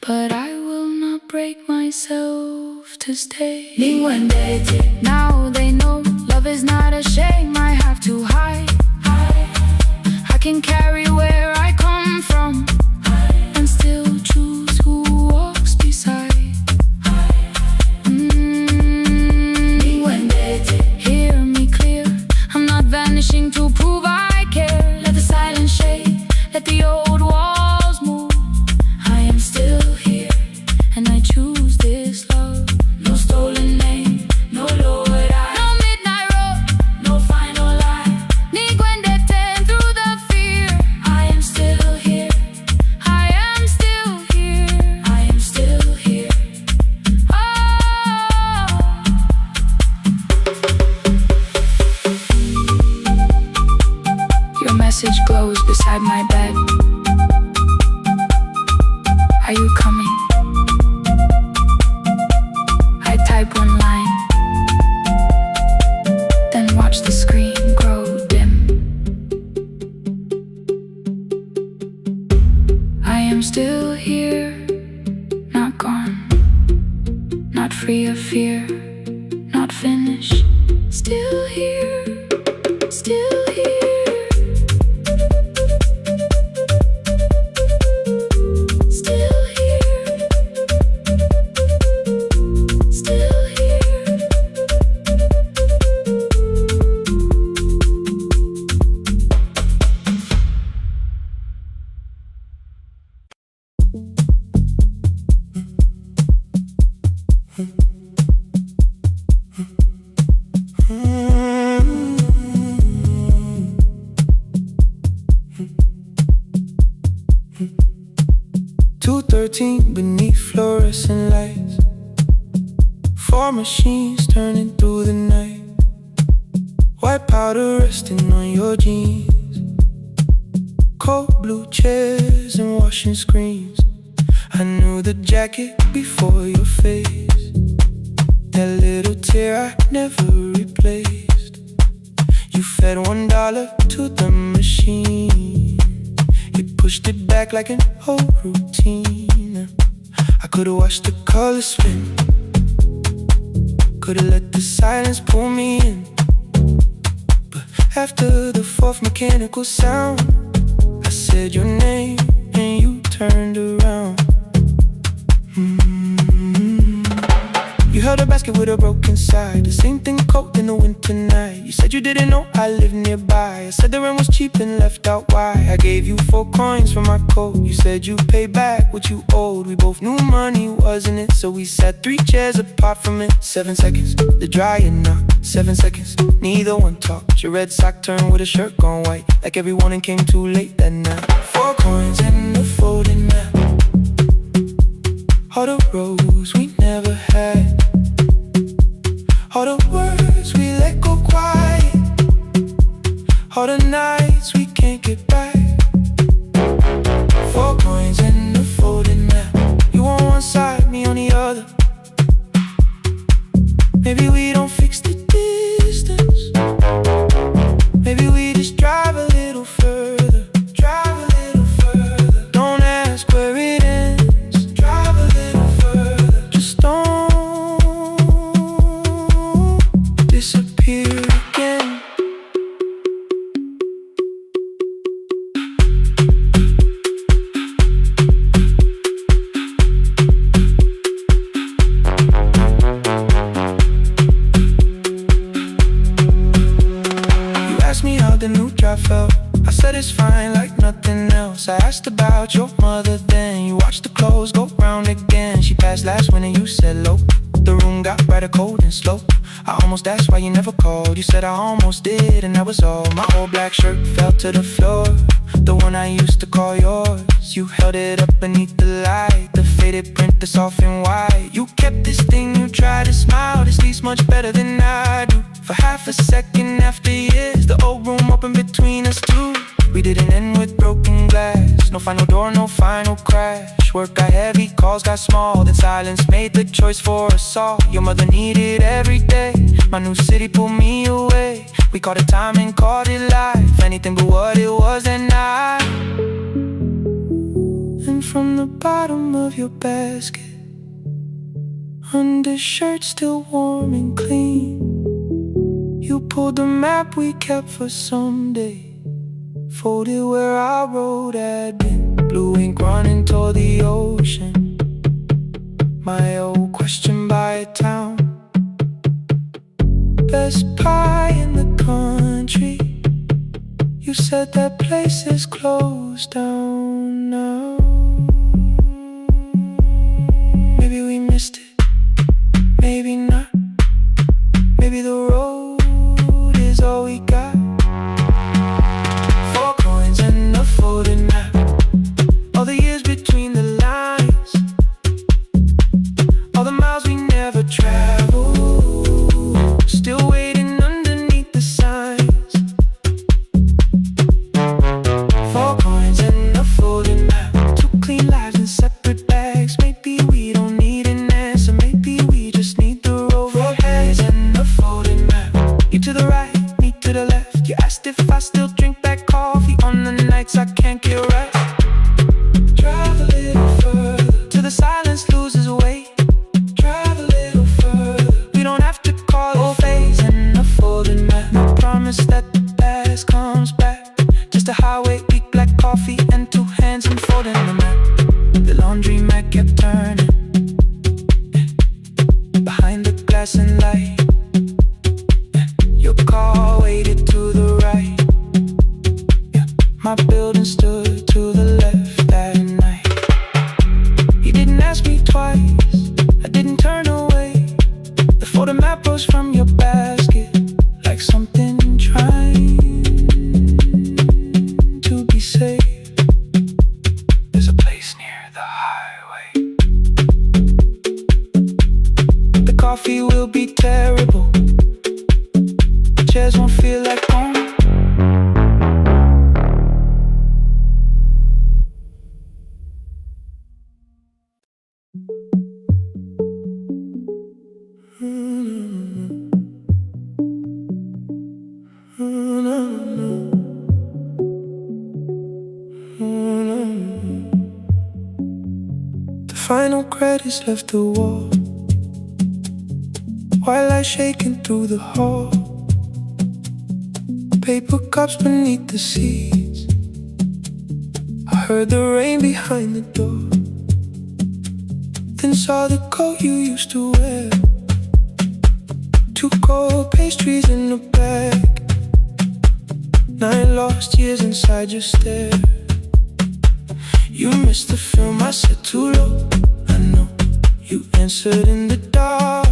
but I will not break myself to stay. Now they know love is not a shame I have to hide. I can carry where I come from and still choose who walks beside. Hear me clear, I'm not vanishing to prove I care. Let the silence shake, let the old walls move. I am still here, and I choose this love. No stolen name, no lowered eye, no midnight road, no final lie. Ni ten through the fear. I am still here, I am still here, I am still here. Oh, your message glows beside my bed. Are you coming? I type one line, then watch the screen grow dim. I am still here, not gone, not free of fear, not finished. Still here, still here. Still here, still here. 2:13 beneath fluorescent lights. 4 machines turning through the night. White powder resting on your jeans. Cold blue chairs and washing screens. I knew the jacket before your face. That little tear I never replaced. You fed $1 to the machine. You pushed it back like an old routine. I could've watched the colors spin. Could've let the silence pull me in. But after the 4th mechanical sound, I said your name and you turned around. You held a basket with a broken side. The same thing cold in the winter night. You said you didn't know I lived nearby. I said the rent was cheap and left out why. I gave you 4 coins for my coat. You said you'd pay back what you owed. We both knew money wasn't it, so we sat 3 chairs apart from it. 7 seconds, the dryer knocked. 7 seconds, neither one talked. Your red sock turned with a shirt gone white, like every morning came too late that night. 4 coins and a folding map. All the roads we never had. All the words we let go quiet. All the nights we can't get back. 4 coins and a folding map. You on one side, me on the other. Maybe we don't fix the distance. Maybe we just drive a little further. Drive a little further. Don't ask where it ends. Drive a little further. Just don't disappear again. felt. I said it's fine like nothing else. I asked about your mother then. You watched the clothes go round again. She passed last winter, you said low. The room got brighter, cold and slow. I almost asked why you never called. You said I almost did and that was all. My old black shirt fell to the floor, the one I used to call yours. You held it up beneath the light, the faded print that's soft and white. You kept this thing, you tried to smile. This leaves much better than I do. For half a second after years, the old room opened between us two. We didn't end with broken glass. No final door, no final crash. Work got heavy, calls got small. Then silence made the choice for us all. Your mother needed every day. My new city pulled me away. We called it time and called it life. Anything but what it was that night. And from the bottom of your basket, undershirt still warm and clean, you pulled the map we kept for someday. Folded where our road had been. Blue ink running toward the ocean. My old question by a town. Best pie in the country. You said that place is closed down now. Maybe we missed it, maybe not. Maybe the road is all we got. Folded map, all the years between the lines, all the miles we never traveled, still waiting underneath the signs. 4 coins and a folded map, 2 clean lives in separate bags. Maybe we don't need an answer, maybe we just need the road. 4 hands and a folded map, you to the right, me to the left. You asked if I still drink that coffee on the nights I can't get right. Drive a little further till the silence loses weight. Drive a little further, we don't have to call it phase and a folded map. No promise that the past comes back, just a highway, weak black coffee and 2 hands unfolding the map. The laundry mat kept turning behind the glass and light. Your car waited to the right. My building stood to the left that night. You didn't ask me twice, I didn't turn away. The photo map rose from your basket like something trying to be safe. There's a place near the highway. The coffee will be terrible, the chairs won't feel like home. The final credits left the wall, white light shaking through the hall. Paper cups beneath the seats. I heard the rain behind the door, then saw the coat you used to wear. 2 cold pastries in a bag, 9 lost years inside your stare. You missed the film, I said too low. I know, you answered in the dark.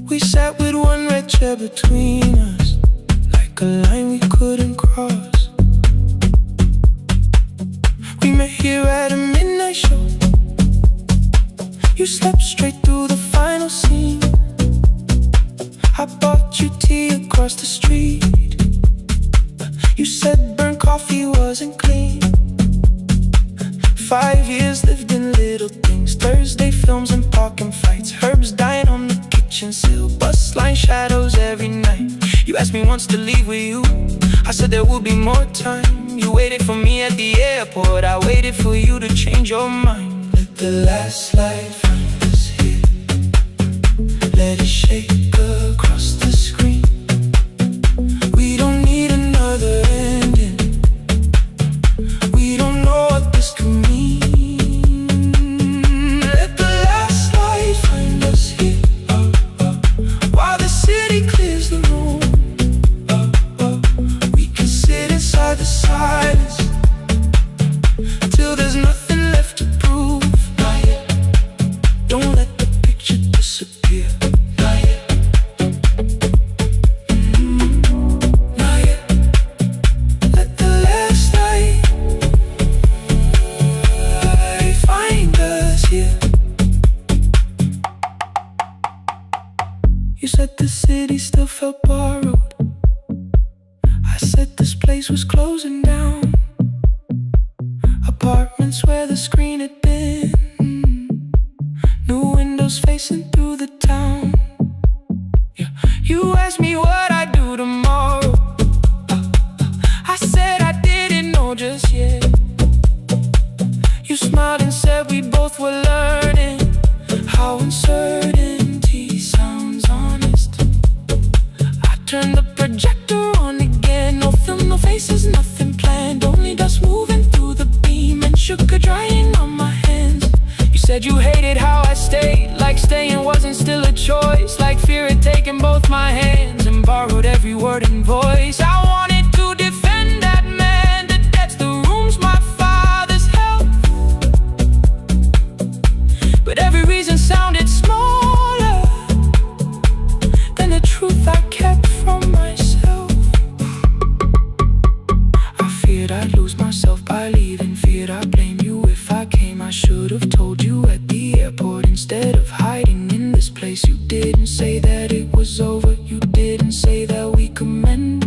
We sat with 1 red chair between us, like a line we couldn't cross. We met here at a midnight show. You slept straight through the final scene. I bought you tea across the street. You said burnt coffee wasn't clean. 5 years lived in little things. Thursday films and parking fights. Herbs dying on the kitchen sill. Bus line shadows every night. You asked me once to leave with you. I said there will be more time. You waited for me at the airport. I waited for you to change your mind. Let the last light find us here. Let it shake across the screen. We don't need another ending. We don't know what this could mean. Let the last light find us here, while the city clears the room. city still felt borrowed. I said this place was closing down. Apartments where the screen had been. New windows facing through the town. Yeah. You asked me what I'd do tomorrow. I said I didn't know just yet. You smiled and said we both were learning how uncertainty sounds honest. I turned the projector on again. No film, no faces, nothing planned. Only dust moving through the beam and sugar drying on my hands. You said you hated how I stayed, like staying wasn't still a choice, like fear had taken both my hands and borrowed every word and voice. I wanted to defend that man, the debts, the rooms my fathers held, but every reason sounded smaller than the truth I kept from myself. I feared I'd lose myself by leaving, feared I'd blame you if I came. I should have told you at the airport instead of hiding in this place. You didn't say that it was over, you didn't say that we could mend.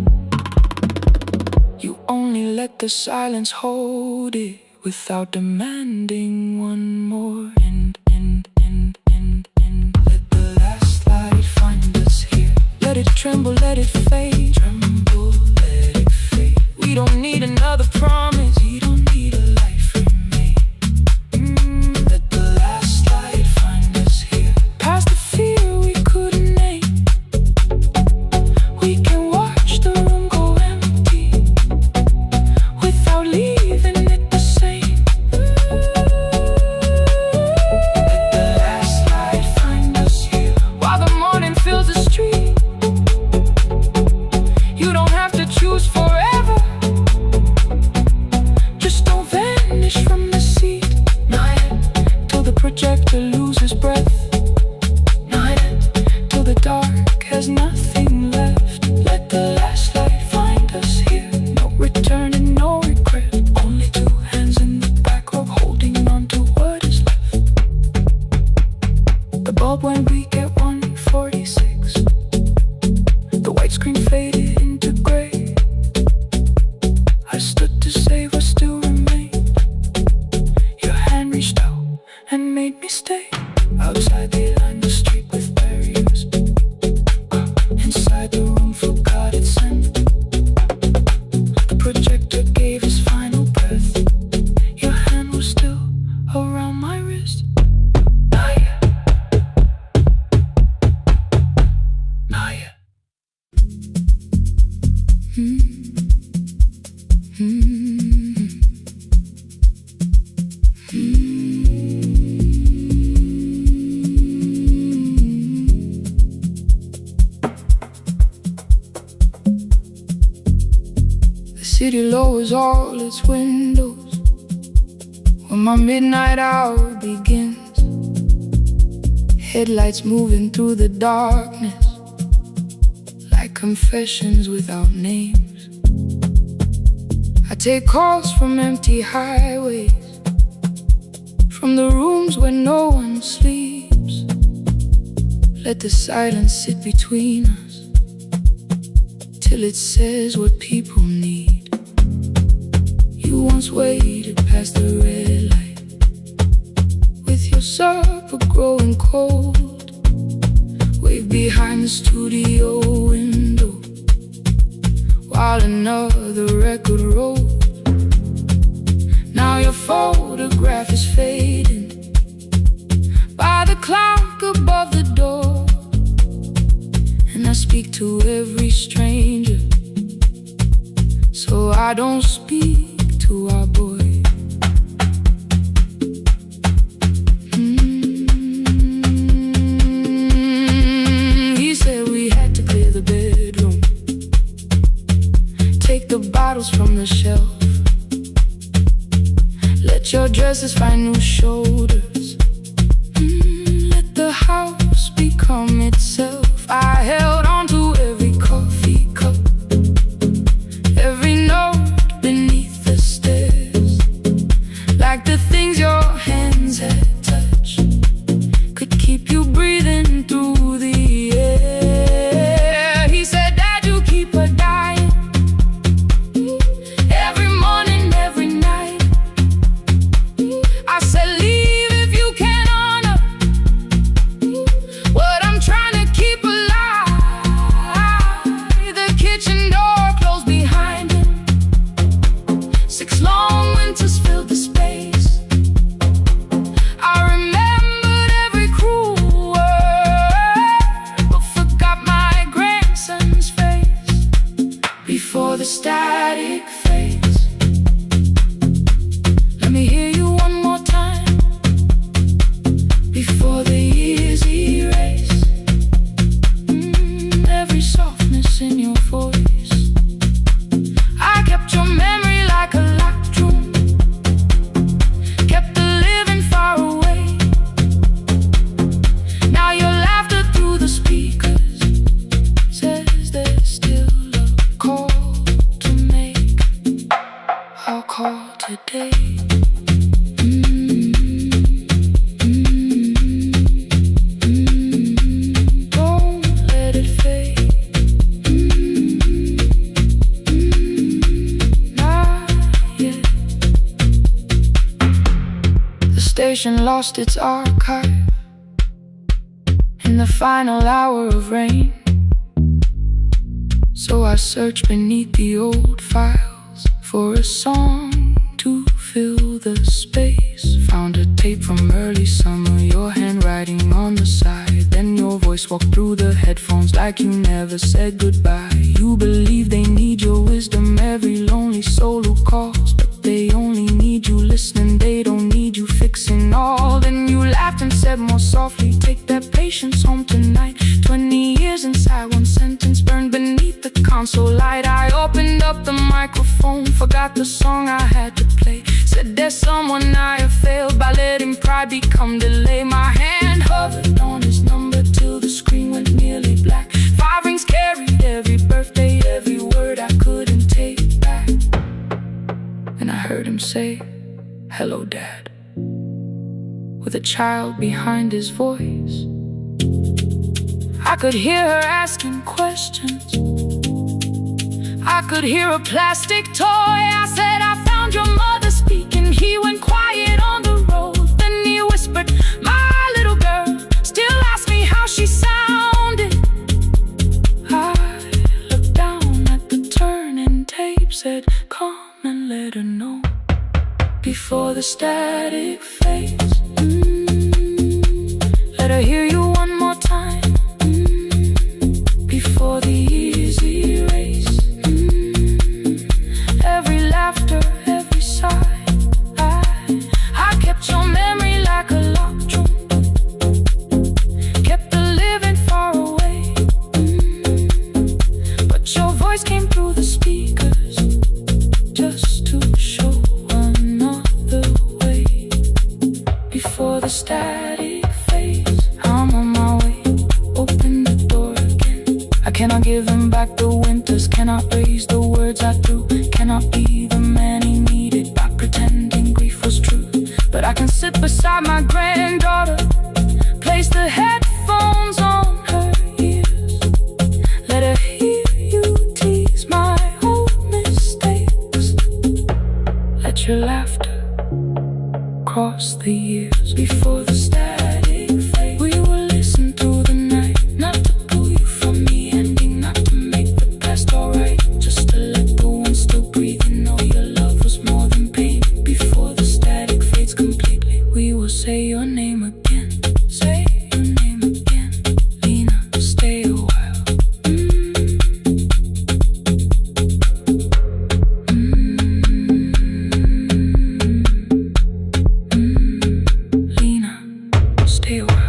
You only let the silence hold it without demanding one more. Let the last light find us here. Let it tremble, let it fade. Tremble, let it fade. We don't need another promise. We don't need a life remade. Let the last light find us here. Past the fear we couldn't name. We can watch the room go empty without leaving it the same. Let the last light find us here. While the morning fills the street, you don't have to choose forever. Just don't vanish from the seat. Not yet, till the projector loses breath. Not yet, till the dark has nothing left. Let the last light find us here. No return and no regret. Only two hands in the back row holding on to what is left. The bulb went weak at 1:46. The white screen faded into gray. I stood to save what still remained. Your hand reached out and made me stay. Outside they lined the street with barriers. Inside the room forgot its scent. The projector gave his final breath. Your hand was still around my wrist. Not yet. Not yet. The city lowers all its windows when my midnight hour begins. Headlights moving through the darkness like confessions without names. I take calls from empty highways, from the rooms where no one sleeps. Let the silence sit between us till it says what people need. You once waited past the red light with your supper growing cold. Wave behind the studio window while another record rolls. Now your photograph is fading by the clock above the door. And I speak to every stranger, so I don't speak to our boy. He said we had to clear the bedroom, take the bottles from the shelf, let your dresses find new shoulders. Let the house become itself. I held on to every coffee cup, every note beneath the stairs, like the things your hands had touched could keep you breathing through the air. before the years erase every softness in your voice. I kept your memory like a locked room, kept the living far away. Now your laughter through the speakers says there's still a call to make. I'll call today. Lost its archive in the final hour of rain. So I searched beneath the old files for a song to fill the space. Found a tape from early summer, your handwriting on the side. Then your voice walked through the headphones like you never said goodbye. You believe they need your wisdom, every lonely soul who calls, but they only need you listening, they don't need you fixing all. Then you laughed and said more softly, take that patience home tonight. 20 years inside one sentence burned beneath the console light. I opened up the microphone, forgot the song I had to play. Said there's someone I have failed by letting pride become delay. My hand hovered on his number till the screen went nearly black. 5 rings carried every birthday, every word I couldn't take back. And I heard him say, hello dad, with a child behind his voice. I could hear her asking questions, I could hear a plastic toy. I said, I found your mother speaking. He went quiet on the road, then he whispered, my little girl still asks me how she sounded. I looked down at the turning tape, said, come and let her know before the static fades. Let her hear you one more time before the years erase every laughter, every sigh. I kept your memory like a locked room, kept the living far away. But your voice came through the speakers just to show another way before the static fades. I'm on my way, open the door again. I cannot give him back the winters, cannot raise the words I threw, cannot be the man he needed by pretending grief was true. But I can sit beside my granddaughter, place the headphones on her ears, let her hear you tease my old mistakes. Let your laughter cross the years before the static fade. We will listen through the night, not to pull you from the ending, not to make the past alright, just to let the one still breathe and know your love was more than pain. Before the static fades completely, we will say your name again, say your name again. Lena, stay a while. Lena, stay a while.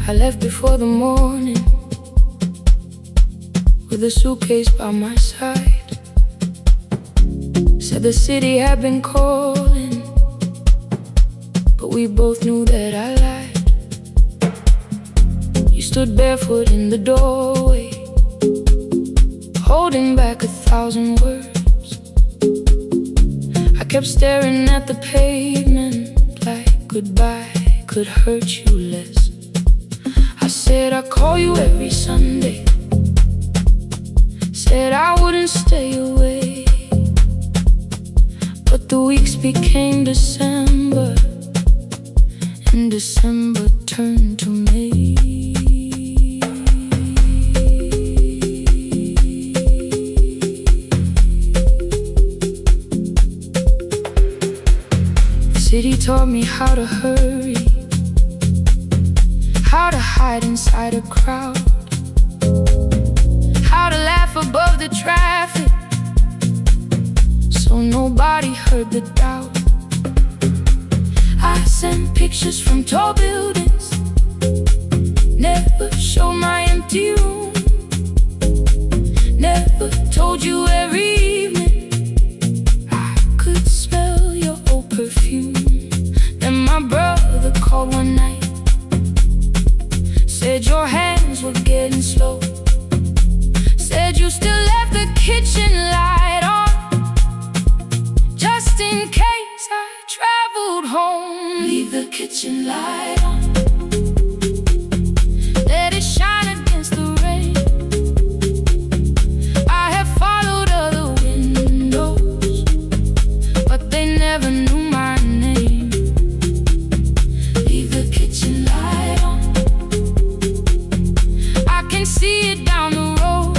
I left before the morning with a suitcase by my side. Said the city had been calling, but we both knew that I lied. You stood barefoot in the doorway, holding back 1,000 words. I kept staring at the pavement like goodbye could hurt you less. I said I'd call you every Sunday, said I wouldn't stay away. But the weeks became December, and December turned to May. city taught me how to hurry, how to hide inside a crowd, how to laugh above the traffic, so nobody heard the doubt. I sent pictures from tall buildings, never showed my empty room, never told you every evening I could smell your old perfume. Then my brother called one night, said your hands were getting slow, said you still left the kitchen light on, just in case I traveled home. Leave the kitchen light on, let it shine against the rain. I have followed other windows, but they never knew my name. Leave the kitchen light on, I can see it down the road.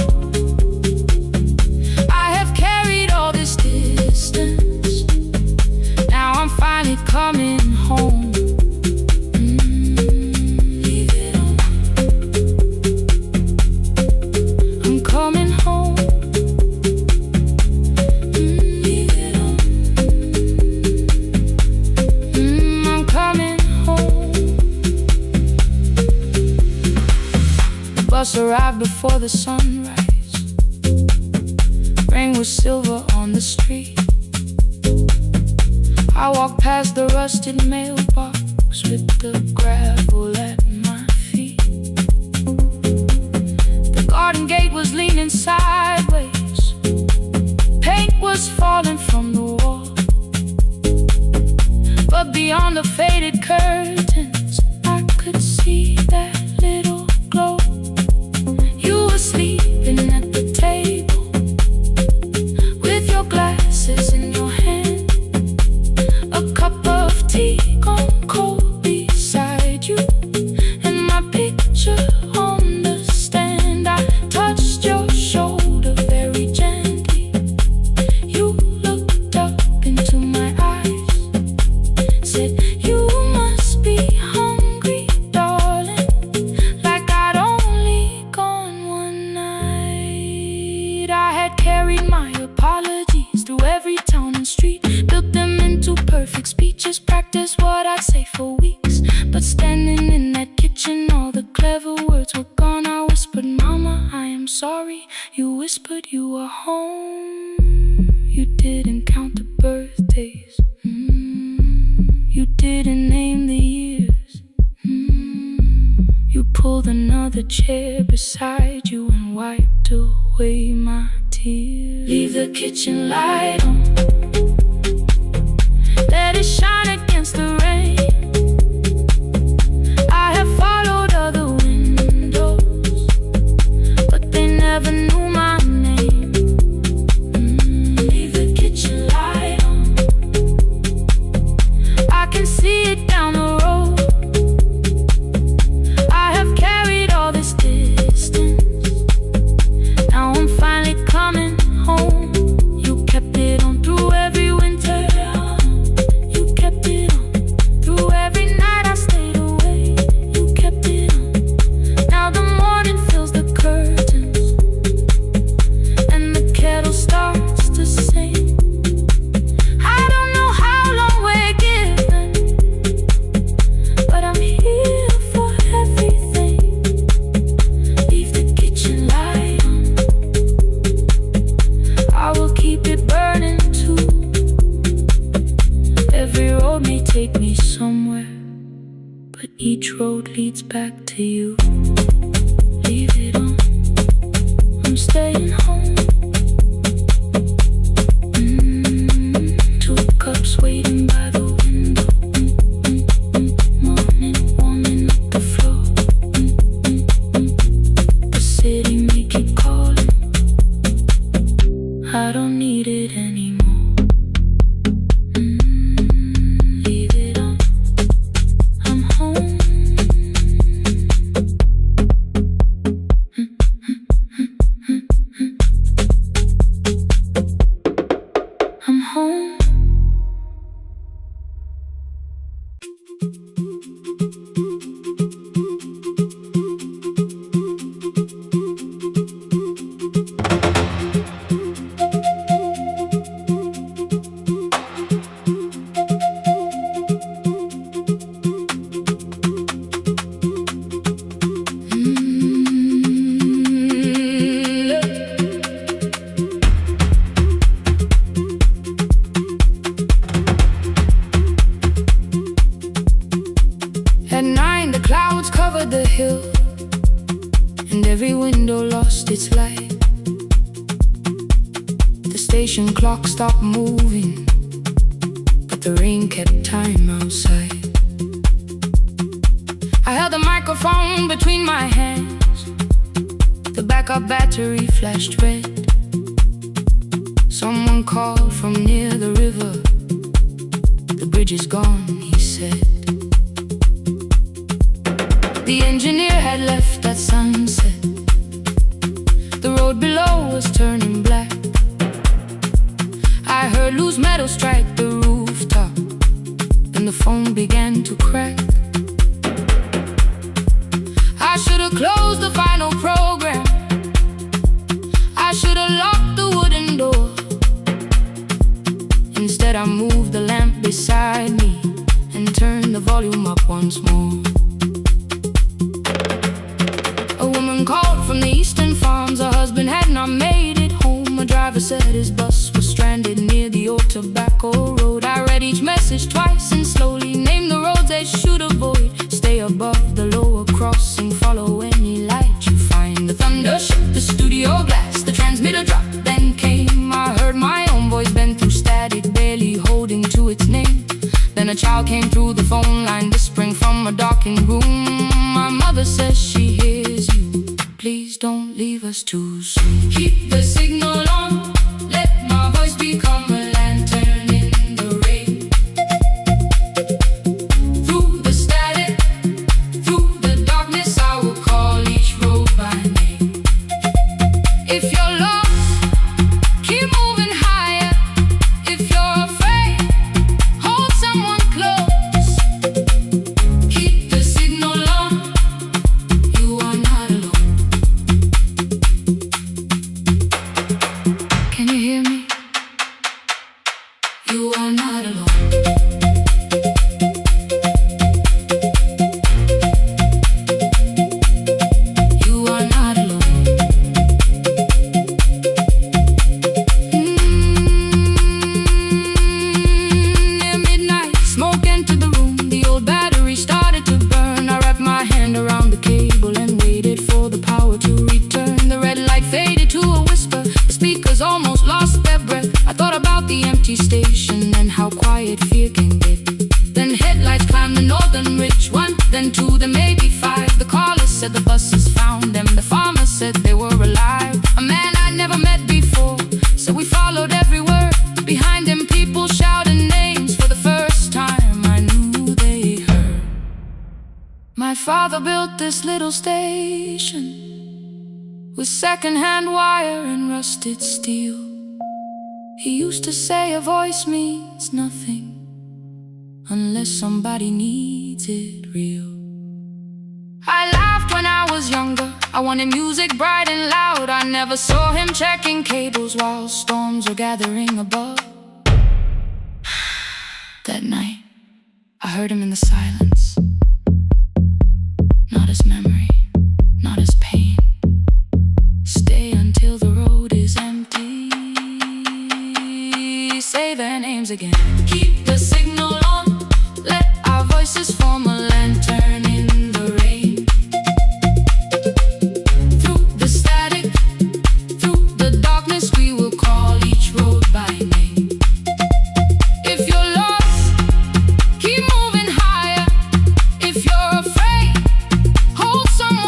I have carried all this distance, now I'm finally coming home. Leave it on, I'm coming home. Leave it on, I'm coming home. The bus arrived before the sunrise, rain was silver on the street. I walked past the rusted mailbox with the gravel at my feet. The garden gate was leaning sideways, paint was falling from the wall, but beyond the faded curtains I could see that little glow. You were sleeping at the table with your glasses in your hand, a cup of tea gone cold beside you, and my picture on the stand. I touched your shoulder very gently. You looked up into my eyes, said, "You must be hungry, darling," like I'd only gone one night. I had carried my apologies through every town and street, built them into perfect speeches, practiced what I'd say for weeks. But standing in that kitchen, all the clever words were gone. I whispered, "Mama, I am sorry." You whispered you were home. You didn't count the birthdays, you didn't name the years. You pulled another chair beside you and wiped away my tears. Leave the kitchen light on, let it shine against the rain. I have followed other windows, but they never knew my name. Leave the kitchen light on, I can see it down the road. I have carried all this distance, now I'm finally coming home. You kept it on through every winter, you kept it on through every night I stayed away. You kept it on, now the morning fills the curtains and the kettle starts to sing. I don't know how long we're given, but I'm here for everything. Leave the kitchen light on, I will keep it burning too. Every road may take me somewhere, but each road leads back to you. Leave it on, I'm staying home. Two cups waiting by the window, morning warming up the floor. The city may keep calling, I don't need it anymore. Leave it on, I'm home. I'm home. hill, and every window lost its light. The station clock stopped moving, but the rain kept time outside. I held the microphone between my hands. The backup battery flashed red. Someone called from near the river. The bridge is gone, he said. The engineer had left at sunset. The road below was turning black. I heard loose metal strike the rooftop, and the phone began to crack. I should have closed the final program. I should have locked the wooden door. Instead I moved the lamp beside me and turned the volume up once more. A woman called from the eastern farms. Her husband had not made it home. A driver said his bus was stranded near the old tobacco road. I read each message twice and slowly named the roads they should avoid. Stay above the lower crossing, follow any light you find. The thunder shook the studio glass, the transmitter dropped, then came. I heard my own voice bend through static, barely holding to its name. Then a child came through the phone line, whispering from a darkened room. My mother says she hears you. Please don't leave us too soon. Keep the signal on, let my voice become a lantern in the rain. Through the static, through the darkness, I will call each road by name. If you're lost, keep moving higher. If you're afraid, hold someone close. Keep the signal on, you are not alone. Can you hear me? You are not alone. You are not alone. Near midnight, smoke entered the room. The old battery started to burn. I wrapped my hand around the cable and waited for the power to return. The red light faded to a whisper. The speakers almost lost their breath. I thought about the empty station and how quiet fear can get. Then headlights climbed the northern ridge. One, then two, then maybe five. The caller said the buses found them. The farmer said they were alive. A man I'd never met before, so we followed every word. Behind them people shouted names. For the first time I knew they heard. My father built this little station with second-hand wire and rusted steel. He used to say a voice means nothing unless somebody needs it real. I laughed when I was younger. I wanted music bright and loud. I never saw him checking cables while storms were gathering above. That night, I heard him in the silence. Not as memory, not as pain. Stay until the road is empty. Say their names again. Keep the signal on, let our voices form a lantern in the rain. Through the static, through the darkness, we will call each road by name. If you're lost, keep moving higher. If you're afraid, hold someone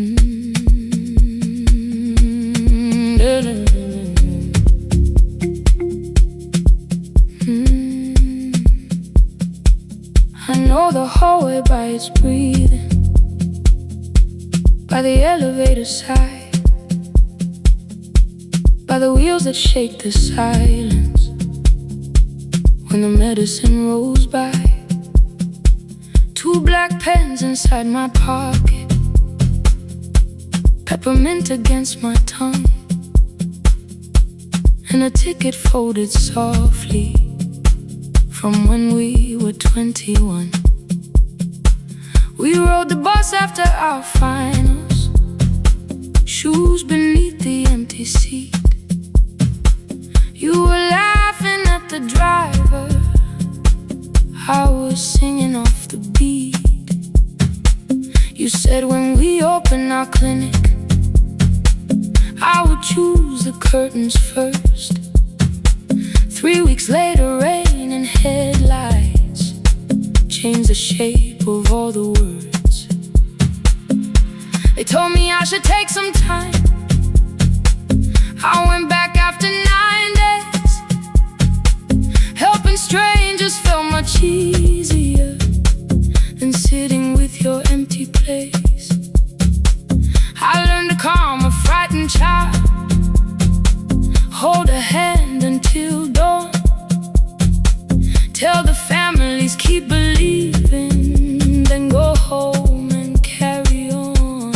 I know the hallway by its breathing, by the elevator side, by the wheels that shake the silence when the medicine rolls by. Two black pens inside my pocket, peppermint against my tongue, and a ticket folded softly from when we were 21. We rode the bus after our finals, shoes beneath the empty seat. You were laughing at the driver, I was singing off the beat. You said when we open our clinic, I would choose the curtains first. 3 weeks later, rain and headlights changed the shape of all the words. They told me I should take some time. I went back after 9 days. Helping strangers felt much easier than sitting with your empty place. I learned to calm a frightened child, hold a hand until dawn, tell the families keep believing, then go home and carry on.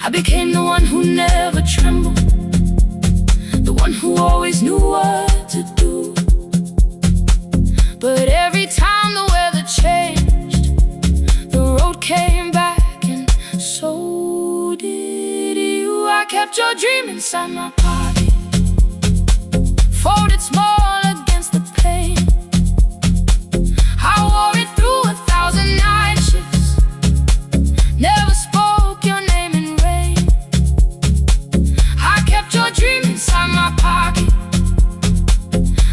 I became the one who never trembled, the one who always knew what to do. But every time the weather changed, the road came back, and so did you. I kept your dream inside my pocket, folded small against the pain. I wore it through 1,000 night shifts, never spoke your name in rain. I kept your dream inside my pocket,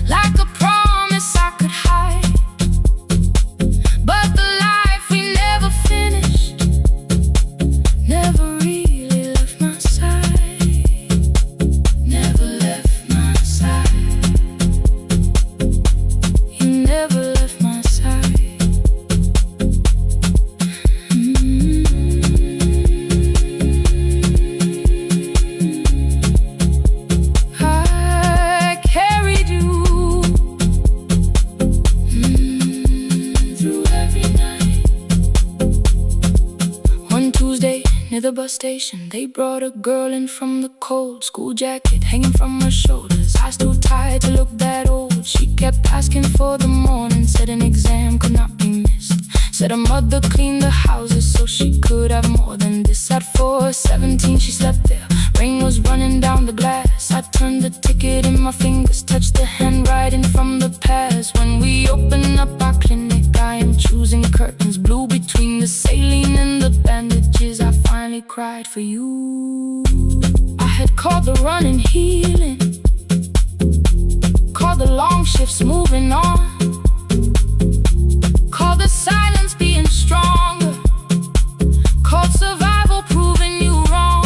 like a promise I could hide. But the life we never finished never really left my side, never left my side. You never left my side. I carried you through every night. One Tuesday near the bus station, they brought a girl in from the cold, school jacket hanging from her shoulders, eyes too tired to look that old. She kept asking for the morning, said an exam could not be missed, said her mother cleaned the houses so she could have more than this. At 4:17 she slept there, rain was running down the glass. I turned the ticket in my fingers, touched the handwriting from the past. When we open up our clinic, I am choosing curtains blue between the saline and the bandages. I finally cried for you. I had called the running healing, called the long shifts moving on, called the silence being stronger, called survival proving you wrong.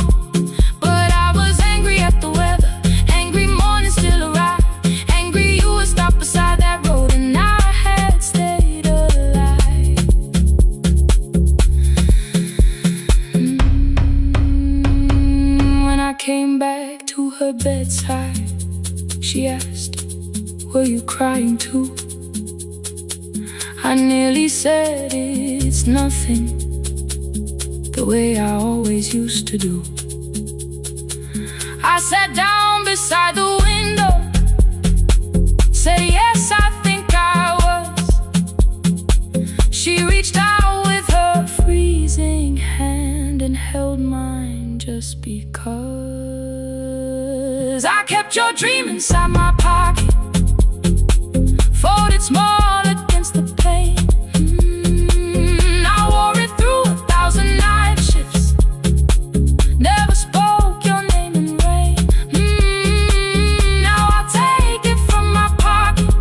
But I was angry at the weather, angry morning still arrived, angry you were stopped beside that road and I had stayed alive. When I came back to her bedside, she asked, were you crying too? I nearly said it's nothing, the way I always used to do. I sat down beside the window, said yes, I think I was. She reached out with her freezing hand and held mine just because. I kept your dream inside my pocket, folded small against the pain. I wore it through 1,000 night shifts, never spoke your name in rain. Now I'll take it from my pocket,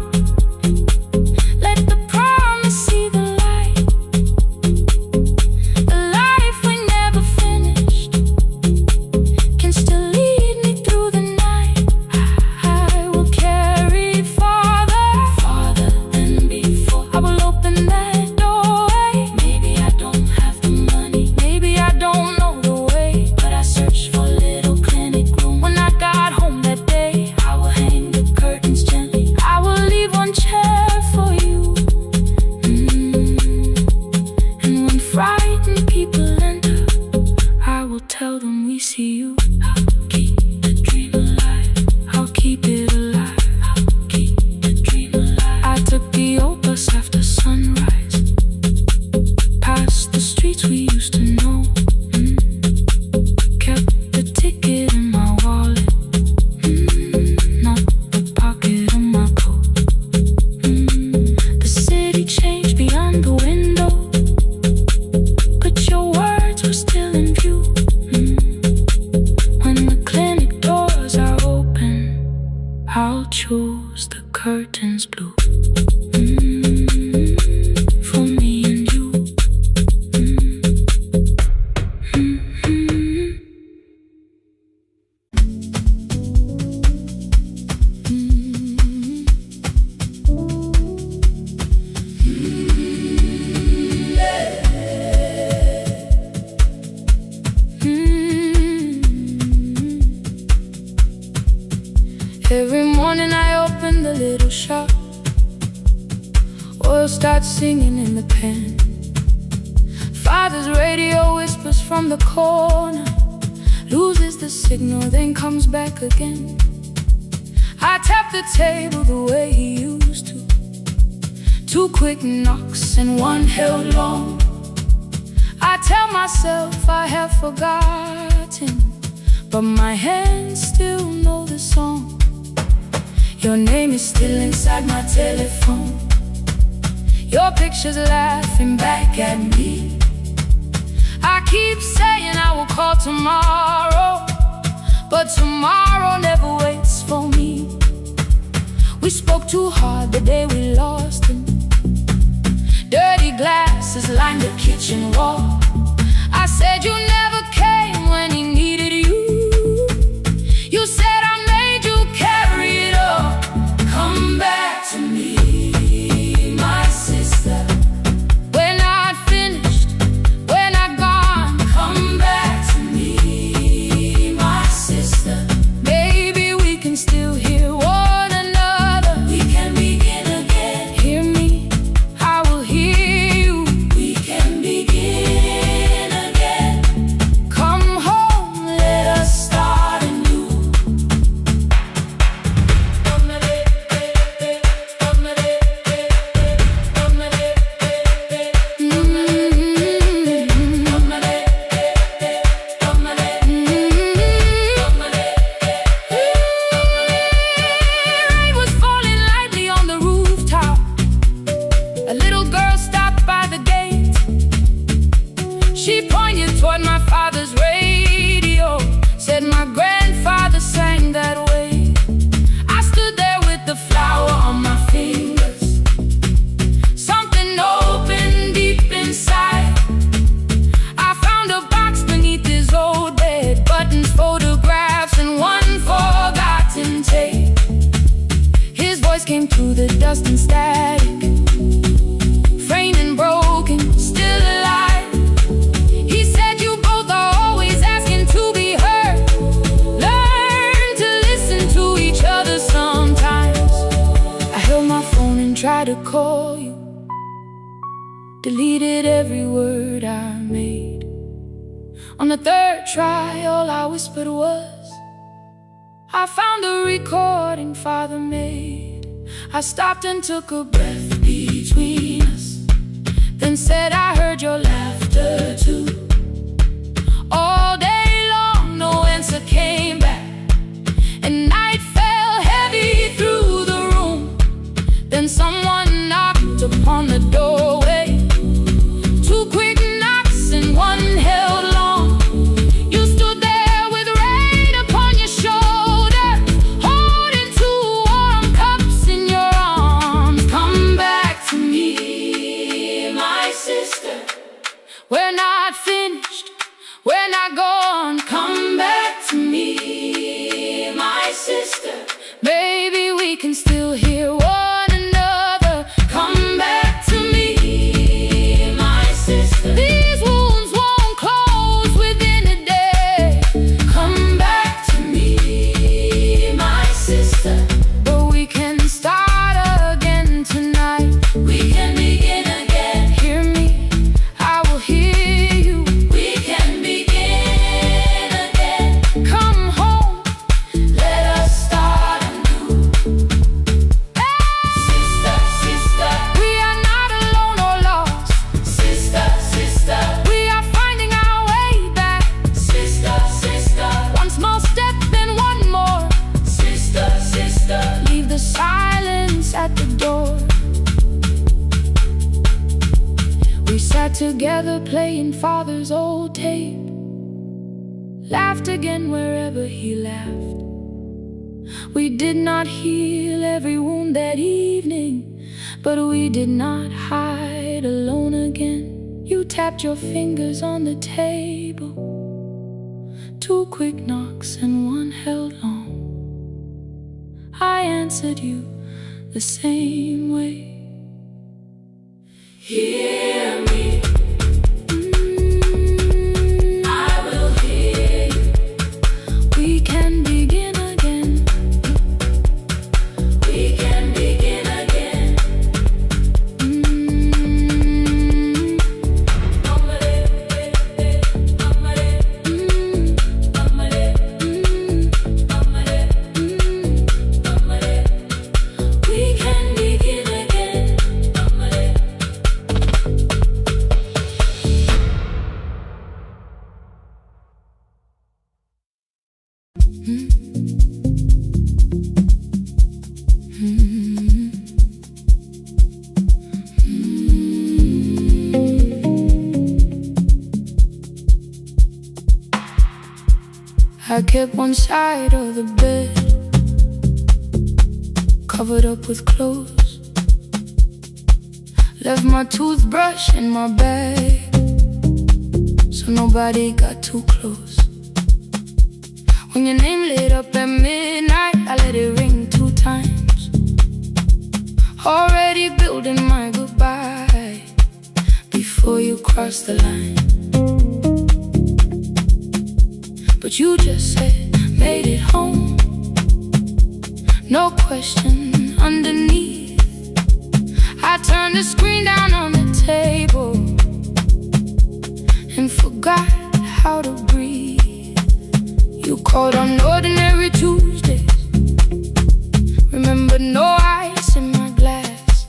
let the promise see the light we never starts singing in the pen. Father's radio whispers from the corner, loses the signal, then comes back again. I tap the table the way he used to. 2 quick knocks and 1 held long. I tell myself I have forgotten, but my hands still know the song. Your name is still inside my telephone. Your picture's laughing back at me. I keep saying I will call tomorrow, but tomorrow never waits for me. We spoke too hard the day we lost him. Dirty glasses lined the kitchen wall. I said you never came when he needed you. You said I made you carry it all. Come back to me, my sister. We're not finished, we're not gone. Come back to me, my sister. Maybe we can still hear one another. We can begin again. Hear me, I will hear you. We can begin again. Come home, let us start anew. Rain was falling lightly on the rooftop. A little girl stopped by the gate. She pointed toward my father's radio, said my grandfather sang that way. I stood there with the flower on my fingers. Something opened deep inside. I found a box beneath his old bed, buttons, photographs, and 1 forgotten tape. His voice came through the dust and static, framed and broken, still alive. He said you both are always asking to be heard. Learn to listen to each other sometimes. I held my phone and tried to call you, deleted every word I made. On the 3rd try, all I whispered was, I found a recording Father made. I stopped and took a breath between us, then said I heard your laughter too. All day long, no answer came back, and night fell heavy through the room. Then someone knocked upon the doorway. 2 quick knocks and 1 held long. You stood there with rain upon your shoulder, holding 2 warm cups in your arms. Come back to me, my sister. We're not finished, we're not gone. Come back to me, my sister. Maybe we can still hear one another. Come back to me, my sister. These wounds won't close within a day. Come back to me, my sister. But we can start again tonight. We can begin again. Hear me, I will hear you. We can begin again. Come home, let us start anew. Sister, sister, we are not alone or lost. Sister, sister, we are finding our way back. Sister, sister, 1 small step, then 1 more. Sister, sister, leave the silence at the door. We sat together playing Father's old tape, laughed again wherever he laughed. We did not heal every wound that evening, but we did not hide alone again. You tapped your fingers on the table, 2 quick knocks and 1 held long. I answered you the same way. Hear me, I will hear you. We can begin again. We can begin again. I kept one side of the bed covered up with clothes. Left my toothbrush in my bag so nobody got too close. When your name lit up at midnight, I let it ring 2 times. Already building my goodbye before you cross the line. But you just said, made it home. No question underneath. I turned the screen down on the table and forgot how to breathe. You called on ordinary Tuesdays. Remember, no ice in my glass.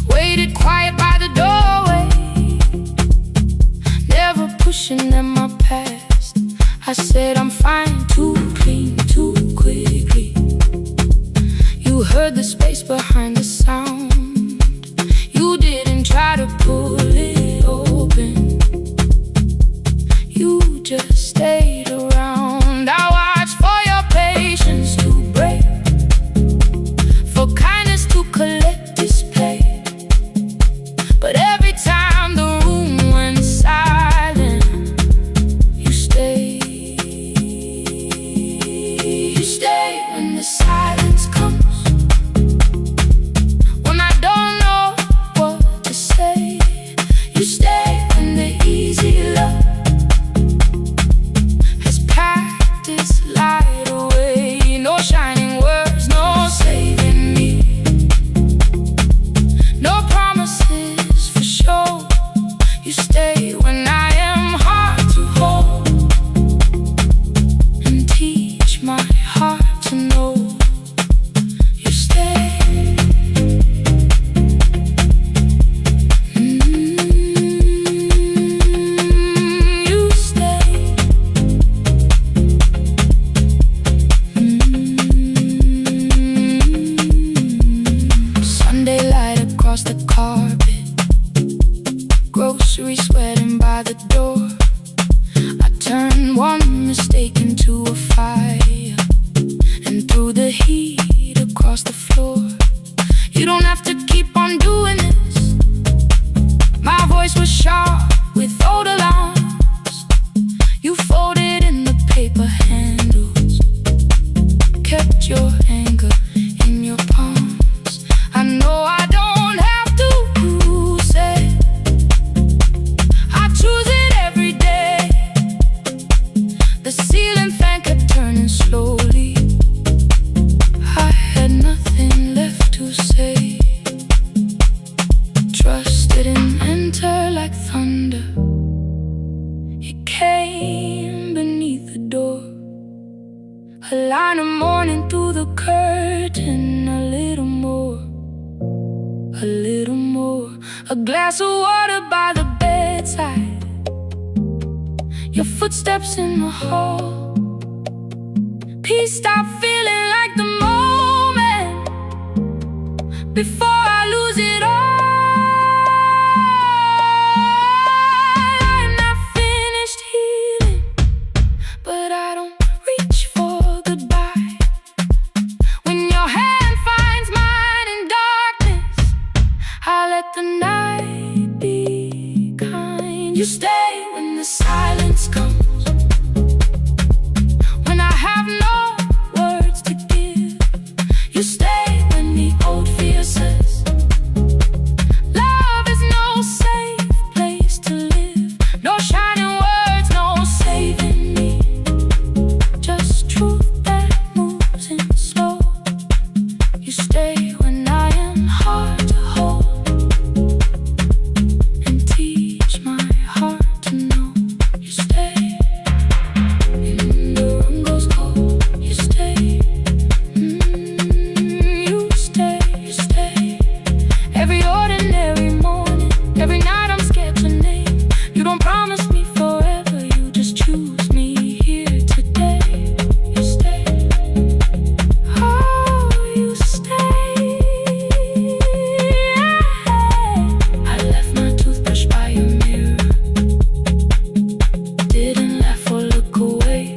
Waited quiet by the doorway, never pushing at my past. I said I'm fine, too clean, too quickly. You heard the space behind the sound. You didn't try to pull it open. You just stayed around. I watched for your patience to break, for kindness to collect display. But every time the room went silent, you stayed. You stay when the silence comes, when I don't know what to say. You stay when the easy love has packed its light away. No shining words, no saving me, no promises for sure. You stay when I am hard to hold and teach my heart to know. You stay. You stay. Sunday light across the carpet, groceries sweating by the door. I turned one mistake into a fire and threw the heat across the floor. You don't have to keep on doing this. My voice was sharp with old alarms. You folded in the paper handles, kept your anger in your palms. I know I don't have to say I choose it every day. The ceiling fan kept turning slowly. I had nothing left to say. Trust didn't enter like thunder. It came beneath the door. A line of mourning through the curtain. A little more, a little more. A glass of water by the bedside. Your footsteps in the hall. Peace stopped feeling like the moment before I lose it all. I'm not finished healing, but I don't reach for goodbye. When your hand finds mine in darkness, I let the night be kind. You stay when the silence comes, when I have no words to give. You stay when the old fear says love is no safe place to live. No shining words, no saving me, just truth that moves in slow. You stay when I am hard to hold and teach my heart to know. You stay. The room goes cold. You stay. You stay. You stay. Every ordinary morning, every night I'm scared to name. You don't promise me forever, you just choose me here today. You stay. Oh, you stay. I left my toothbrush by your mirror. Didn't laugh or look away.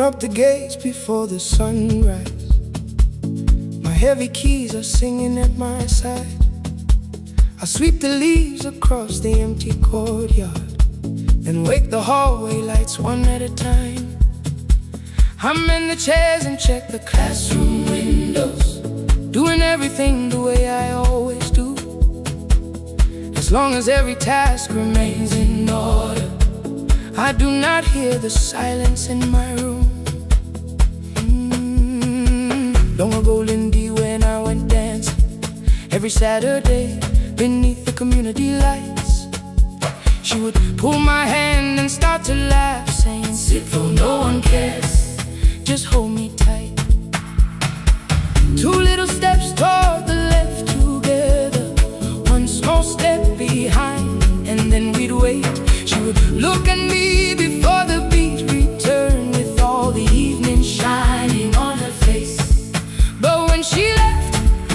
open up the gates before the sunrise. My heavy keys are singing at my side. I sweep the leaves across the empty courtyard, then wake the hallway lights one at a time. I'm in the chairs and check the classroom windows, doing everything the way I always do. As long as every task remains in order, I do not hear the silence in my room. Long ago, Lindy, when I went dancing every Saturday beneath the community lights, she would pull my hand and start to laugh, saying, "Sit though no one cares, just hold me tight." 2 little steps toward the left together, 1 small step behind, and then we'd wait. She would look at me before the beat returned, with all the evening shining on her face. But when she left,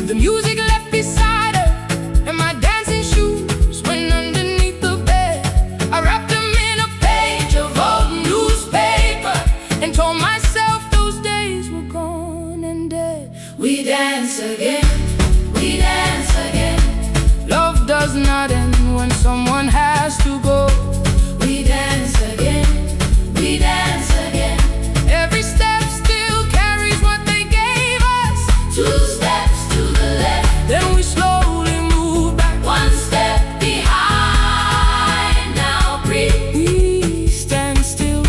the music left beside her, and my dancing shoes went underneath the bed. I wrapped them in a page of old newspaper and told myself those days were gone and dead. We dance again, we dance again. Love does not end when someone has to go. We dance again, we dance again. Every step still carries what they gave us. 2 steps to the left, then we slowly move back 1 step behind. Now breathe, we stand still,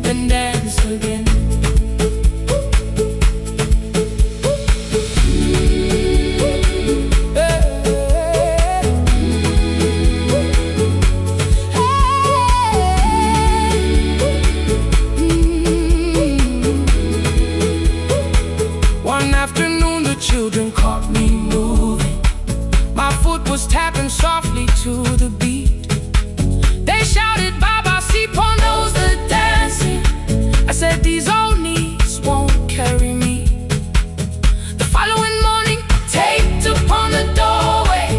then dance again. One afternoon the children caught me moving. My foot was tapping softly to the beat. They shouted, "Baba, Sipo knows the dancing." I said, "These old knees won't carry me." The following morning, taped upon the doorway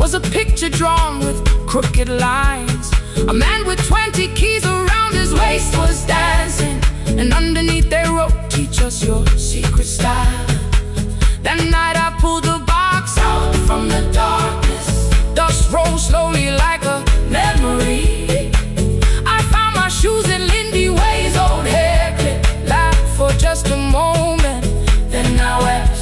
was a picture drawn with crooked lines. A man with 20 keys around his waist was dancing, and underneath they wrote, "Teach us your secret style." That night I pulled the box out from the darkness. Dust rolled slowly like a memory. I found my shoes in Lindy Way's old hair clip. Laughed for just a moment, then I wept.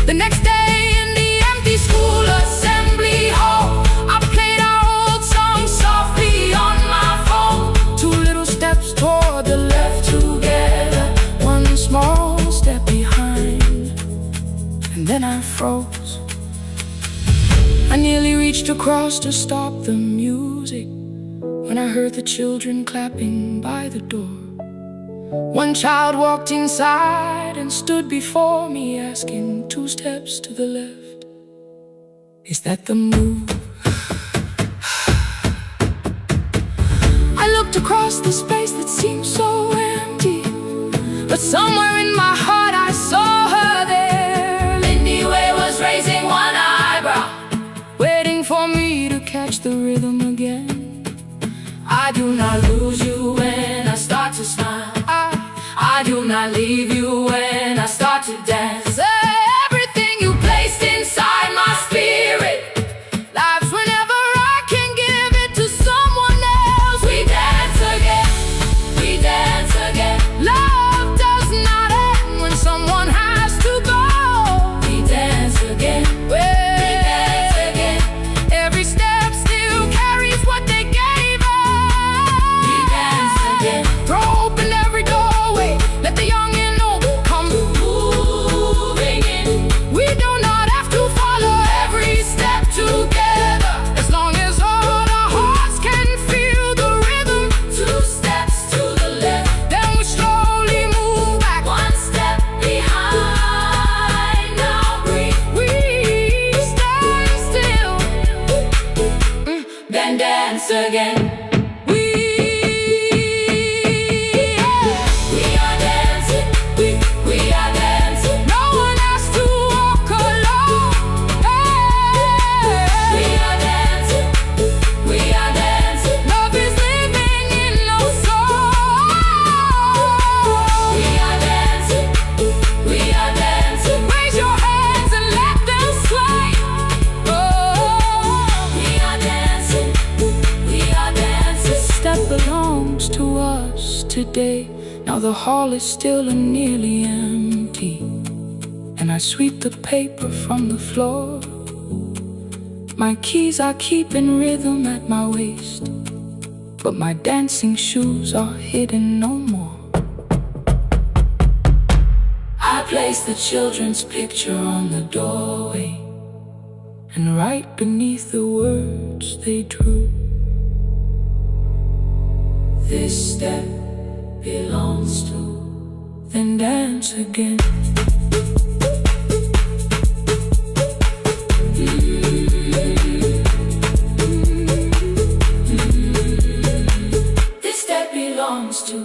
The next day in the empty school assembly hall, I played our old song softly on my phone. 2 little steps toward the left together, 1 small step behind, and then I froze. I nearly reached across to stop the music when I heard the children clapping by the door. 1 child walked inside and stood before me, asking, 2 steps to the left, is that the move? I looked across the space that seemed so empty, but somewhere in my heart I saw her there. Lindy Way was raising 1 eyebrow, waiting for me to catch the rhythm again. I do not lose you when I start to smile. I do not leave you when I start to dance. Everything you placed inside my spirit lives whenever I can give it to someone else. We dance again, we dance again. Love does not end when someone has to go. We dance again, we dance again. Every step still carries what they gave us. We dance again. Throw open every doorway, let the young and old come moving. Now the hall is still and nearly empty, and I sweep the paper from the floor. My keys I keep in rhythm at my waist, but my dancing shoes are hidden no more. I place the children's picture on the doorway, and right beneath the words they drew, this step belongs to, then dance again. This step belongs to.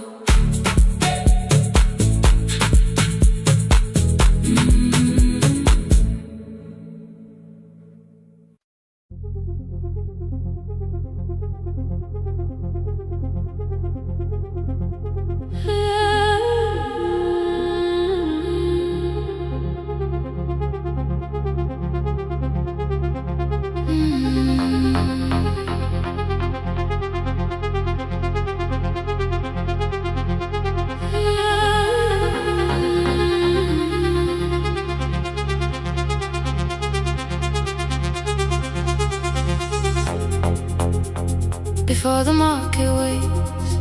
Before the market waits,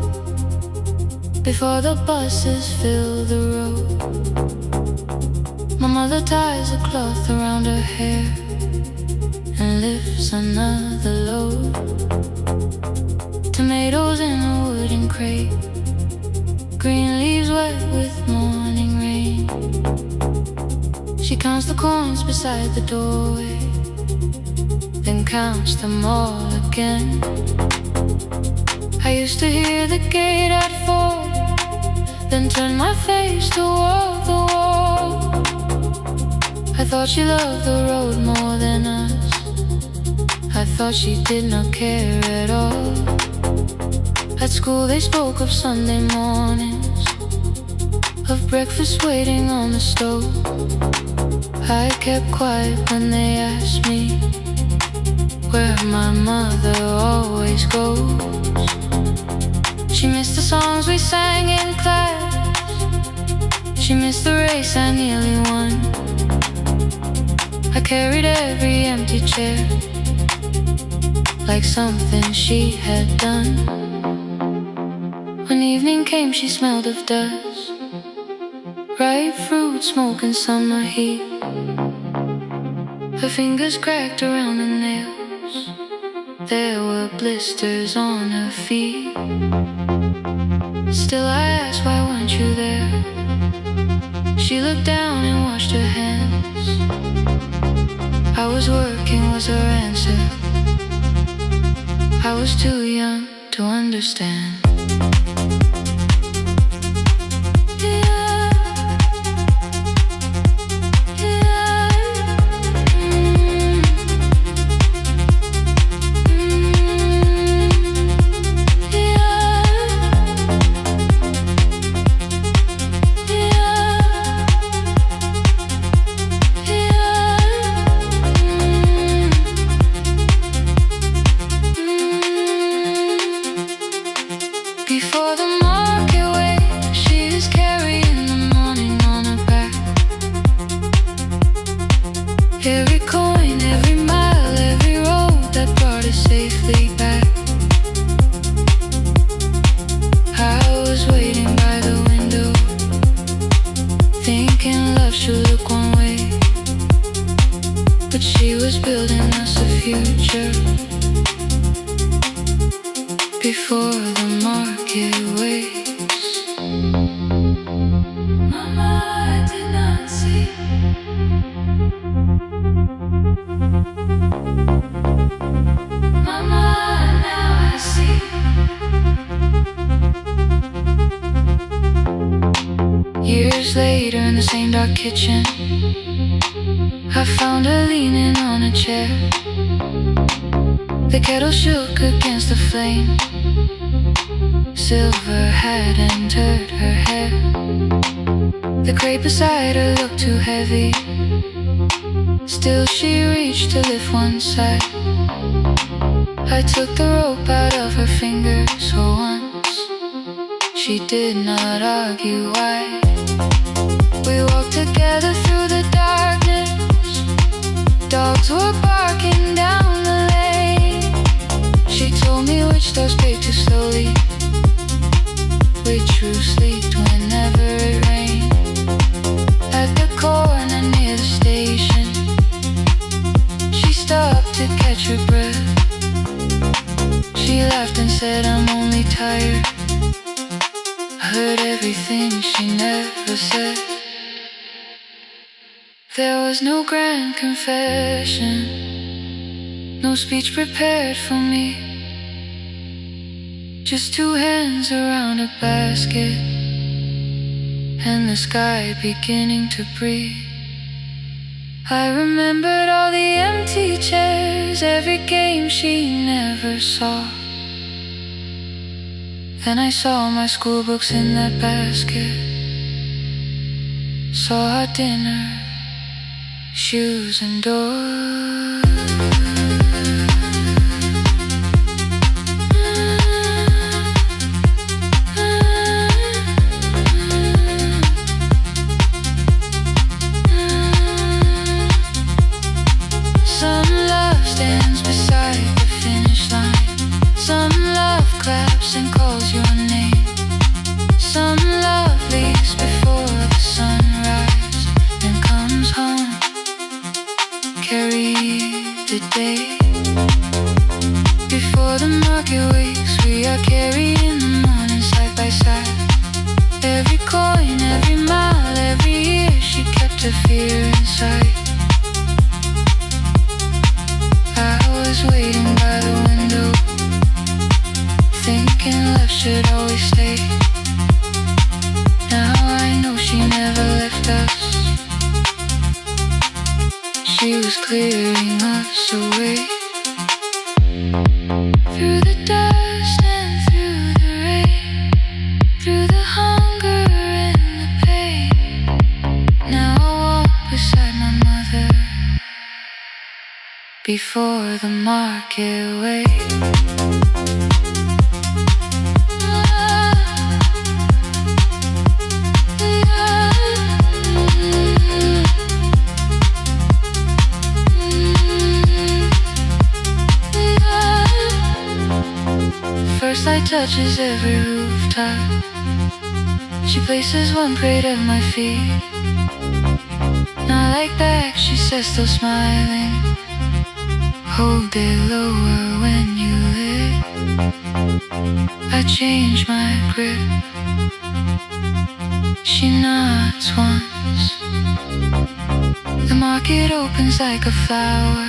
before the buses fill the road, my mother ties a cloth around her hair and lifts another load. Tomatoes in a wooden crate, green leaves wet with morning rain. She counts the coins beside the doorway, then counts them all again. I used to hear the gate at 4, then turn my face toward the wall. I thought she loved the road more than us. I thought she did not care at all. At school they spoke of Sunday mornings, of breakfast waiting on the stove. I kept quiet when they asked me where my mother always goes. She missed the songs we sang in class, she missed the race I nearly won. I carried every empty chair like something she had done. When evening came she smelled of dust, ripe fruit, smoke and summer heat. Her fingers cracked around the nails, there were blisters on her feet. Still I asked, why weren't you there? She looked down and washed her hands. I was working was her answer. I was too young to understand. Before the market waits, she is carrying the morning on her back. Every coin, every mile, every road that brought us safely back. I was waiting by the window, thinking love should look one way, but she was building us a future. Before the market waits, Mama, I did not see. Mama, now I see. Years later in the same dark kitchen, I found her leaning on a chair. The kettle shook against the flame, silver had entered her hair. The crate beside her looked too heavy, still she reached to lift one side. I took the rope out of her fingers for once. She did not argue why. We walked together through the darkness. Dogs were barking down the lane. She told me which doors paid too slowly, which roofs leaked whenever it rained. At the corner near the station, she stopped to catch her breath. She laughed and said, I'm only tired. I heard everything she never said. There was no grand confession, no speech prepared for me, just two hands around a basket and the sky beginning to breathe. I remembered all the empty chairs, every game she never saw. Then I saw my school books in that basket, saw our dinner, shoes and doors. Some love stands beside the finish line. Some love claps and calls your name. Some love leaves before the sunrise and comes home. Carry the day before the market wakes. We are carrying the morning side by side. Every coin, every mile, every year, she kept her fear inside. I was waiting by the window, thinking love should always stay. Now I know she never left us. She was clearing us away. Through the dust and through the rain, through the hunger and the pain. Now I walk beside my mother before the market wakes. First light touches every rooftop. She places one crate at my feet. Not like back, she says, still smiling. Hold it lower when you lit. I change my grip. She nods once. The market opens like a flower.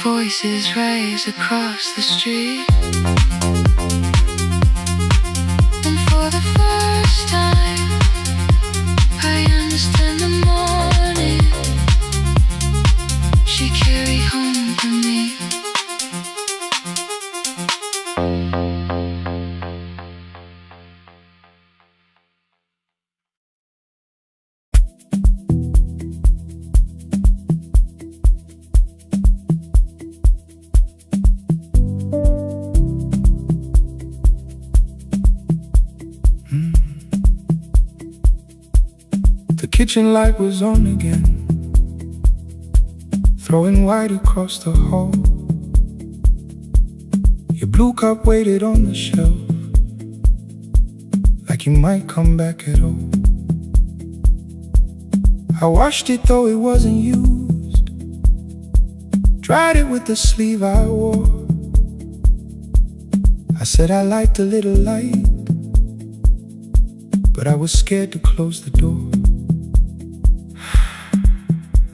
Voices rise across the street. And for the first time, I understand the morning she carried home to me. Kitchen light was on again, throwing white across the hall. Your blue cup waited on the shelf, like you might come back at all. I washed it though it wasn't used, dried it with the sleeve I wore. I said I liked a little light, but I was scared to close the door.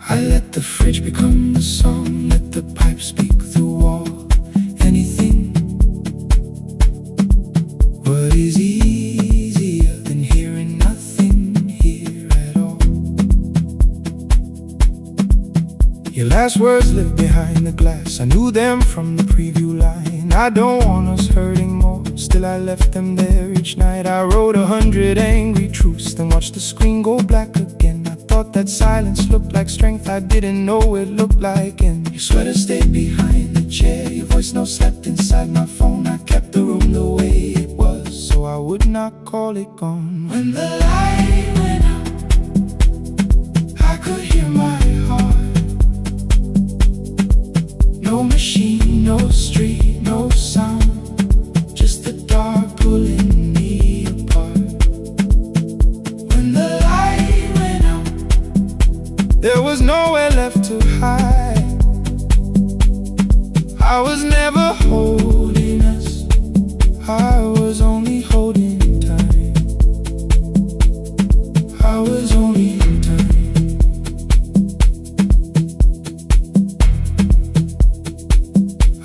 I let the fridge become the song, let the pipe speak through wall. Anything. What is easier than hearing nothing here at all? Your last words live behind the glass. I knew them from the preview line. I don't want us hurting more. Still I left them there each night. I wrote 100 angry truths, then watched the screen go black again. I thought thought that silence looked like strength. I didn't know it looked like end. Your sweater stayed behind the chair, your voice note slept inside my phone. I kept the room the way it was, so I would not call it gone. When the light went out, I could hear my heart. No machine, no street, no sound, just the dark pulling me apart. When the light went out, there was nowhere left to hide. I was never holding us, I was only holding time. I was only time.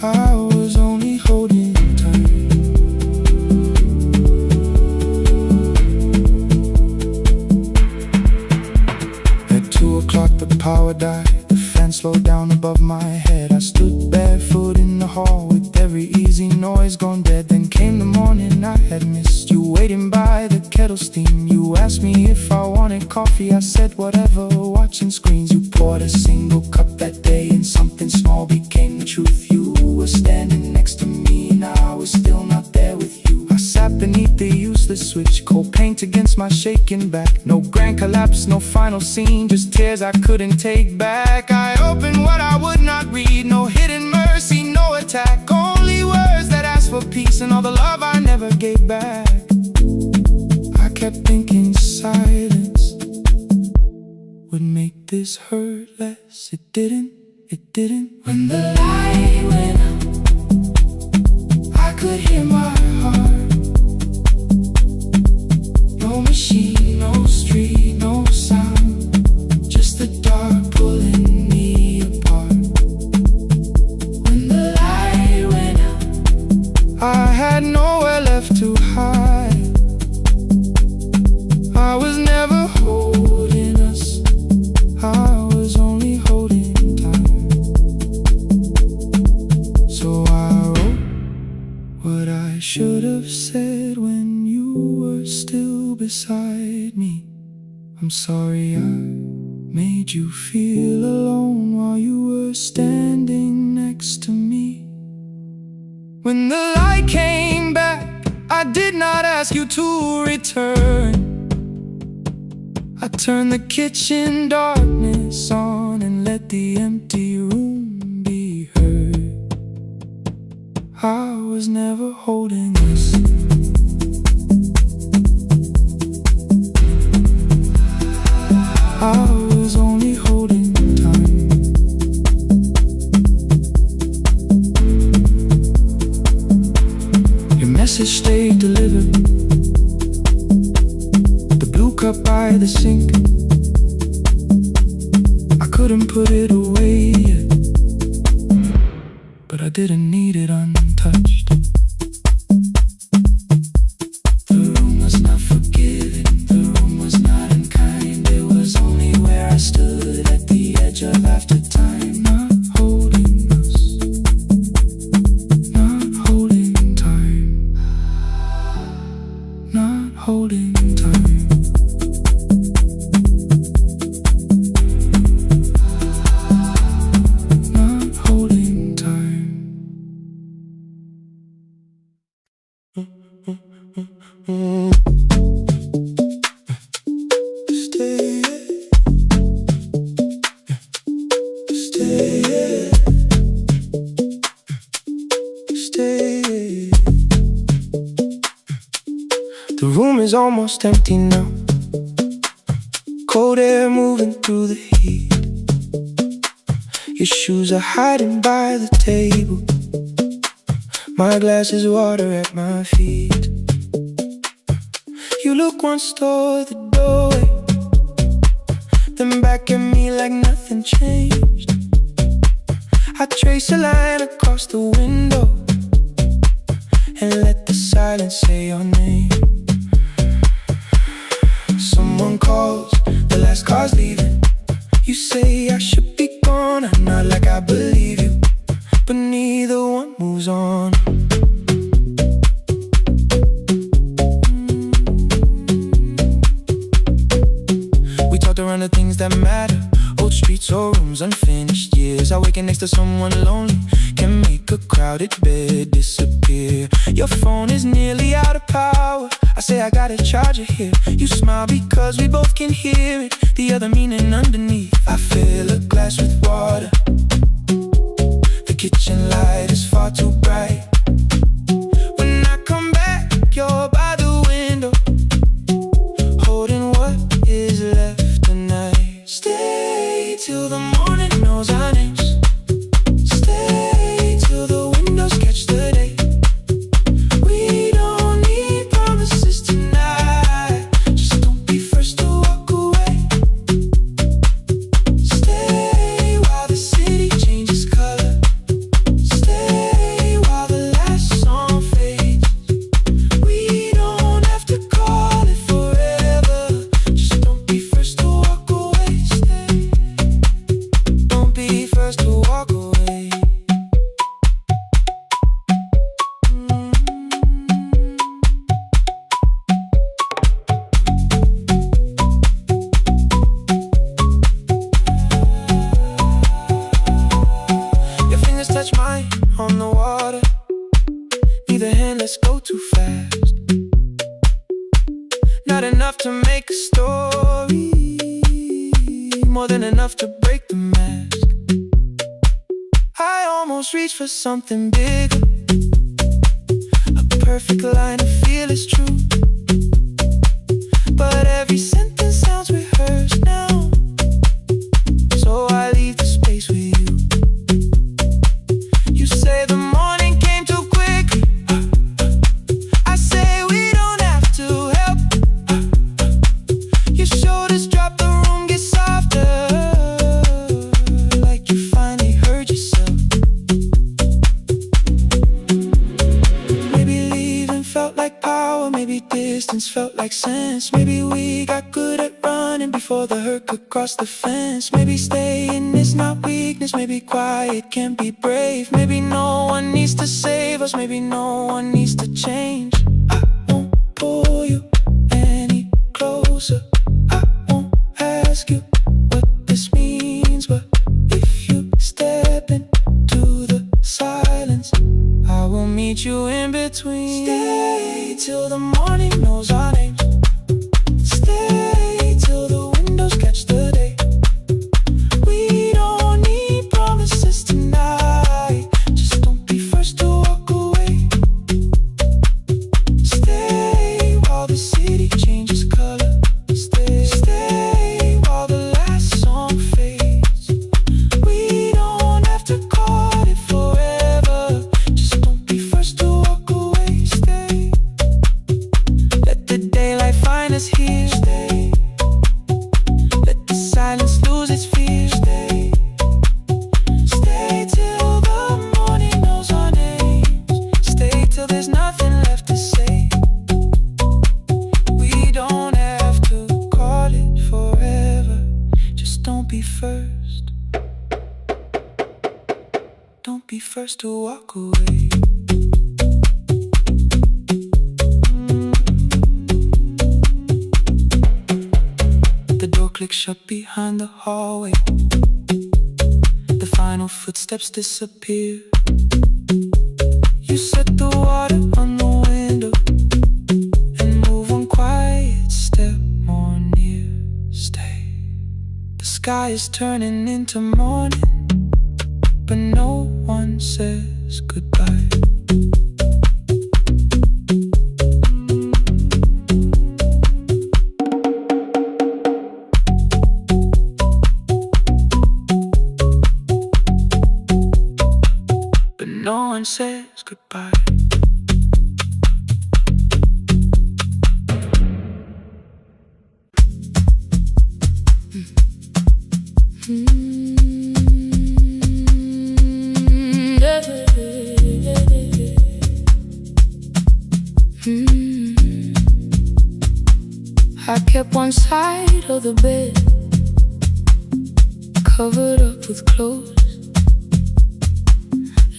I was only holding time. At 2 o'clock the power died, the fan slowed down above my head. I stood barefoot in the hall with every easy noise gone dead. Then came the morning I had missed, you waiting by the kettle steam. You asked me if I wanted coffee, I said whatever, watching screens. You poured a single cup that day and something small became the truth. You were standing next to me, now I was still not there with you. I sat beneath the useless switch, cold paint against my shaking back. No grand collapse, no final scene, just tears I couldn't take back. I opened what I would not read, no hidden mercy, no attack, only words that asked for peace and all the love I never gave back. I kept thinking silence would make this hurt less. It didn't, it didn't. When the light went out, I could hear my heart. No machine, no street, no sound, just the dark pulling me apart. When the light went out, I had nowhere left to hide. I was never holding us, I was only holding time. So I wrote what I should have said when you were still beside me. I'm sorry I made you feel alone while you were standing next to me. When the light came back, I did not ask you to return. I turned the kitchen darkness on and let the empty room be heard. I was never holding us. I was only holding time. Your message stayed delivered, the blue cup by the sink. I couldn't put it away yet, but I didn't need it untouched. The room was not forgiving, the room was not unkind. It was only where I stood at the edge of after time. Not holding us, not holding time, not holding time. Not holding time. Stay, stay, stay. The room is almost empty now, cold air moving through the heat. Your shoes are hiding by the table, my glass is water at my feet. You look once toward the doorway, then back at me like nothing changed. I trace a line across the window and let the silence say your name. Someone calls, the last car's leaving. You say I should be gone, I nod like I believe you, but neither one moves on. worked around the things that matter. Old streets or rooms, unfinished years. Awaken next to someone lonely can make a crowded bed disappear. Your phone is nearly out of power. I say I gotta charge it here. You smile because we both can hear it. The other meaning underneath. I fill a glass with water. The kitchen light is far too bright. When I come back, you're by the window, holding what is left tonight. Stay till the morning knows our names. Stay till the windows catch the day. We don't need promises tonight. Just don't be first to walk away. Stay while the city changes color. Stay while the last song fades. We don't have to call it forever. Just don't be first to walk away. Stay. Don't be first to walk away. Your fingers touch mine on the water. Neither hand, let's go too fast. Not enough to make a story, more than enough to break the mask. I almost reached for something bigger, a perfect line of feel is true. But every sentence sounds rehearsed now, so I leave the space with you. You say the morning came too quickly. I say we don't have to help. Your shoulders drop, the room gets softer, like you finally heard yourself. Maybe leaving felt like power, maybe distance felt like sense. Maybe we got good at running before the hurt could cross the fence. Maybe staying is not weakness, maybe quiet can be brave. Maybe no one needs to save us, maybe no one needs to change. I won't pull you any closer. I won't ask you what this means, but if you step into the silence, I will meet you in between. Stay till the morning knows our names. Stay till the windows catch the day. We don't need promises tonight. Just don't be first to walk away. Stay while the city changes color. Stay while the last song fades. We don't have to call it forever. Just don't be first to walk away. Stay. Let the daylight find us here. Stay. Let the silence lose its fear. Stay. Stay till the morning knows our names. Stay till there's nothing left to say. We don't have to call it forever. Just don't be first. Don't be first to walk away. The door clicks shut behind the hallway. The final footsteps disappear. You set the water on the window and move one quiet step more near. Stay. The sky is turning into morning, but no one says goodbye. But no one says goodbye. I kept one side of the bed covered up with clothes.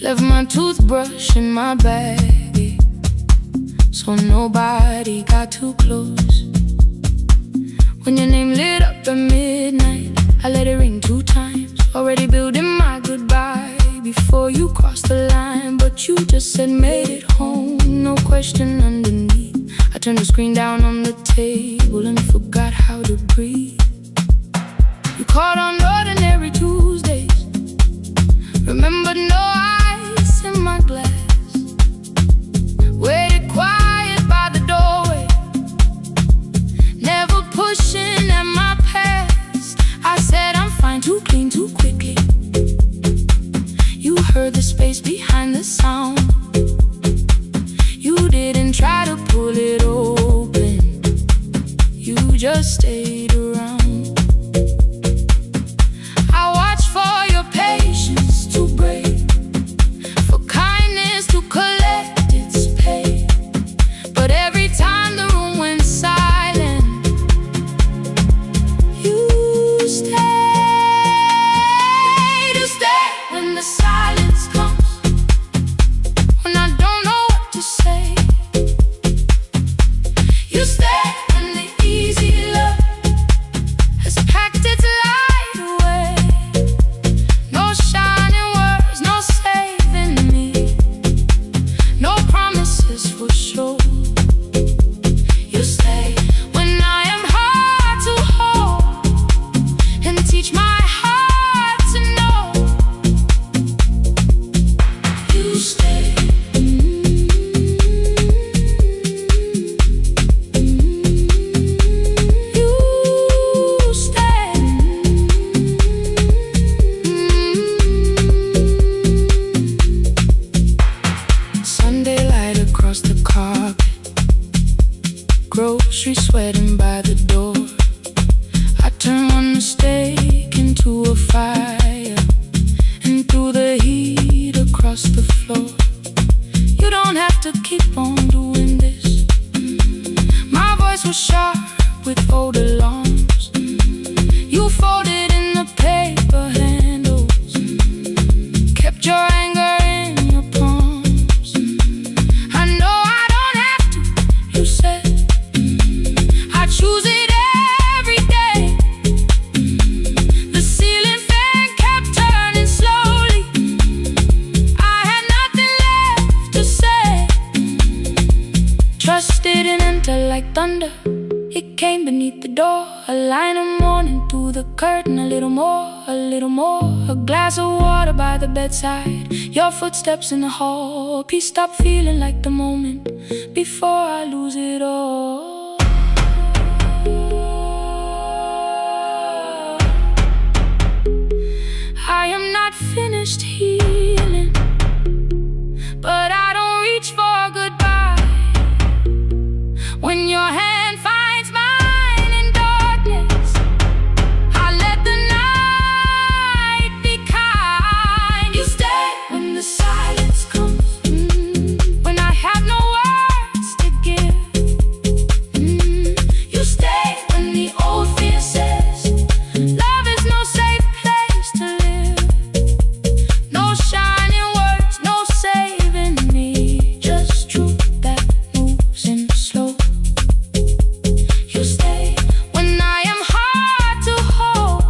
Left my toothbrush in my bag, so nobody got too close. When your name lit up the mirror, crossed the line, but you just said made it home. No question underneath. I turned the screen down on the table and forgot how to breathe. You called on ordinary Tuesdays. Remembered no ice in my glass. Waited quiet by the doorway, never pushing at my past. I said I'm fine, too clean, too quickly. You heard the space behind the sound. You didn't try to pull it open, you just stayed around. I watched for your patience to break, for kindness to collect its pay. But every time the room went silent, you stayed. You stayed when the silence comes, when I don't know what to say. You stay when the easy love has packed its light away. No shining words, no saving me, no promises for sure. You stay when I am hard to hold and teach my heart to know. You stay. You stay. Sunday light across the carpet, grocery sweating by the door. I turn one mistake into a fire, and through the heat across the floor. You don't have to keep on doing this. My voice was sharp with old alarms. You folded in the paper handles, kept your anger in your palms. I know I don't have to, you said. I choose it every day. The ceiling fan kept turning slowly. I had nothing left to say. Trust didn't enter like thunder. It came beneath the door, a line of mourning through the curtain. A little more, a little more. A glass of water by the bedside, your footsteps in the hall. Peace stopped feeling like the moment before I lose it all. I am not finished healing, but I don't reach for goodbye. When your hand finds mine in darkness, I let the night be kind. You stay when the silence comes, when I have no words to give. You stay when the old fear says love is no safe place to live. No shining words, no saving me, just truth that moves in slow. You stay when I am hard to hold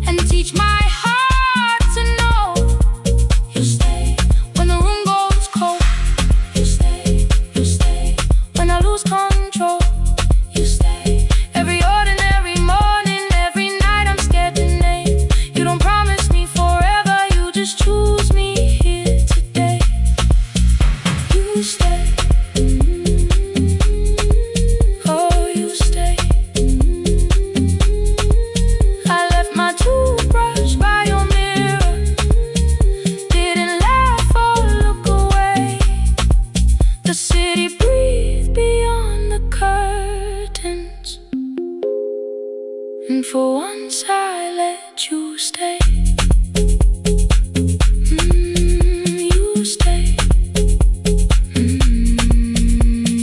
and teach my heart to know. You stay when the room goes cold. You stay when I lose control. You stay every ordinary morning, every night I'm scared to name. You don't promise me forever, you just choose me here today. You stay. Oh, you stay. I left my toothbrush by your mirror, didn't laugh or look away. The city breathed beyond the curtains, and for once I let you stay. You stay.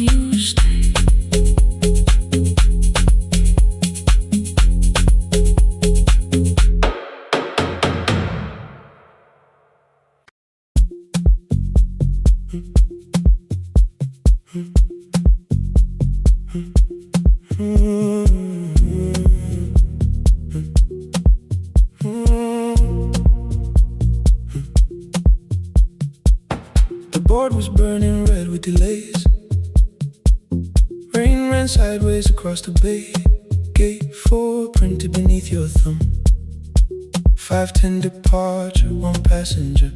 You stay. across the bay. Gate 4 printed beneath your thumb. 5:10 departure, 1 passenger.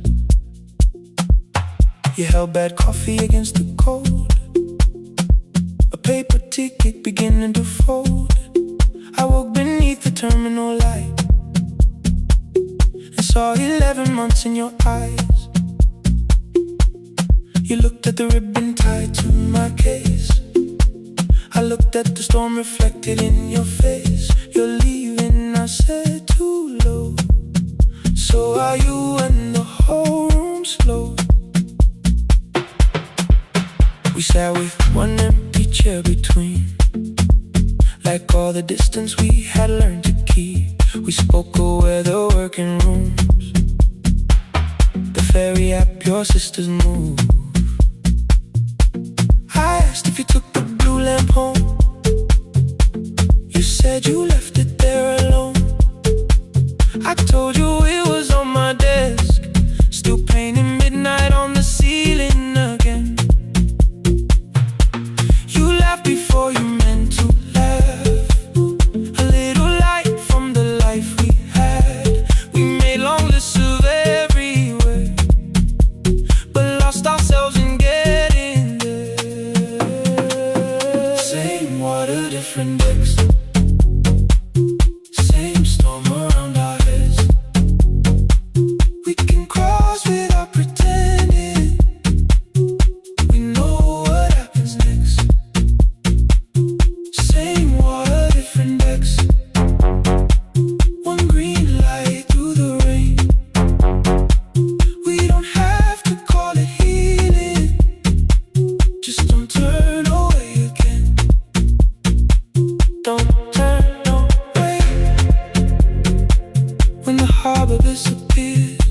You held bad coffee against the cold. A paper ticket beginning to fold. I woke beneath the terminal light and saw 11 months in your eyes. You looked at the ribbon tied to my case. I looked at the storm reflected in your face. You're leaving, I said, too low. So are you, and the whole room slowed. We sat with one empty chair between, like all the distance we had learned to keep. We spoke of weather, working rooms, the ferry app your sisters move. I asked if you took the blue lamp home. You said you left it there alone. I told you it was on my desk, still painting midnight on the ceiling again. You laughed before you meant to laugh. A little light from the life we had. We made long lists of everywhere, but lost ourselves in getting there. Same water, different decks. Same storm around our heads. We can cross without pretending. We know what happens next. Same water, different decks. One green light through the rain. We don't have to call it healing. Just don't turn away again. Don't turn away. When the harbor disappears,